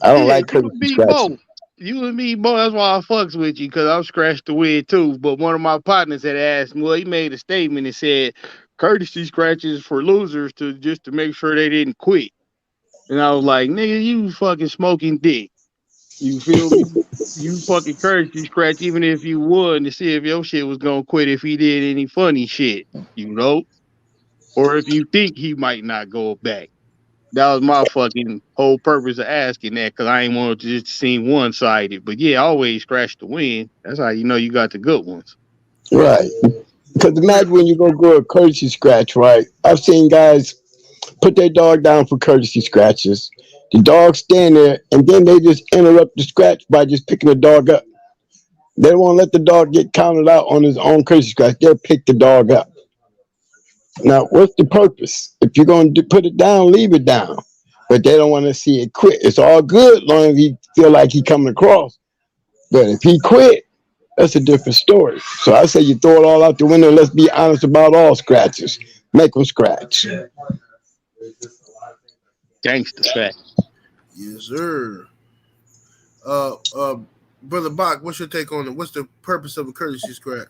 I don't like courtesy scratching. You and me, boy, that's why I fucks with you, because I'm scratched to win too. But one of my partners had asked me, well, he made a statement and said, courtesy scratches for losers to make sure they didn't quit. And I was like, nigga, you fucking smoking dick. You feel me? You fucking courtesy scratch even if you won to see if your shit was gonna quit if he did any funny shit, you know? Or if you think he might not go back. That was my fucking whole purpose of asking that, because I ain't want to just seem one-sided. But yeah, always scratch to win. That's how you know you got the good ones. Right. Because imagine when you go a courtesy scratch, right? I've seen guys put their dog down for courtesy scratches. The dog stand there, and then they just interrupt the scratch by just picking the dog up. They won't let the dog get counted out on his own courtesy scratch. They'll pick the dog up. Now, what's the purpose? If you're going to put it down, leave it down. But they don't want to see it quit. It's all good as long as he feel like he coming across. But if he quit, that's a different story. So I say you throw it all out the window. Let's be honest about all scratches. Make them scratch. Gangster fact. Yes, sir. Brother Bach, what's your take on it? What's the purpose of a courtesy scratch?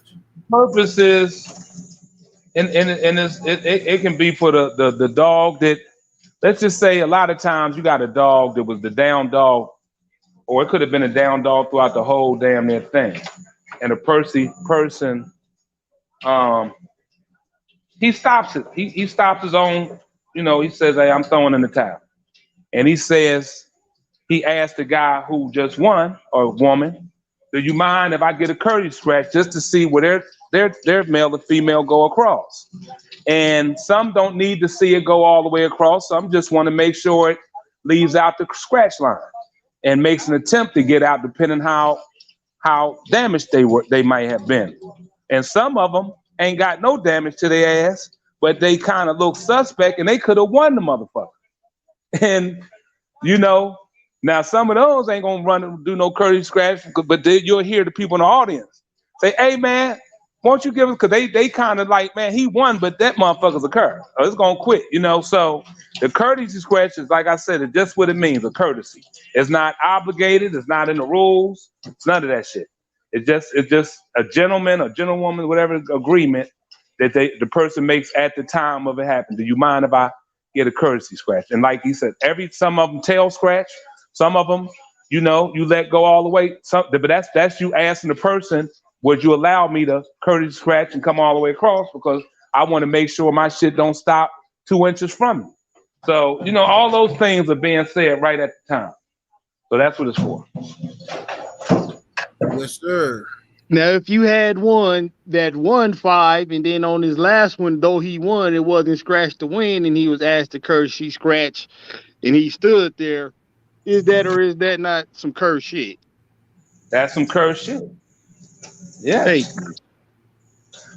Purpose is, and it can be for the dog that, let's just say a lot of times you got a dog that was the down dog, or it could have been a down dog throughout the whole damn near thing. And a person, he stops it. He stops his own, you know, he says, hey, I'm throwing in the towel. And he says, he asked the guy who just won, or woman, do you mind if I get a courtesy scratch just to see where their male and female go across? And some don't need to see it go all the way across. Some just want to make sure it leaves out the scratch line and makes an attempt to get out, depending how damaged they might have been. And some of them ain't got no damage to their ass, but they kind of look suspect, and they could have won the motherfucker. And you know, now some of those ain't gonna run and do no courtesy scratch, but you'll hear the people in the audience say, hey man, won't you give us, because they kind of like, man, he won, but that motherfucker's a curse, or it's gonna quit, you know. So the courtesy scratch is, like I said, it's just what it means, a courtesy. It's not obligated, it's not in the rules, it's none of that shit. It's just a gentleman or gentlewoman, whatever agreement that the person makes at the time of it happening. Do you mind if I get a courtesy scratch? And like he said, some of them tail scratch, some of them, you know, you let go all the way. But that's you asking the person, would you allow me to courtesy scratch and come all the way across? Because I want to make sure my shit don't stop 2 inches from me. So, you know, all those things are being said right at the time. So that's what it's for. Yes, sir. Now, if you had one that won 5, and then on his last one, though he won, it wasn't scratch to win, and he was asked to curse, she scratched, and he stood there, is that or is that not some curse shit? That's some curse shit. Yeah. Hey.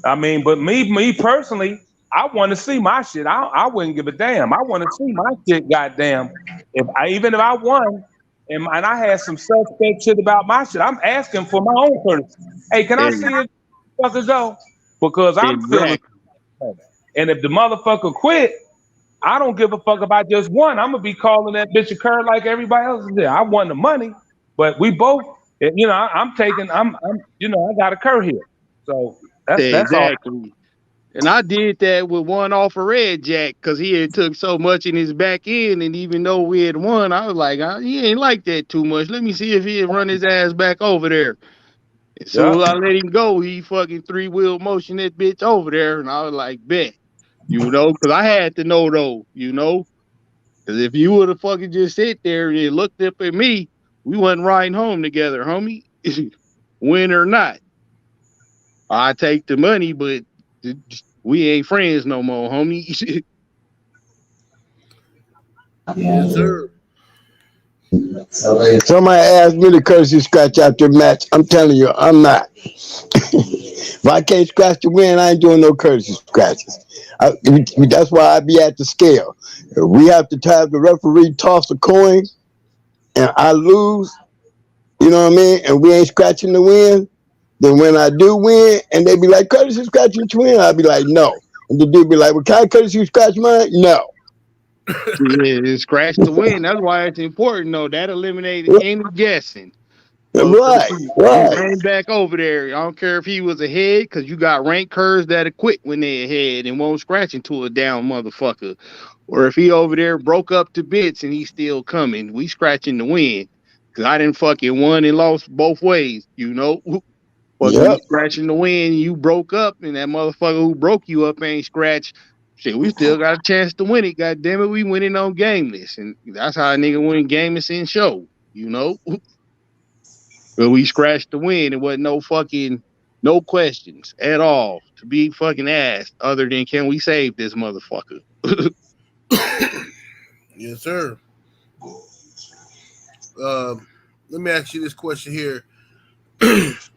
I mean, but me personally, I want to see my shit. I wouldn't give a damn. I want to see my shit, goddamn. Even if I won, and I had some suspect shit about my shit, I'm asking for my own courtesy. Hey, can I see if the motherfucker go? Because I'm feeling. And if the motherfucker quit, I don't give a fuck about just one. I'm gonna be calling that bitch a cur like everybody else is there. I won the money, but we both, you know, I'm you know, I got a cur here. So that's exactly. all. And I did that with one off of Red Jack because he had took so much in his back end, and even though we had won, I was like, he ain't like that too much. Let me see if he'd run his ass back over there. And so I let him go. He fucking 3-wheel motion that bitch over there, and I was like, bet, you know, because I had to know though, you know, because if you would have fucking just sit there and looked up at me, we wasn't riding home together, homie. Win or not, I take the money, but we ain't friends no more, homie. Yes, sir. Somebody asked me to curse you scratch out your match. I'm telling you, I'm not. If I can't scratch the win, I ain't doing no courtesy scratches. That's why I be at the scale. We have to have the referee toss a coin, and I lose, you know what I mean, and we ain't scratching the win. Then when I do win, and they be like, courtesy scratch your win, I'll be like, no. And the dude be like, well, can I courtesy scratch mine? No. Yeah, scratch the win. That's why it's important, though. That eliminated any guessing. Right. Ran back over there. I don't care if he was ahead, because you got rank curves that'll quit when they ahead and won't scratch into a down motherfucker. Or if he over there broke up to bits and he's still coming, we scratching the win. Because I didn't fucking won and lost both ways, you know? You scratching the win, you broke up, and that motherfucker who broke you up ain't scratched. Shit, we still got a chance to win it. God damn it, we winning on gameless. And that's how a nigga win gameless in show, you know? But we scratched the win. It wasn't no questions at all to be fucking asked other than, can we save this motherfucker? Yes, sir. Let me ask you this question here.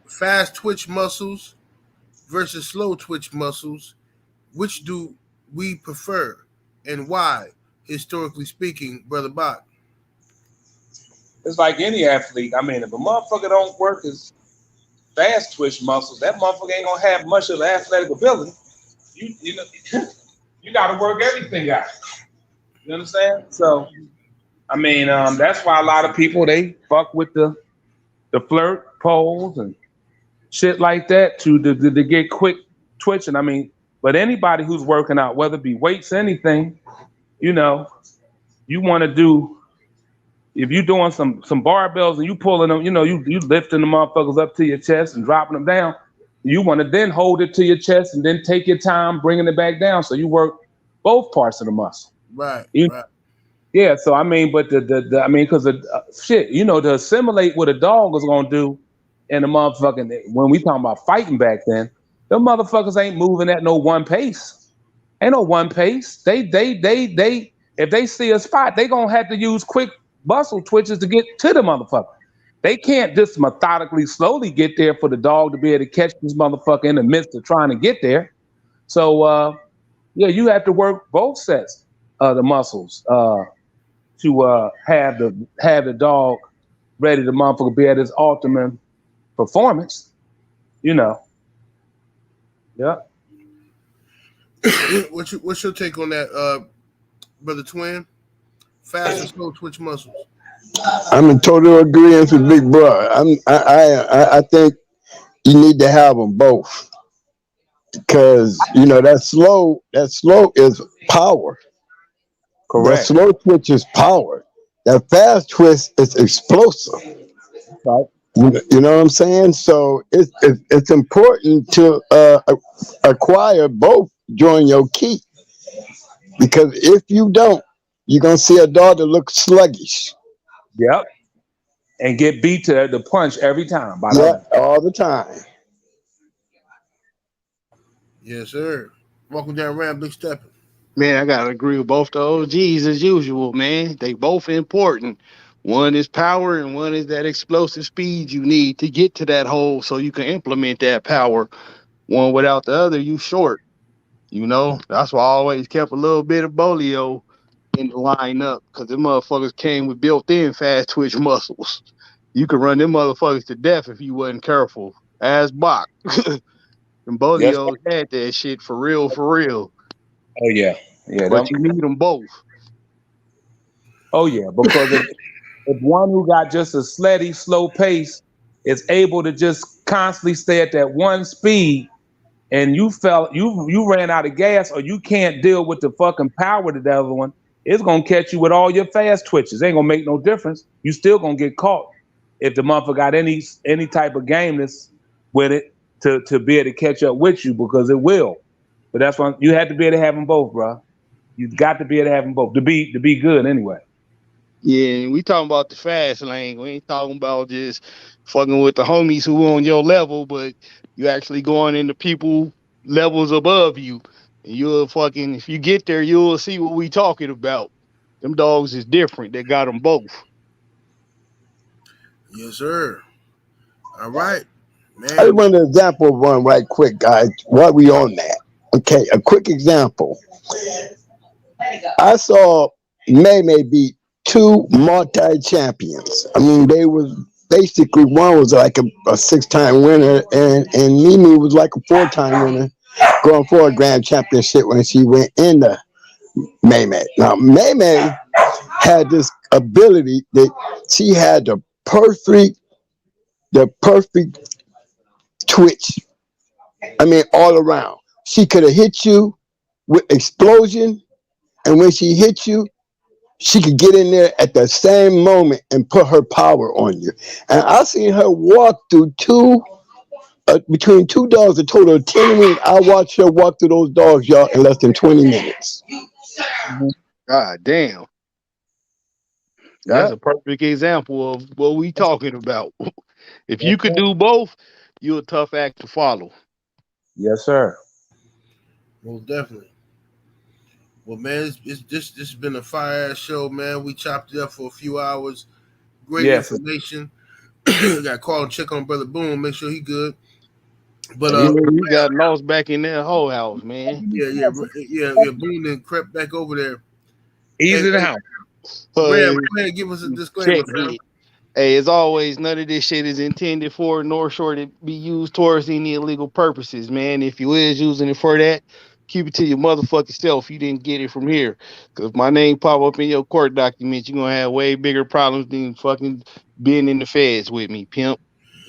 Fast twitch muscles versus slow twitch muscles, which do we prefer and why, historically speaking, Brother Bach? It's like any athlete. I mean, if a motherfucker don't work his fast twitch muscles, that motherfucker ain't gonna have much of the athletic ability. You know, you gotta work everything out. You understand? So, I mean, that's why a lot of people, they fuck with the flirt poles and shit like that to get quick twitching. I mean, but anybody who's working out, whether it be weights, anything, you know, you want to do, if you're doing some barbells and you pulling them, you know, you lifting the motherfuckers up to your chest and dropping them down, you want to then hold it to your chest and then take your time bringing it back down. So you work both parts of the muscle. Right. Right. Yeah. So I mean, but I mean, because shit, you know, to assimilate what a dog was gonna do, and the motherfucking, when we talking about fighting back then, them motherfuckers ain't moving at no one pace. Ain't no one pace. They if they see a spot, they gonna have to use quick muscle twitches to get to the motherfucker. They can't just methodically slowly get there for the dog to be able to catch this motherfucker in the midst of trying to get there. So yeah, you have to work both sets of the muscles to have the dog ready to motherfucker be at his ultimate performance, you know. Yeah. What's your take on that, Brother Twin? Fast and slow twitch muscles. I'm in total agreement with Big Bro. I think you need to have them both, because you know that slow is power. Correct. That slow twitch is power. That fast twist is explosive. Right. You know what I'm saying? So it's important to acquire both during your key, because if you don't, you're gonna see a dog that looks sluggish. Yep. And get beat to the punch every time. Yeah, all the time. Yes, sir. Walking down ramp, big stepping. Man, I gotta agree with both the OGs as usual, man. They both important. One is power and one is that explosive speed you need to get to that hole so you can implement that power. One without the other, you short. You know, that's why I always kept a little bit of Bolio in the lineup because them motherfuckers came with built-in fast twitch muscles. You could run them motherfuckers to death if you wasn't careful. As Bach. And Yes. Bolio had that shit for real, for real. Oh yeah. Yeah. But you need them both. Oh yeah, because if one who got just a steady, slow pace is able to just constantly stay at that one speed, and you ran out of gas, or you can't deal with the fucking power of the other one, it's gonna catch you with all your fast twitches. It ain't gonna make no difference. You still gonna get caught if the motherfucker got any type of gameness with it to be able to catch up with you, because it will. But that's why you have to be able to have them both, bro. You got to be able to have them both to be good anyway. Yeah, we talking about the fast lane. We ain't talking about just fucking with the homies who on your level, but you actually going into people levels above you. And you'll fucking, if you get there, you'll see what we talking about. Them dogs is different. They got them both. Yes, sir. All right, man. I want an example of one right quick, guys. While we on that, okay, a quick example. I saw MAYDAY beat two multi-champions. I mean, they was basically, one was like a 6-time winner, and Mimi was like a 4-time winner, going for a grand championship when she went into MAYDAY. Now, MAYDAY had this ability that she had the perfect twitch. I mean, all around. She could have hit you with explosion, and when she hit you, she could get in there at the same moment and put her power on you. And I seen her walk through between two dogs, a total of 10 minutes. I watched her walk through those dogs, y'all, in less than 20 minutes. God damn. That's a perfect example of what we talking about. If you could do both, you're a tough act to follow. Yes, sir. Most definitely. Well, man, this has been a fire ass show, man. We chopped it up for a few hours. Great information. Got to call and check on Brother Boom, make sure he good. But you got lost back in that whole house, man. Yeah. Boom then crept back over there. Easy to house. Ram, go ahead, give us a disclaimer, fam. Hey, as always, none of this shit is intended for, nor should it be used towards any illegal purposes, man. If you is using it for that, keep it to your motherfucking self. You didn't get it from here. Because if my name pop up in your court documents, you're going to have way bigger problems than fucking being in the feds with me, pimp.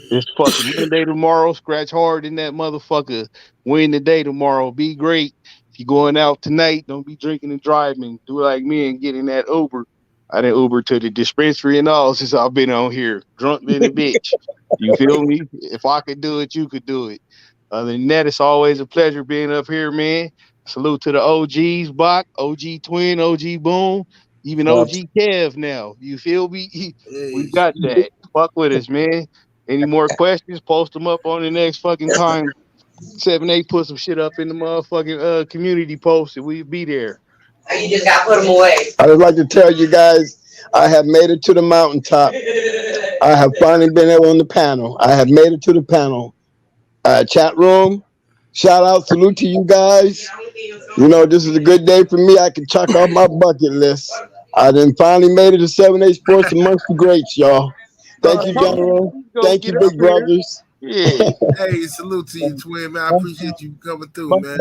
It's fucking Monday tomorrow. Scratch hard in that motherfucker. Win the day tomorrow. Be great. If you're going out tonight, don't be drinking and driving. Do like me and get in that Uber. I didn't Uber to the dispensary and all since I've been on here. Drunk than a bitch. You feel me? If I could do it, you could do it. Other than that, it's always a pleasure being up here, man. Salute to the OGs, Bach, OG Twin, OG Boom, even OG Kev now. You feel me? We got that. Fuck with us, man. Any more questions? Post them up on the next fucking time. 7-8 put some shit up in the motherfucking community post and we'll be there. You just got to put them away. I would like to tell you guys, I have made it to the mountaintop. I have finally been there on the panel. I have made it to the panel. Chat room, shout out, salute to you guys. You know, this is a good day for me. I can check off my bucket list. I then finally made it to 7-8 Sports amongst the greats, y'all. Thank you, General. Thank you, big brothers. Yeah. Hey, salute to you, Twin, man. I appreciate you coming through, man.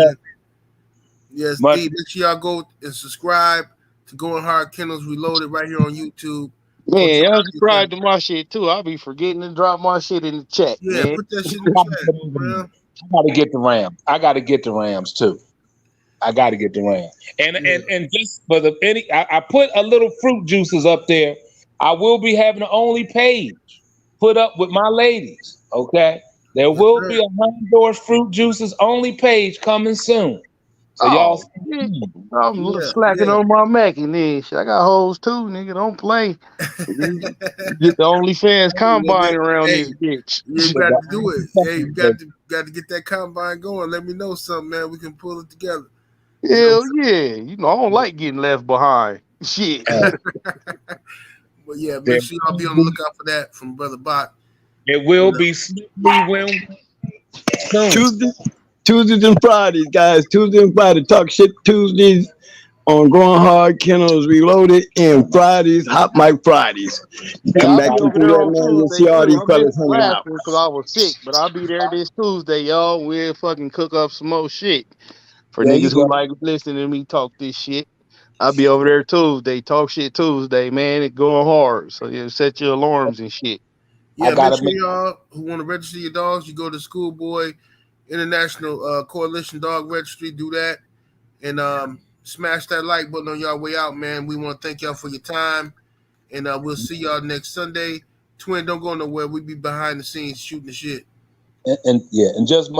Yes, D, make sure y'all go and subscribe to Going Hard Kennels Reloaded right here on YouTube. Man, y'all subscribe to my shit too. I'll be forgetting to drop my shit in the chat. Yeah, man. put that shit in the chat, man. I gotta get the Rams. I gotta get the Rams too. I gotta get the Rams. And just for I put a little fruit juices up there. I will be having the only page put up with my ladies. Okay. There will be a $100 fruit juices only page coming soon. So y'all, shit. I'm Yeah, slacking yeah. on my Mac and then shit. I got hoes too, nigga. Don't play. You get the OnlyFans combine around Hey, this bitch. yeah, you got to do it. Hey, you got to get that combine going. Let me know something, man. We can pull it together. Hell yeah. You know, I don't like getting left behind. Shit. But yeah, make sure y'all be on the lookout for that from Brother Bot. it will be slippery when soon. Tuesdays and Fridays, guys. Tuesdays and Fridays. Talk shit Tuesdays on Going Hard, Kennels Reloaded, and Fridays, Hot Mic Fridays. Come I'll back be and over do there that, on man. You'll Tuesday see all too. these I fellas missed hanging last out. one because I was sick, but I'll be there this Tuesday, y'all. We'll fucking cook up some more shit for There you niggas who go. like listening to me talk this shit. I'll be over there Tuesday, talk shit Tuesday, man. It's going hard. So yeah, set your alarms and shit. Yeah, make gotta sure y'all who want to register your dogs, you go to Schoolboy International Coalition Dog Registry. Do that and smash that like button on y'all way out, man. We want to thank y'all for your time, and we'll see y'all next Sunday. Twin, don't go nowhere. We be behind the scenes shooting the shit. and just